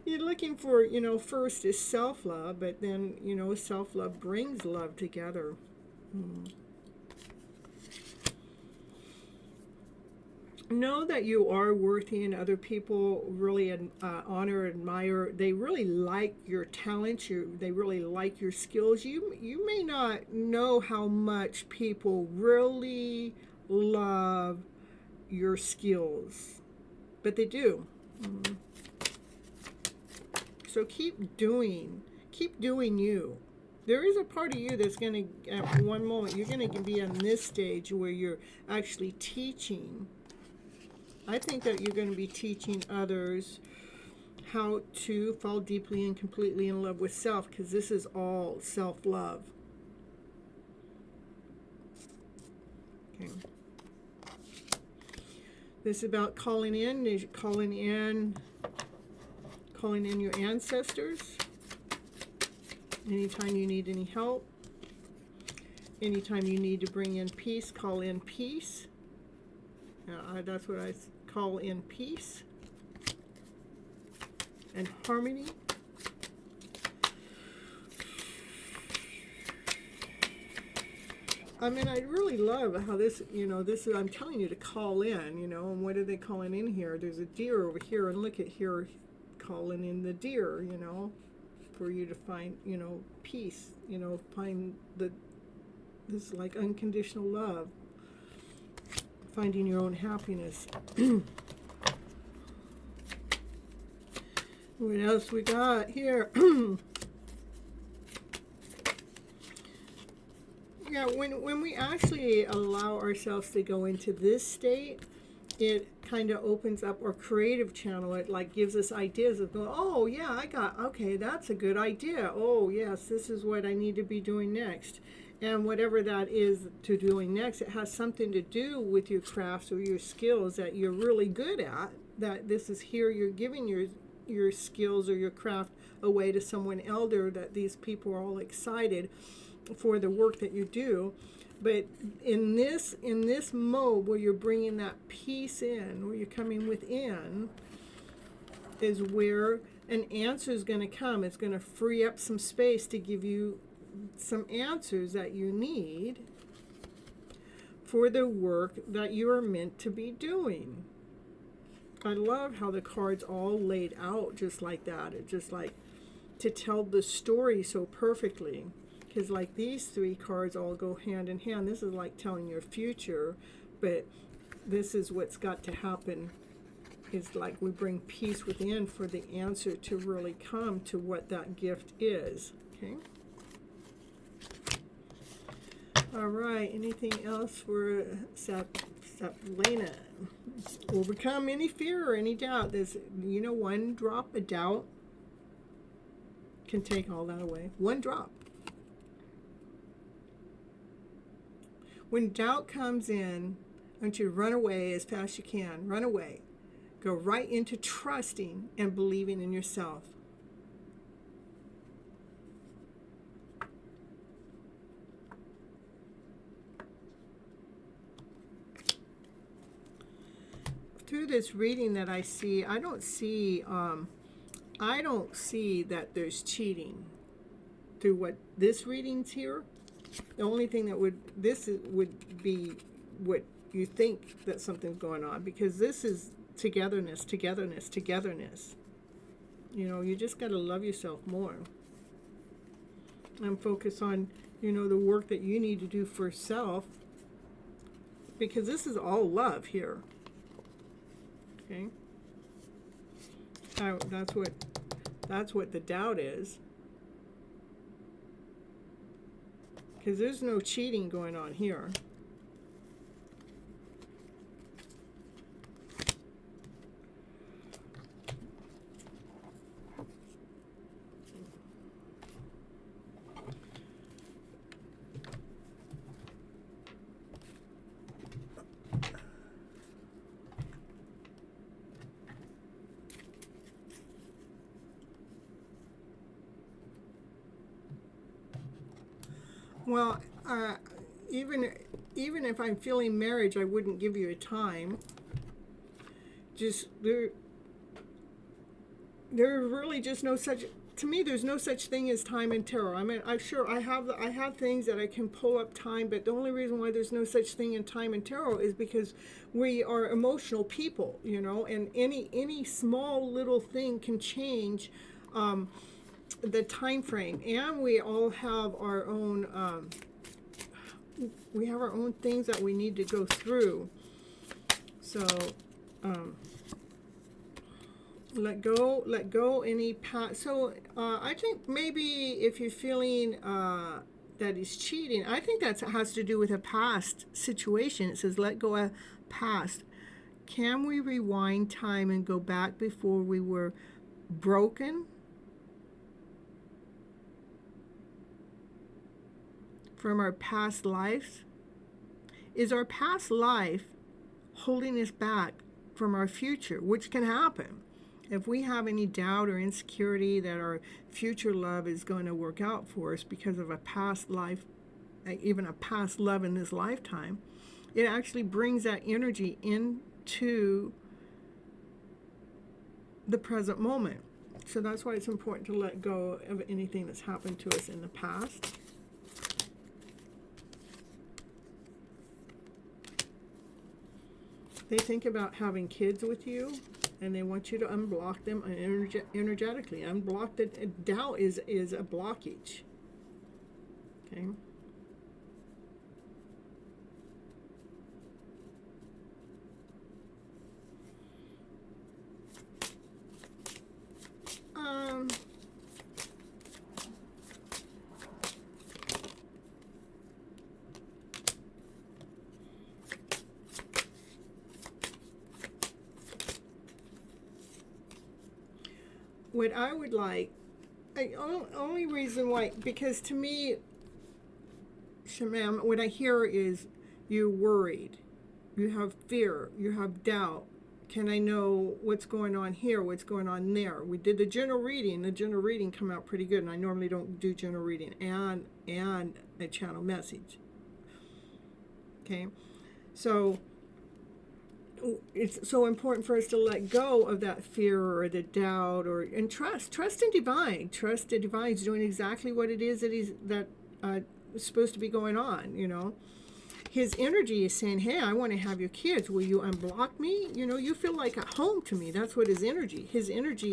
S1: You're looking for, first is self-love, but then, self-love brings love together. Know that you are worthy, and other people really honor, admire. They really like your talents. They really like your skills. You may not know how much people really love your skills, but they do. So keep doing you. There is a part of you that's going to, at one moment, you're going to be on this stage where you're actually teaching. I think that you're going to be teaching others how to fall deeply and completely in love with self, because this is all self-love. Okay. This is about calling in your ancestors. Anytime you need any help, anytime you need to bring in peace, call in peace. That's what I call in peace and harmony. I mean, I really love how this, I'm telling you to call in, and what are they calling in here? There's a deer over here, and look at here, calling in the deer, for you to find, peace, find this like unconditional love, finding your own happiness. What else we got here? Yeah, when we actually allow ourselves to go into this state, it kind of opens up our creative channel. It like gives us ideas of going, oh yeah, okay, that's a good idea. Oh yes, this is what I need to be doing next. And whatever that is to doing next, it has something to do with your crafts or your skills that you're really good at. That this is here, you're giving your skills or your craft away to someone elder, that these people are all excited for the work that you do. But in this mode where you're bringing that peace in, where you're coming within, is where an answer is going to come. It's going to free up some space to give you some answers that you need for the work that you are meant to be doing. I love how the cards all laid out just like that. It just like to tell the story so perfectly. Because like these three cards all go hand in hand. This is like telling your future, but this is what's got to happen. Is like we bring peace within for the answer to really come to what that gift is. Okay. All right. Anything else for Saplena? Overcome any fear or any doubt. There's, one drop of doubt can take all that away. One drop. When doubt comes in, I want you to run away as fast as you can. Run away. Go right into trusting and believing in yourself. Through this reading that I see, I don't see that there's cheating through what this reading's here. The only thing that would be what you think that something's going on, because this is togetherness, togetherness, togetherness. You just got to love yourself more and focus on, the work that you need to do for self, because this is all love here. Okay? That's what the doubt is. Because there's no cheating going on here. Well, even if I'm feeling marriage, I wouldn't give you a time. Just there's really just no such. To me, there's no such thing as time in tarot. I mean, I'm sure I have things that I can pull up time, but the only reason why there's no such thing in time in tarot is because we are emotional people, and any small little thing can change the time frame. And we all have our own things that we need to go through. So let go any past. So I think maybe if you're feeling that he's cheating, I think that has to do with a past situation. It says let go of past. Can we rewind time and go back before we were broken? From our past lives? Is our past life holding us back from our future, which can happen? If we have any doubt or insecurity that our future love is going to work out for us because of a past life, even a past love in this lifetime, it actually brings that energy into the present moment. So that's why it's important to let go of anything that's happened to us in the past. They think about having kids with you, and they want you to unblock them energetically. Unblock the doubt is a blockage. Okay. what I would like, only reason why, because to me, Shamam, what I hear is you're worried, you have fear, you have doubt. Can I know what's going on here, what's going on there? We did the general reading. The general reading come out pretty good, and I normally don't do general reading and a channel message. Okay, so it's so important for us to let go of that fear or the doubt, and trust in divine. Trust that divine is doing exactly what it is that is supposed to be going on. You know, his energy is saying, hey, I want to have your kids. Will you unblock me? You know, you feel like at home to me. That's what his energy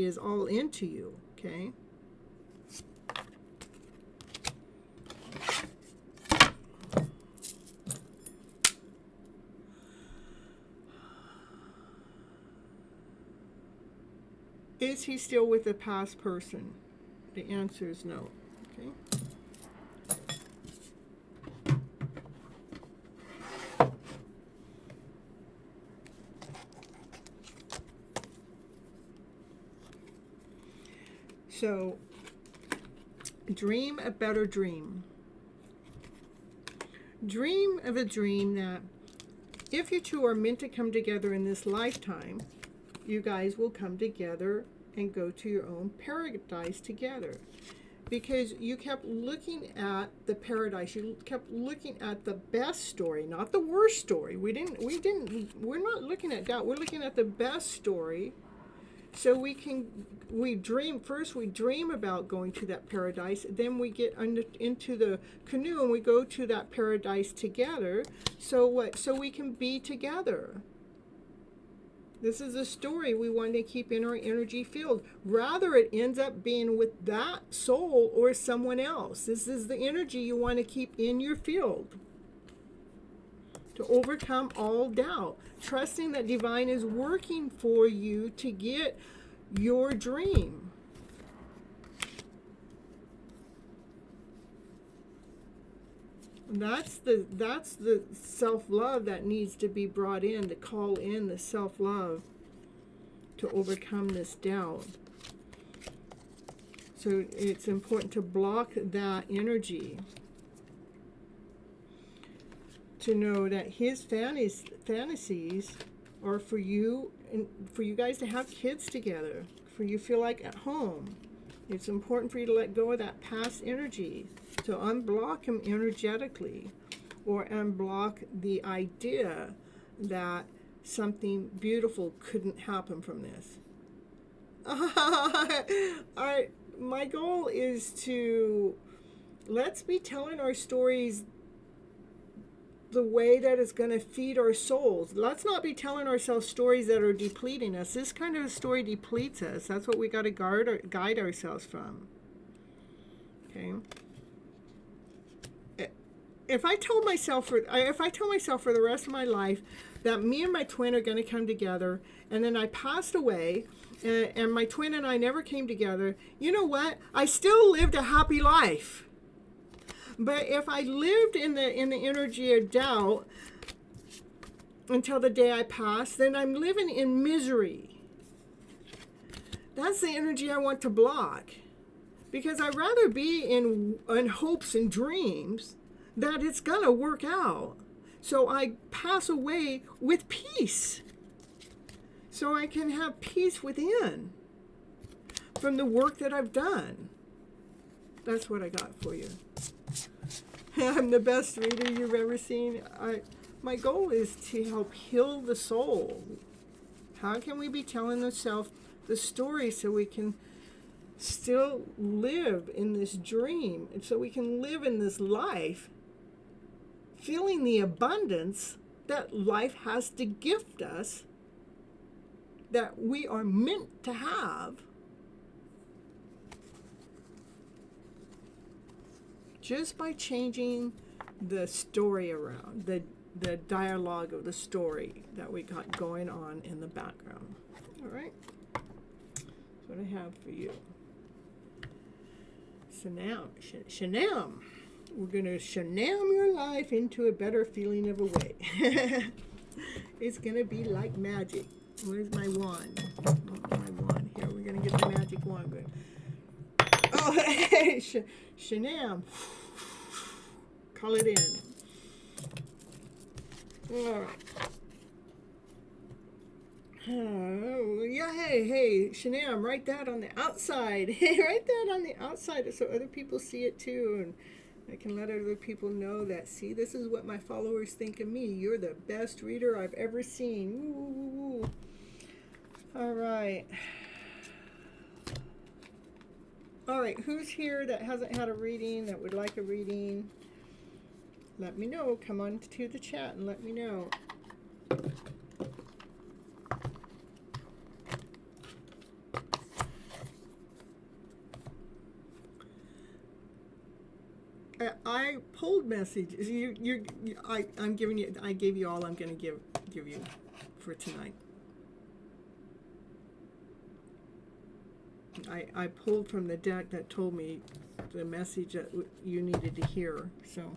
S1: is all into you. Okay. Is he still with the past person? The answer is no. Okay. So, dream a better dream. Dream of a dream that if you two are meant to come together in this lifetime, you guys will come together and go to your own paradise together. Because you kept looking at the paradise, you kept looking at the best story, not the worst story. We're not looking at that. We're looking at the best story. So we dream about going to that paradise, then we get into the canoe and we go to that paradise together. So we can be together. This is a story we want to keep in our energy field. Rather, it ends up being with that soul or someone else. This is the energy you want to keep in your field. To overcome all doubt. Trusting that divine is working for you to get your dream. That's the self-love that needs to be brought in, to call in the self-love to overcome this doubt. So it's important to block that energy. To know that his fantasies are for you, and for you guys to have kids together, for you to feel like at home. It's important for you to let go of that past energy, to unblock him energetically, or unblock the idea that something beautiful couldn't happen from this. My goal is to, let's be telling our stories the way that is going to feed our souls. Let's not be telling ourselves stories that are depleting us. This kind of a story depletes us. That's what we got to guide ourselves from. Okay. If I tell myself for the rest of my life that me and my twin are going to come together, and then I passed away, and my twin and I never came together, you know what? I still lived a happy life. But if I lived in the energy of doubt until the day I pass, then I'm living in misery. That's the energy I want to block. Because I'd rather be in hopes and dreams that it's going to work out. So I pass away with peace. So I can have peace within from the work that I've done. That's what I got for you. I'm the best reader you've ever seen. My goal is to help heal the soul. How can we be telling ourselves the story so we can still live in this dream, and so we can live in this life feeling the abundance that life has to gift us, that we are meant to have? Just by changing the story around, the dialogue of the story that we got going on in the background. All right? That's what I have for you. So now, Shanam. We're going to Shanam your life into a better feeling of a way. It's going to be like magic. Where's my wand? Oh, my wand. Here we we're going to get the magic wand. Good. Oh, hey, Shanam. Call it in. All right. Oh, yeah, hey, Shanam, write that on the outside. Hey, write that on the outside so other people see it too. And I can let other people know that, see, this is what my followers think of me. You're the best reader I've ever seen. Woo. All right. All right, who's here that hasn't had a reading, that would like a reading? Let me know. Come on to the chat and let me know. I pulled messages. I'm giving you. I gave you all I'm going to give you for tonight. I pulled from the deck that told me the message that you needed to hear. So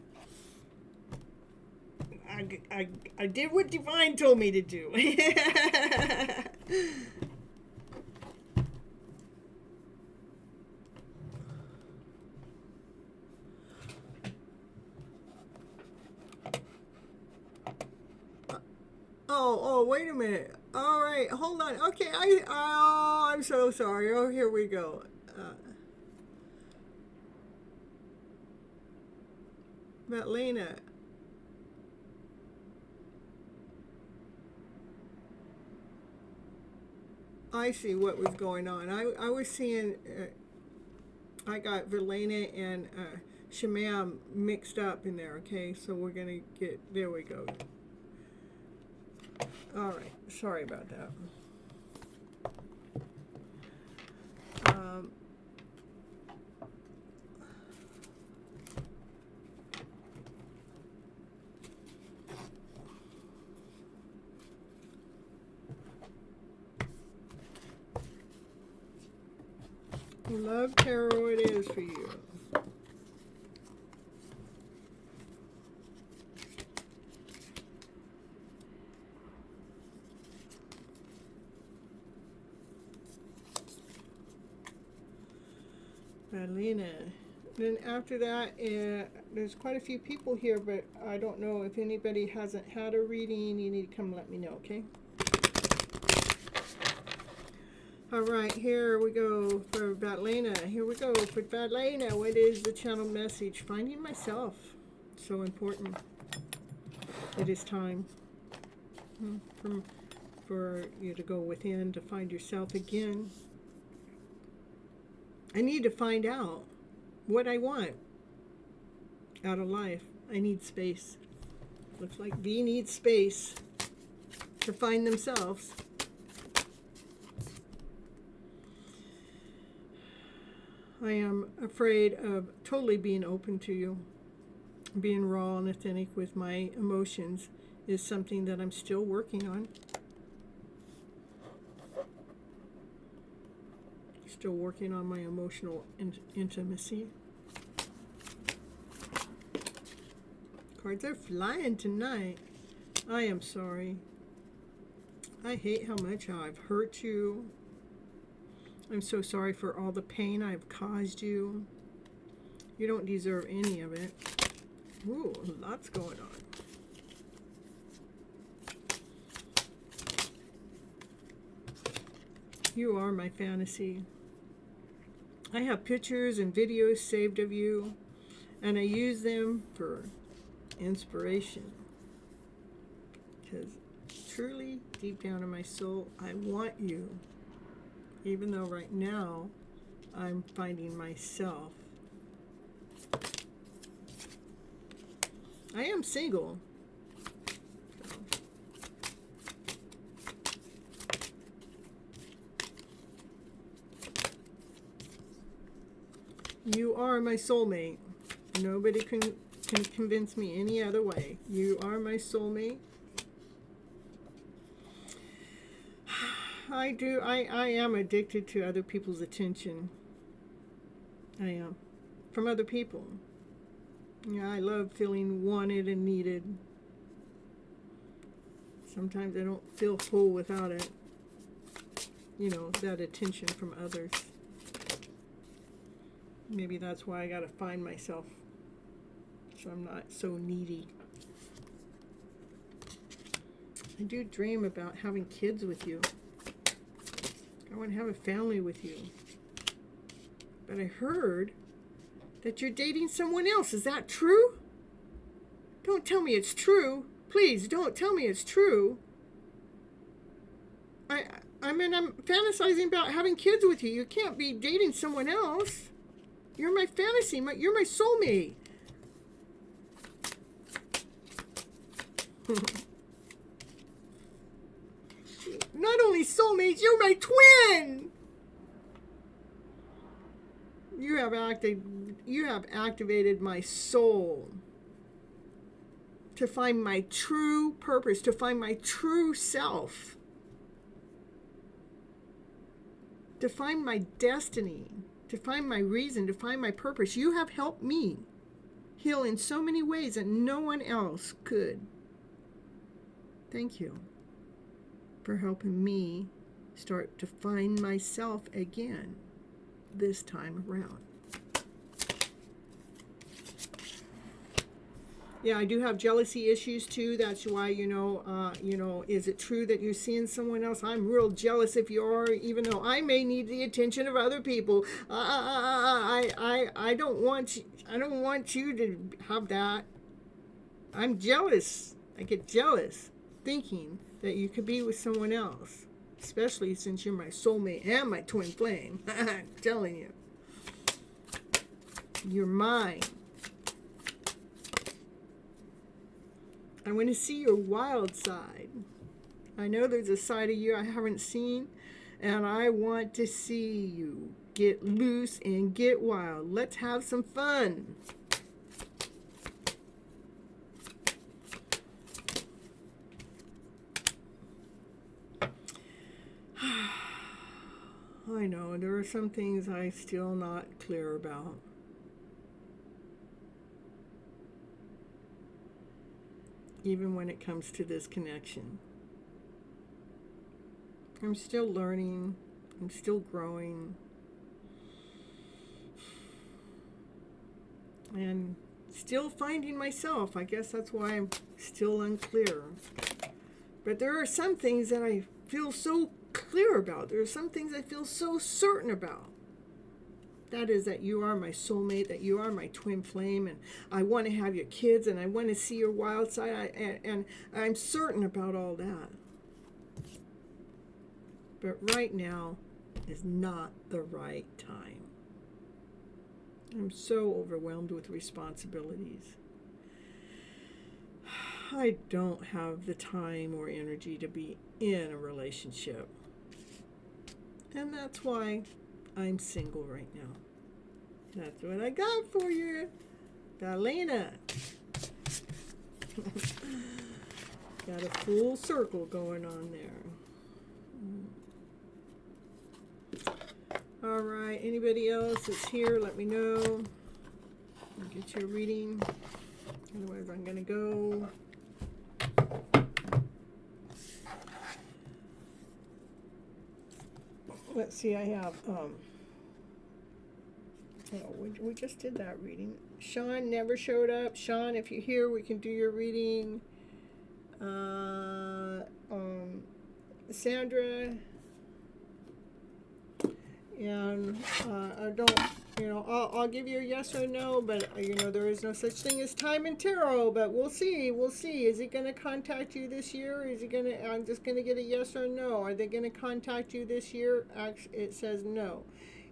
S1: I did what Divine told me to do. Oh, wait a minute. All right, hold on. Okay, I'm so sorry. Oh, here we go. Matlena. I see what was going on. I was seeing, I got Verlena and Shamam mixed up in there, okay? So we're going to get, there we go. All right, sorry about that. Love tarot it is for you. Marlena. Then after that, there's quite a few people here, but I don't know if anybody hasn't had a reading. You need to come let me know, okay? All right, here we go for Vatlena. Here we go for Vatlena. What is the channel message? Finding myself. So important. It is time for you to go within to find yourself again. I need to find out what I want out of life. I need space. Looks like V needs space to find themselves. I am afraid of totally being open to you. Being raw and authentic with my emotions is something that I'm still working on. Still working on my emotional intimacy. Cards are flying tonight. I am sorry. I hate how much I've hurt you. I'm so sorry for all the pain I've caused you. You don't deserve any of it. Ooh, lots going on. You are my fantasy. I have pictures and videos saved of you, and I use them for inspiration. Because truly, deep down in my soul, I want you. Even though right now, I'm finding myself. I am single. You are my soulmate. Nobody can convince me any other way. You are my soulmate. I am addicted to other people's attention. I am. From other people. Yeah, I love feeling wanted and needed. Sometimes I don't feel full without it. that attention from others. Maybe that's why I gotta find myself, so I'm not so needy. I do dream about having kids with you. I want to have a family with you. But I heard that you're dating someone else. Is that true? Don't tell me it's true. Please, don't tell me it's true. I'm fantasizing about having kids with you. You can't be dating someone else. You're my fantasy. You're my soulmate. Not only soulmates, you're my twin. You have activated my soul to find my true purpose, to find my true self, to find my destiny, to find my reason, to find my purpose. You have helped me heal in so many ways that no one else could. Thank you for helping me start to find myself again this time around. Yeah, I do have jealousy issues too. That's why, is it true that you're seeing someone else? I'm real jealous if you are, even though I may need the attention of other people. I don't want you to have that. I'm jealous. I get jealous thinking that you could be with someone else, especially since you're my soulmate and my twin flame. I'm telling you, you're mine. I want to see your wild side. I know there's a side of you I haven't seen, and I want to see you get loose and get wild. Let's have some fun. I know there are some things I'm still not clear about. Even when it comes to this connection. I'm still learning. I'm still growing. And still finding myself. I guess that's why I'm still unclear. But there are some things that I feel so clear about. There are some things I feel so certain about. That is that you are my soulmate, that you are my twin flame, and I want to have your kids, and I want to see your wild side, and I'm certain about all that. But right now is not the right time. I'm so overwhelmed with responsibilities. I don't have the time or energy to be in a relationship. And that's why I'm single right now. That's what I got for you, Dalena. Got a full circle going on there. All right, anybody else that's here, let me know. I'll get you a reading. Otherwise, I'm going to go. Let's see, I have, we just did that reading. Sean never showed up. Sean, if you're here, we can do your reading. Sandra, and I don't, I'll give you a yes or no, but there is no such thing as time in tarot, but we'll see. Is he going to contact you this year? I'm just going to get a yes or no. Are they going to contact you this year? Actually, it says no.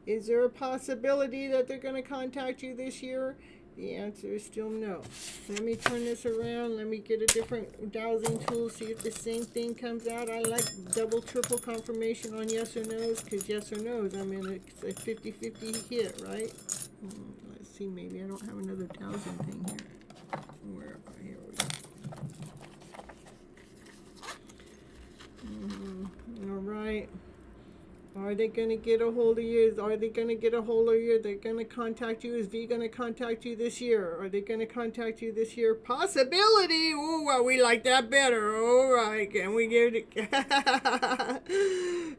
S1: Is there a possibility that they're going to contact you this year? The answer is still no. Let me turn this around. Let me get a different dowsing tool, see if the same thing comes out. I like double, triple confirmation on yes or no's, because yes or no's, I'm in a 50-50 hit, right? Let's see, maybe I don't have another dowsing thing here. Where? Here we go. All right. Are they going to get a hold of you? Are they going to get a hold of you? They're going to contact you. Is V going to contact you this year? Are they going to contact you this year? Possibility. Oh, well, we like that better. All right. Can we give it?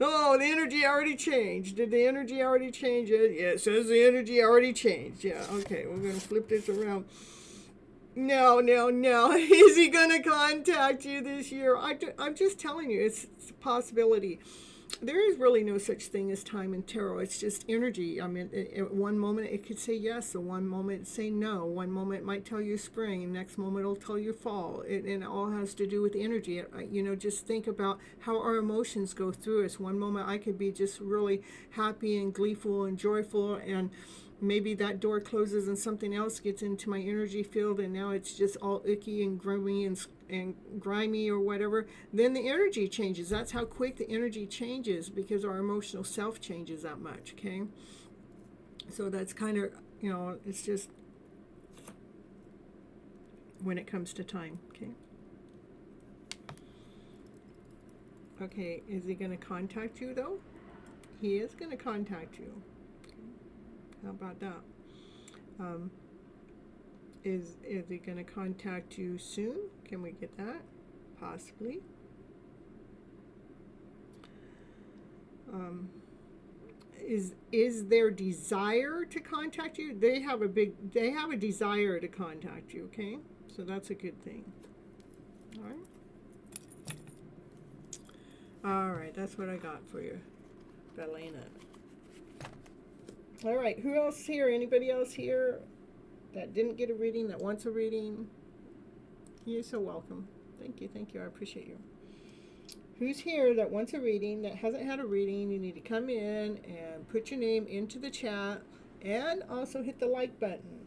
S1: Oh, the energy already changed. Did the energy already change it? Yeah, it says the energy already changed. Yeah, okay. We're going to flip this around. No, no, no. Is he going to contact you this year? I'm just telling you, it's a possibility. There is really no such thing as time in tarot. It's just energy. I mean, at one moment it could say yes, and one moment it say no. One moment it might tell you spring, and next moment it'll tell you fall. And it all has to do with energy. You know, just think about how our emotions go through us. One moment I could be just really happy and gleeful and joyful, and maybe that door closes and something else gets into my energy field, and now it's just all icky and grimy and grimy or whatever. Then the energy changes. That's how quick the energy changes, because our emotional self changes that much. Okay, so that's kind of, you know, it's just when it comes to time. Okay, is he going to contact you though? He is going to contact you. How about that? Is he going to contact you soon? Can we get that? Possibly. Is their desire to contact you? They have a desire to contact you. Okay, so that's a good thing. All right. All right, that's what I got for you, Belena. All right, who else here? Anybody else here that didn't get a reading, that wants a reading? You're so welcome. Thank you, I appreciate you. Who's here that wants a reading, that hasn't had a reading? You need to come in and put your name into the chat, and also hit the like button.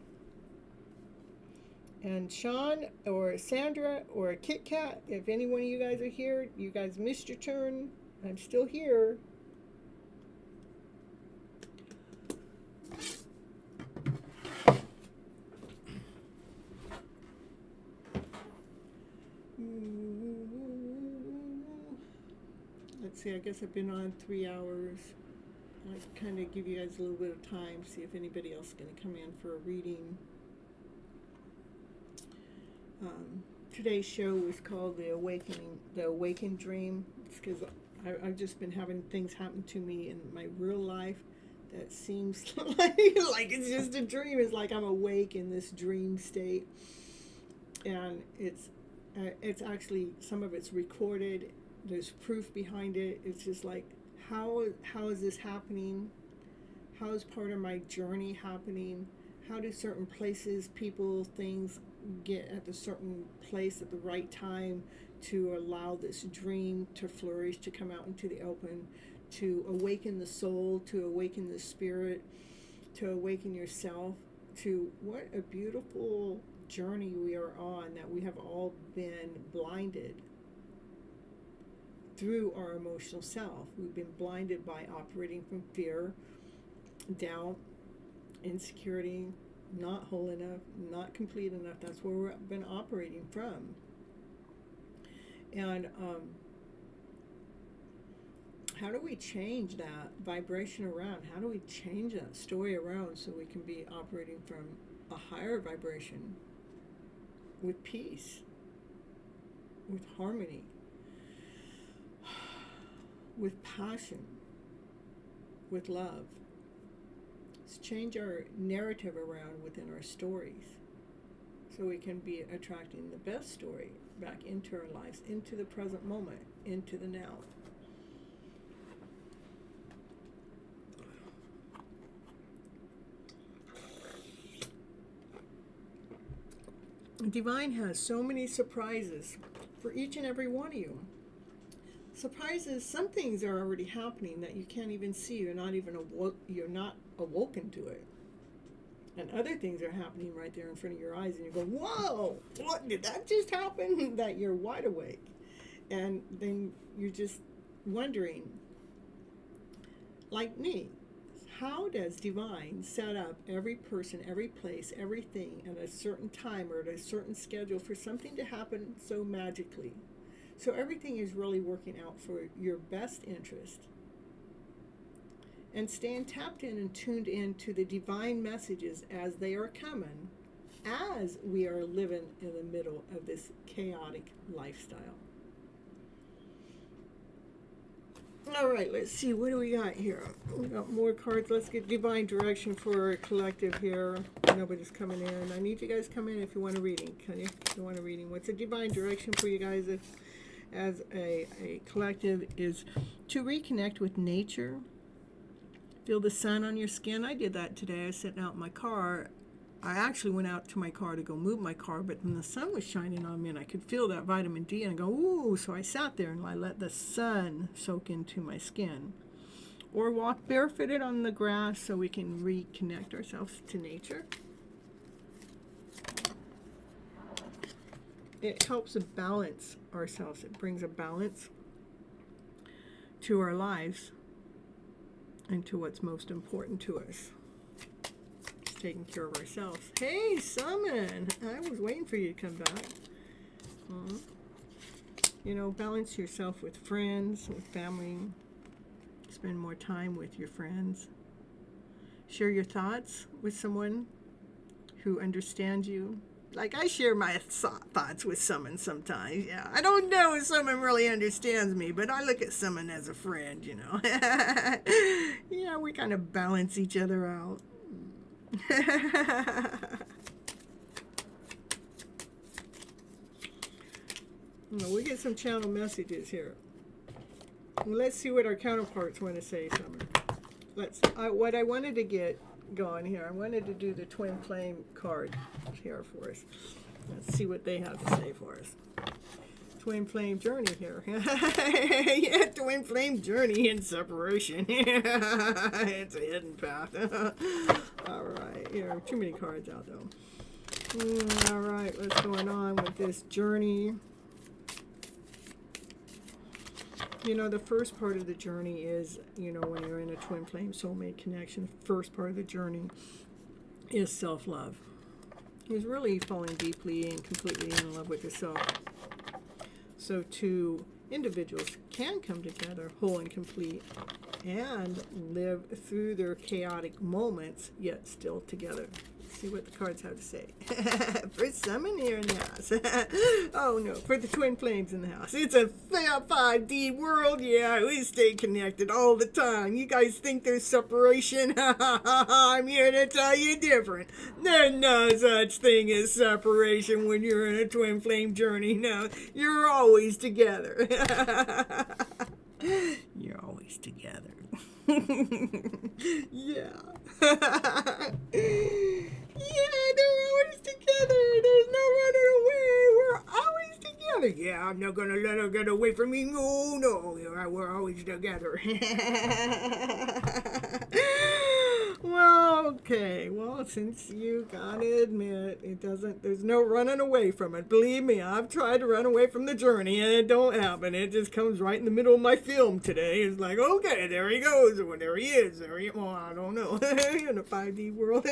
S1: And Sean or Sandra or Kit Kat, if any one of you guys are here, you guys missed your turn. I'm still here. Let's see, I guess I've been on 3 hours. I'll kind of give you guys a little bit of time, see if anybody else is going to come in for a reading. Today's show was called The Awakened Dream. It's because I've just been having things happen to me in my real life that seems like it's just a dream. It's like I'm awake in this dream state, and it's actually, some of it's recorded. There's proof behind it. It's just like, how is this happening? How is part of my journey happening? How do certain places, people, things get at a certain place at the right time to allow this dream to flourish, to come out into the open, to awaken the soul, to awaken the spirit, to awaken yourself, to what a beautiful journey we are on, that we have all been blinded through our emotional self. We've been blinded by operating from fear, doubt, insecurity, not whole enough, not complete enough. That's where we've been operating from. And how do we change that vibration around? How do we change that story around so we can be operating from a higher vibration with peace, with harmony, with passion, with love? Let's change our narrative around within our stories so we can be attracting the best story back into our lives, into the present moment, into the now. Divine has so many surprises for each and every one of you. Surprises, some things are already happening that you can't even see. You're not awoken to it. And other things are happening right there in front of your eyes, and you go, whoa, what did that just happen? That you're wide awake. And then you're just wondering, like me, how does Divine set up every person, every place, everything at a certain time or at a certain schedule for something to happen so magically? So everything is really working out for your best interest. and staying tapped in and tuned in to the divine messages as they are coming, as we are living in the middle of this chaotic lifestyle. All right, let's see. What do we got here? We got more cards. Let's get divine direction for our collective here. Nobody's coming in. I need you guys to come in if you want a reading. Can you? If you want a reading. What's a divine direction for you guys as a collective is to reconnect with nature. Feel the sun on your skin. I did that today. I was sitting out in my car. I actually went out to my car to go move my car, but then the sun was shining on me and I could feel that vitamin D and I go, ooh, so I sat there and I let the sun soak into my skin. Or walk barefooted on the grass so we can reconnect ourselves to nature. It helps us balance ourselves. It brings a balance to our lives and to what's most important to us. Taking care of ourselves. Hey, Summon! I was waiting for you to come back. You know, balance yourself with friends, with family. Spend more time with your friends. Share your thoughts with someone who understands you. Like I share my thoughts with Summon sometimes. Yeah, I don't know if Summon really understands me, but I look at Summon as a friend, you know. Yeah, we kind of balance each other out. We get some channel messages here. Let's see what our counterparts want to say. What I wanted to get going here, I wanted to do the twin flame card here for us. Let's see what they have to say for us. Twin flame journey here. Yeah, twin flame journey in separation. It's a hidden path. All right, here, too many cards out though. All right, what's going on with this journey? You know, the first part of the journey is, you know, when you're in a twin flame soulmate connection, the first part of the journey is self-love. It's really falling deeply and completely in love with yourself. So two individuals can come together whole and complete and live through their chaotic moments, yet still together. See what the cards have to say. For Summon here in the house. Oh no, for the twin flames in the house. It's a 5D world. Yeah, we stay connected all the time. You guys think there's separation? I'm here to tell you different. There's no such thing as separation when you're in a twin flame journey. No, you're always together. You're always together. Yeah. Yeah, they're always together. There's no running away. We're always together. Yeah, I'm not gonna let her get away from me. No, we're always together. Well, okay. Well, since you gotta admit, there's no running away from it. Believe me, I've tried to run away from the journey and it don't happen. It just comes right in the middle of my film today. It's like, okay, there he goes. Well, there he is. Well, I don't know. In a 5D world.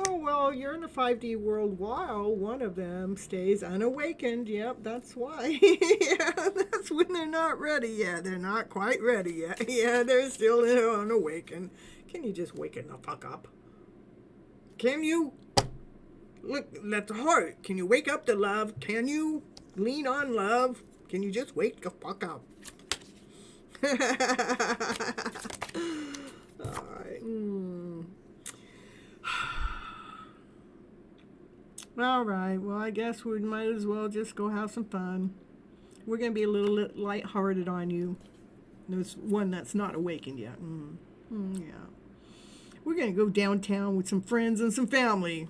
S1: Oh, well, you're in the 5D world while one of them stays unawakened. Yep, that's why. Yeah, that's when they're not ready yet. They're not quite ready yet. Yeah, they're still unawakened. Can you just waken the fuck up? Can you? Look, that's hard. Can you wake up to love? Can you lean on love? Can you just wake the fuck up? All right. All right, well, I guess we might as well just go have some fun. We're going to be a little lighthearted on you. There's one that's not awakened yet. Yeah. We're going to go downtown with some friends and some family.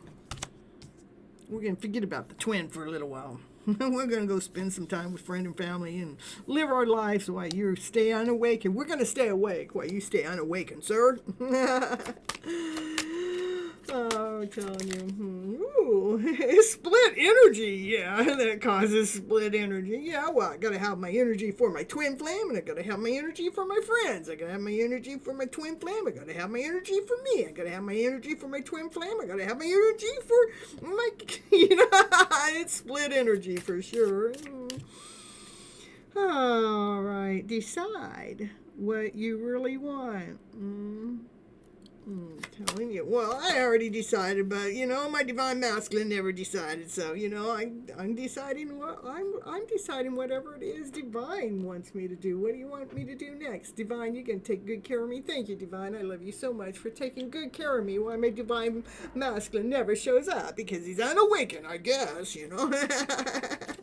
S1: We're going to forget about the twin for a little while. We're going to go spend some time with friend and family and live our lives while you stay unawakened. We're going to stay awake while you stay unawakened, sir. Oh, I'm telling you. Ooh, split energy. Yeah, that causes split energy. Yeah, well, I got to have my energy for my twin flame, and I got to have my energy for my friends. I got to have my energy for my twin flame. I got to have my energy for me. I got to have my energy for my twin flame. I got to have my energy for my, it's split energy for sure. All right, decide. what you really want. Telling you. Well, I already decided, but my divine masculine never decided. So I'm deciding what I'm deciding whatever it is divine wants me to do. What do you want me to do next, divine? You can take good care of me. Thank you, divine. I love you so much for taking good care of me. Why my divine masculine never shows up because he's unawakened, I guess. That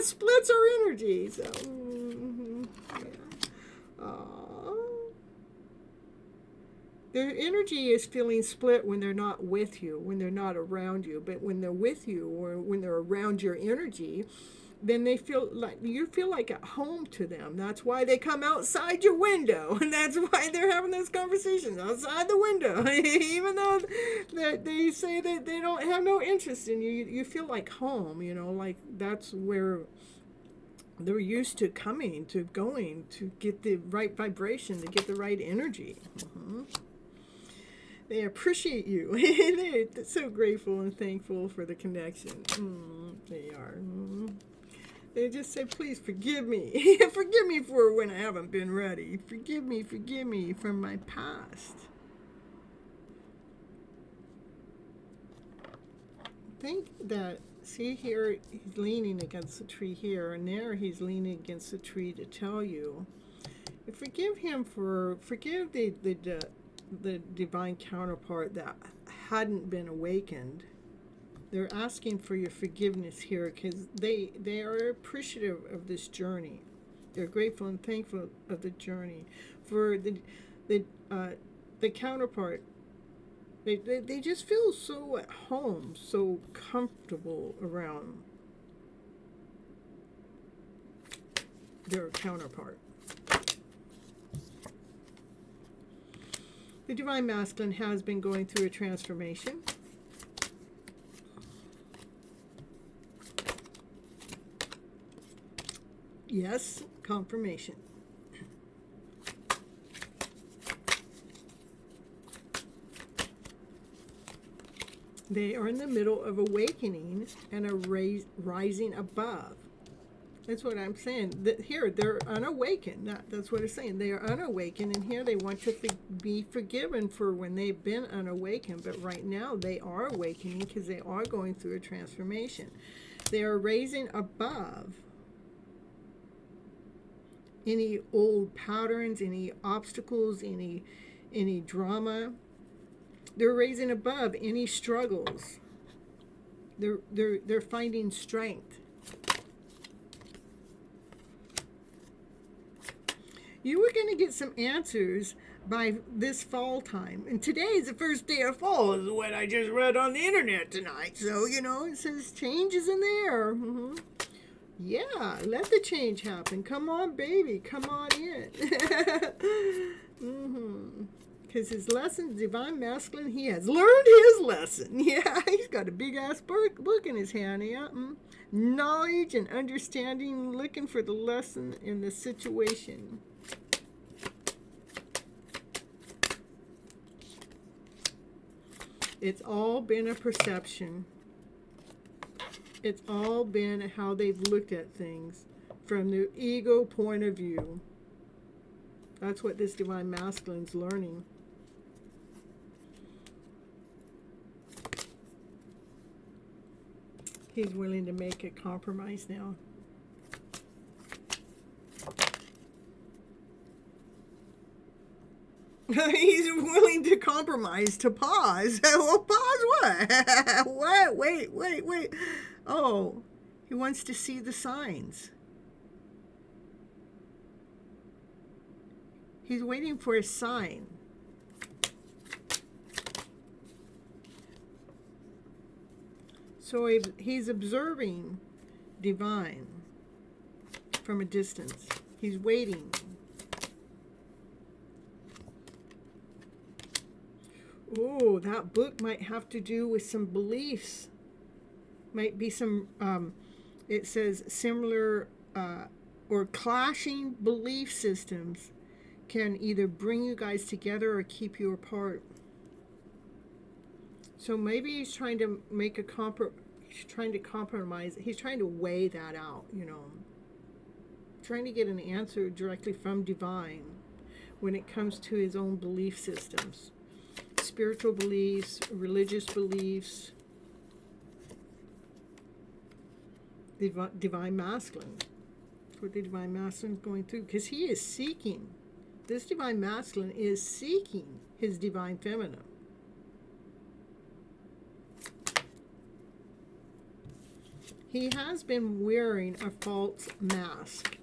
S1: splits our energy. So yeah. Their energy is feeling split when they're not with you, when they're not around you. But when they're with you or when they're around your energy, then they feel like you feel like at home to them. That's why they come outside your window, and that's why they're having those conversations outside the window. Even though they say that they don't have no interest in you, you feel like home. Like that's where they're used to coming, to going, to get the right vibration, to get the right energy. They appreciate you. They're so grateful and thankful for the connection. They are. They just say, please forgive me. Forgive me for when I haven't been ready. Forgive me from my past. Think that, see here, he's leaning against the tree here, and there he's leaning against the tree to tell you. Forgive the divine counterpart that hadn't been awakened. They're asking for your forgiveness here because they are appreciative of this journey. They're grateful and thankful of the journey. For the counterpart, they just feel so at home, so comfortable around their counterpart. The divine masculine has been going through a transformation. Yes, confirmation. They are in the middle of awakening and a rising above. That's what I'm saying. Here, they're unawakened. That's what it's saying. They are unawakened, and here they want to be forgiven for when they've been unawakened. But right now, they are awakening because they are going through a transformation. They are raising above any old patterns, any obstacles, any drama. They're raising above any struggles. They're finding strength. You were going to get some answers by this fall time. And today is the first day of fall, is what I just read on the internet tonight. So, it says change is in the air. Yeah, let the change happen. Come on, baby. Come on in. Because his lesson, divine masculine, he has learned his lesson. Yeah, he's got a big-ass book in his hand. Yeah. Knowledge and understanding, looking for the lesson in the situation. It's all been a perception. It's all been how they've looked at things from the ego point of view. That's what this divine masculine's learning. He's willing to make a compromise now. He's willing to compromise, to pause. Well, pause what? What? Wait. Oh, he wants to see the signs. He's waiting for a sign. So he's observing divine from a distance. He's waiting. Oh, that book might have to do with some beliefs. Might be some, it says similar or clashing belief systems can either bring you guys together or keep you apart. So maybe he's trying to make a compromise. He's trying to weigh that out, Trying to get an answer directly from divine. when it comes to his own belief systems, spiritual beliefs, religious beliefs, divine masculine. That's what the divine masculine is going through, because he is seeking. This divine masculine is seeking his divine feminine. He has been wearing a false mask.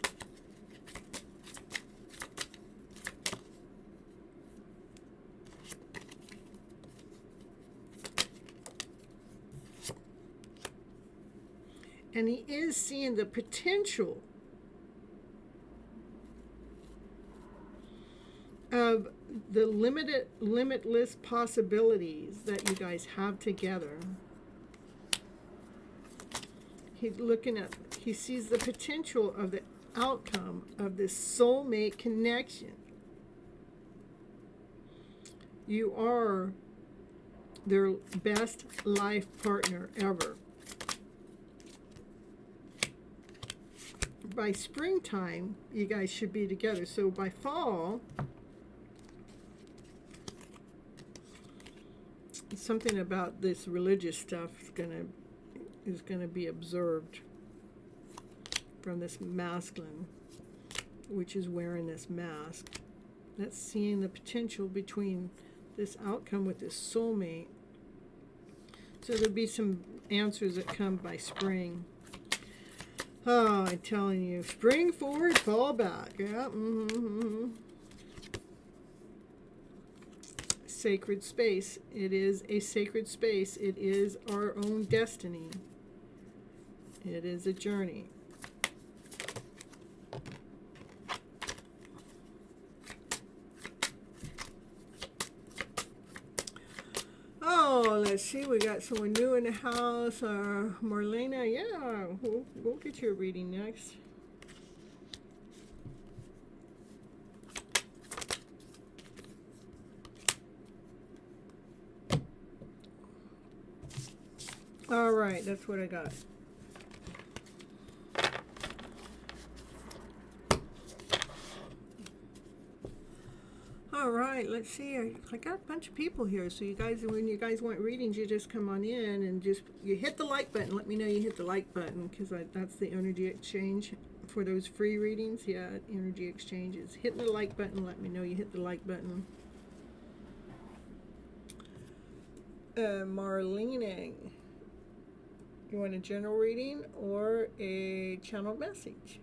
S1: And he is seeing the potential of the limitless possibilities that you guys have together. He's looking at, he sees the potential of the outcome of this soulmate connection. You are their best life partner ever. By springtime, you guys should be together. So by fall, something about this religious stuff is gonna be observed from this masculine, which is wearing this mask. That's seeing the potential between this outcome with this soulmate. So there'll be some answers that come by spring. Oh, I'm telling you, spring forward, fall back. Yeah. Sacred space. It is a sacred space. It is our own destiny. It is a journey. Oh, let's see. We got someone new in the house. Marlena, yeah, we'll get your reading next. All right, that's what I got. All right, let's see. I got a bunch of people here, so you guys, when you guys want readings, you just come on in and you hit the like button. Let me know you hit the like button, because that's the energy exchange for those free readings. Yeah, energy exchange is hitting the like button. Let me know you hit the like button. Marlene, you want a general reading or a channel message?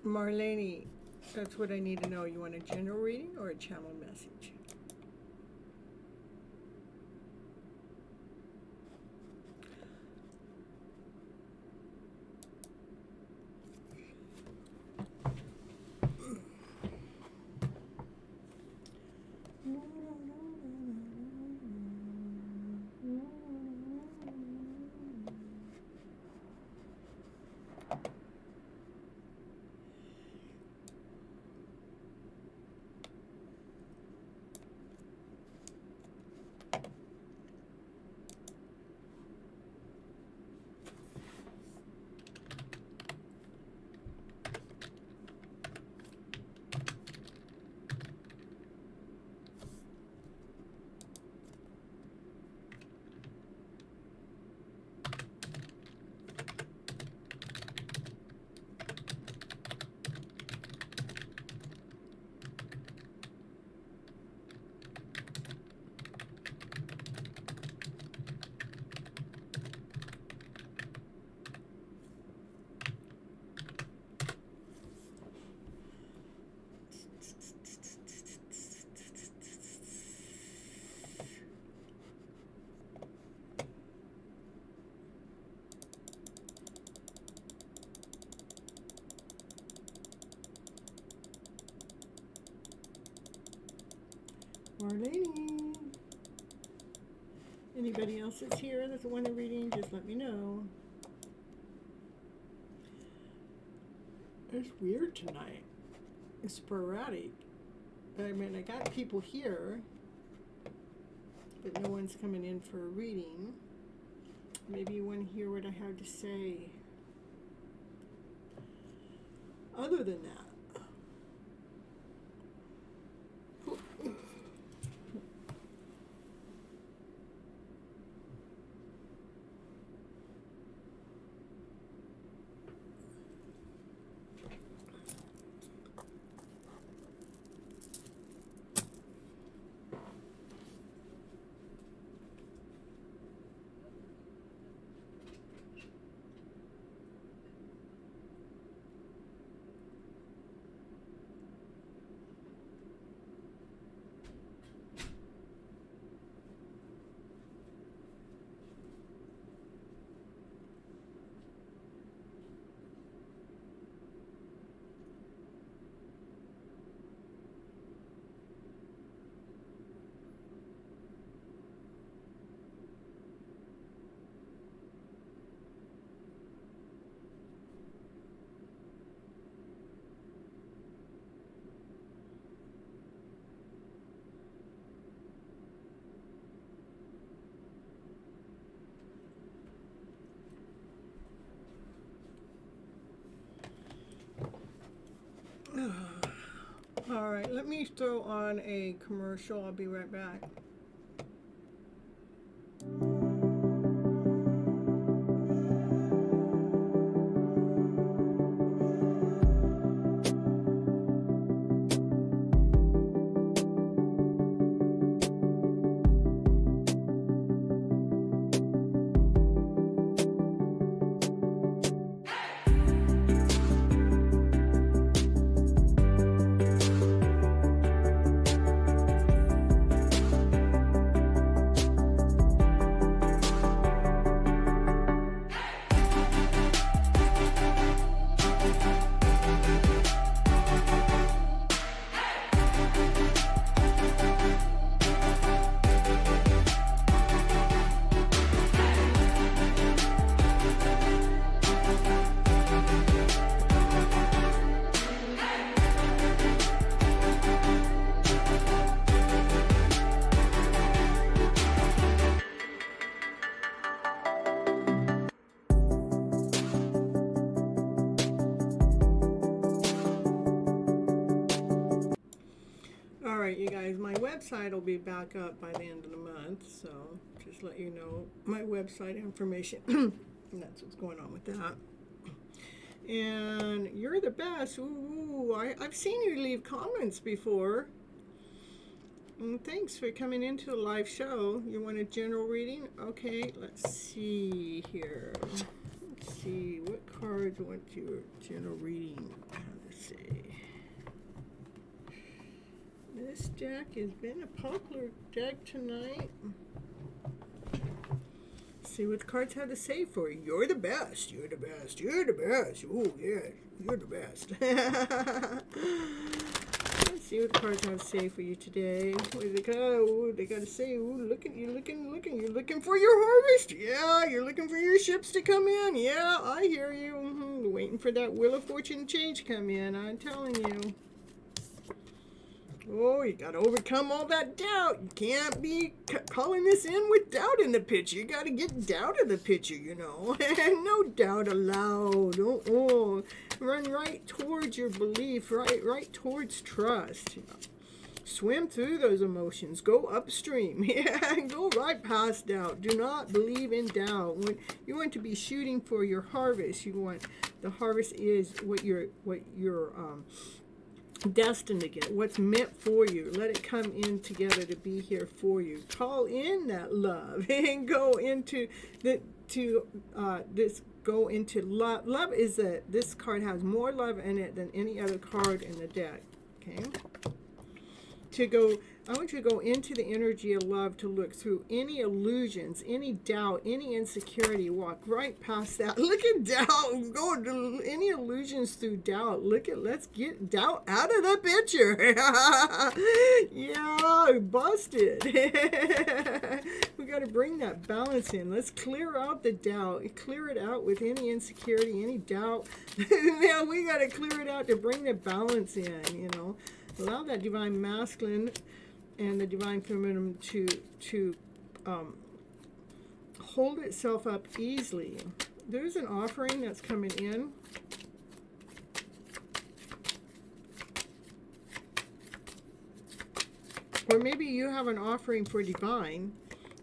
S1: Marlene, that's what I need to know. You want a general reading or a channel message? Marlene. Anybody else that's here that's want a reading, just let me know. It's weird tonight. It's sporadic. I mean, I got people here, but no one's coming in for a reading. Maybe you want to hear what I have to say. Other than that, all right, let me throw on a commercial. I'll be right back. Alright, you guys, my website will be back up by the end of the month, so just let you know my website information. And that's what's going on with that. And you're the best. Ooh, I've seen you leave comments before. And thanks for coming into the live show. You want a general reading? Okay, let's see here. Let's see, what cards want your general reading to say? This deck has been a popular deck tonight. See what the cards have to say for you. You're the best. You're the best. You're the best. Oh, yeah. You're the best. Let's see what the cards have to say for you today. What do they got? Oh, they got to say, oh, look at you, looking. You're looking for your harvest. Yeah, you're looking for your ships to come in. Yeah, I hear you. Waiting for that Wheel of Fortune change to come in. I'm telling you. Oh, you got to overcome all that doubt. You can't be calling this in with doubt in the picture. You got to get doubt in the picture, you know. No doubt allowed. Oh, run right towards your belief, right towards trust. You know. Swim through those emotions. Go upstream. Yeah, go right past doubt. Do not believe in doubt. When you want to be shooting for your harvest, you want the harvest is what you're destined to get, what's meant for you. Let it come in together to be here for you. Call in that love and go into go into love. Love is that this card has more love in it than any other card in the deck. Okay, to go I want you to go into the energy of love to look through any illusions, any doubt, any insecurity. Walk right past that. Look at doubt. Go to any illusions through doubt. Let's get doubt out of the picture. Yeah, busted. We got to bring that balance in. Let's clear out the doubt. Clear it out with any insecurity, any doubt. Yeah, we got to clear it out to bring the balance in, you know. Allow that divine masculine and the divine feminine to hold itself up easily. There's an offering that's coming in. Or maybe you have an offering for divine.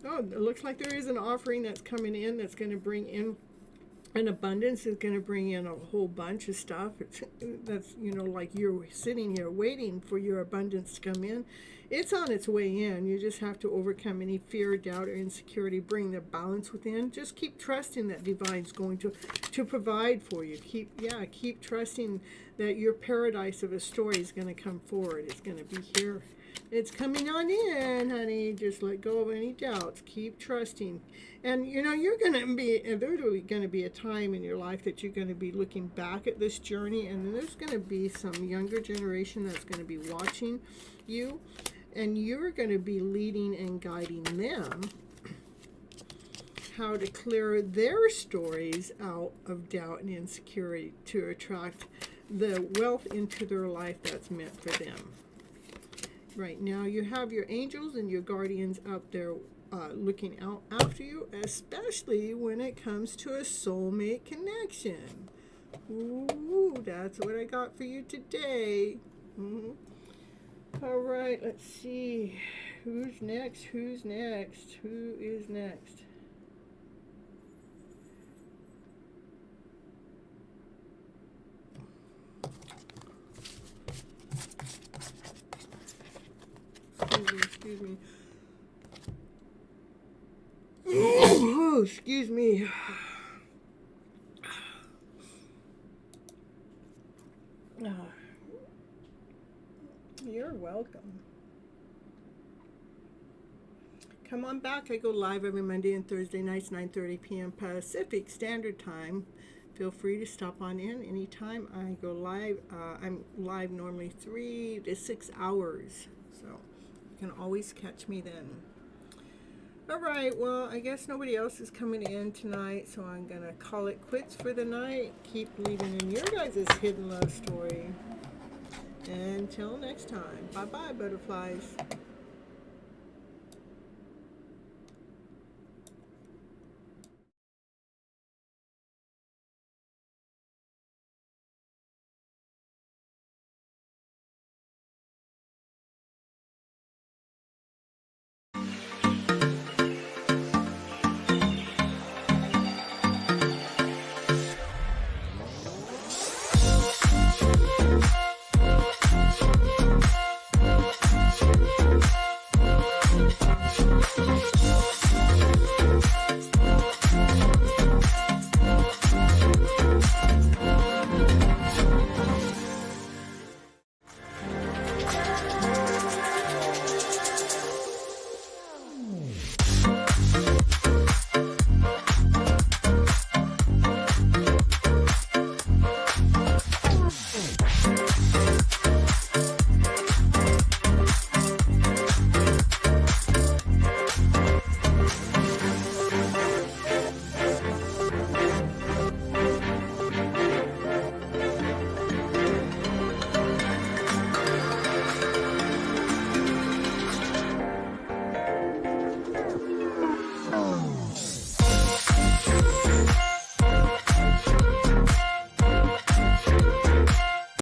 S1: Oh, it looks like there is an offering that's coming in that's going to bring in an abundance. Is going to bring in a whole bunch of stuff. That's, you know, like you're sitting here waiting for your abundance to come in. It's on its way in. You just have to overcome any fear, doubt, or insecurity. Bring the balance within. Just keep trusting that divine's going to provide for you. Keep trusting that your paradise of a story is going to come forward. It's going to be here. It's coming on in, honey. Just let go of any doubts. Keep trusting. And, you know, there's going to be a time in your life that you're going to be looking back at this journey, and there's going to be some younger generation that's going to be watching you, and you're going to be leading and guiding them how to clear their stories out of doubt and insecurity to attract the wealth into their life that's meant for them. Right now, you have your angels and your guardians out there looking out after you, especially when it comes to a soulmate connection. Ooh, that's what I got for you today. All right, let's see. Who's next? Who is next? Excuse me. Oh, excuse me. You're welcome. Come on back. I go live every Monday and Thursday nights, 9:30 p.m. Pacific Standard Time. Feel free to stop on in anytime I go live. I'm live normally 3 to 6 hours. So you can always catch me then. All right, well, I guess nobody else is coming in tonight, so I'm going to call it quits for the night. Keep believing in your guys' hidden love story. Until next time, bye-bye, butterflies.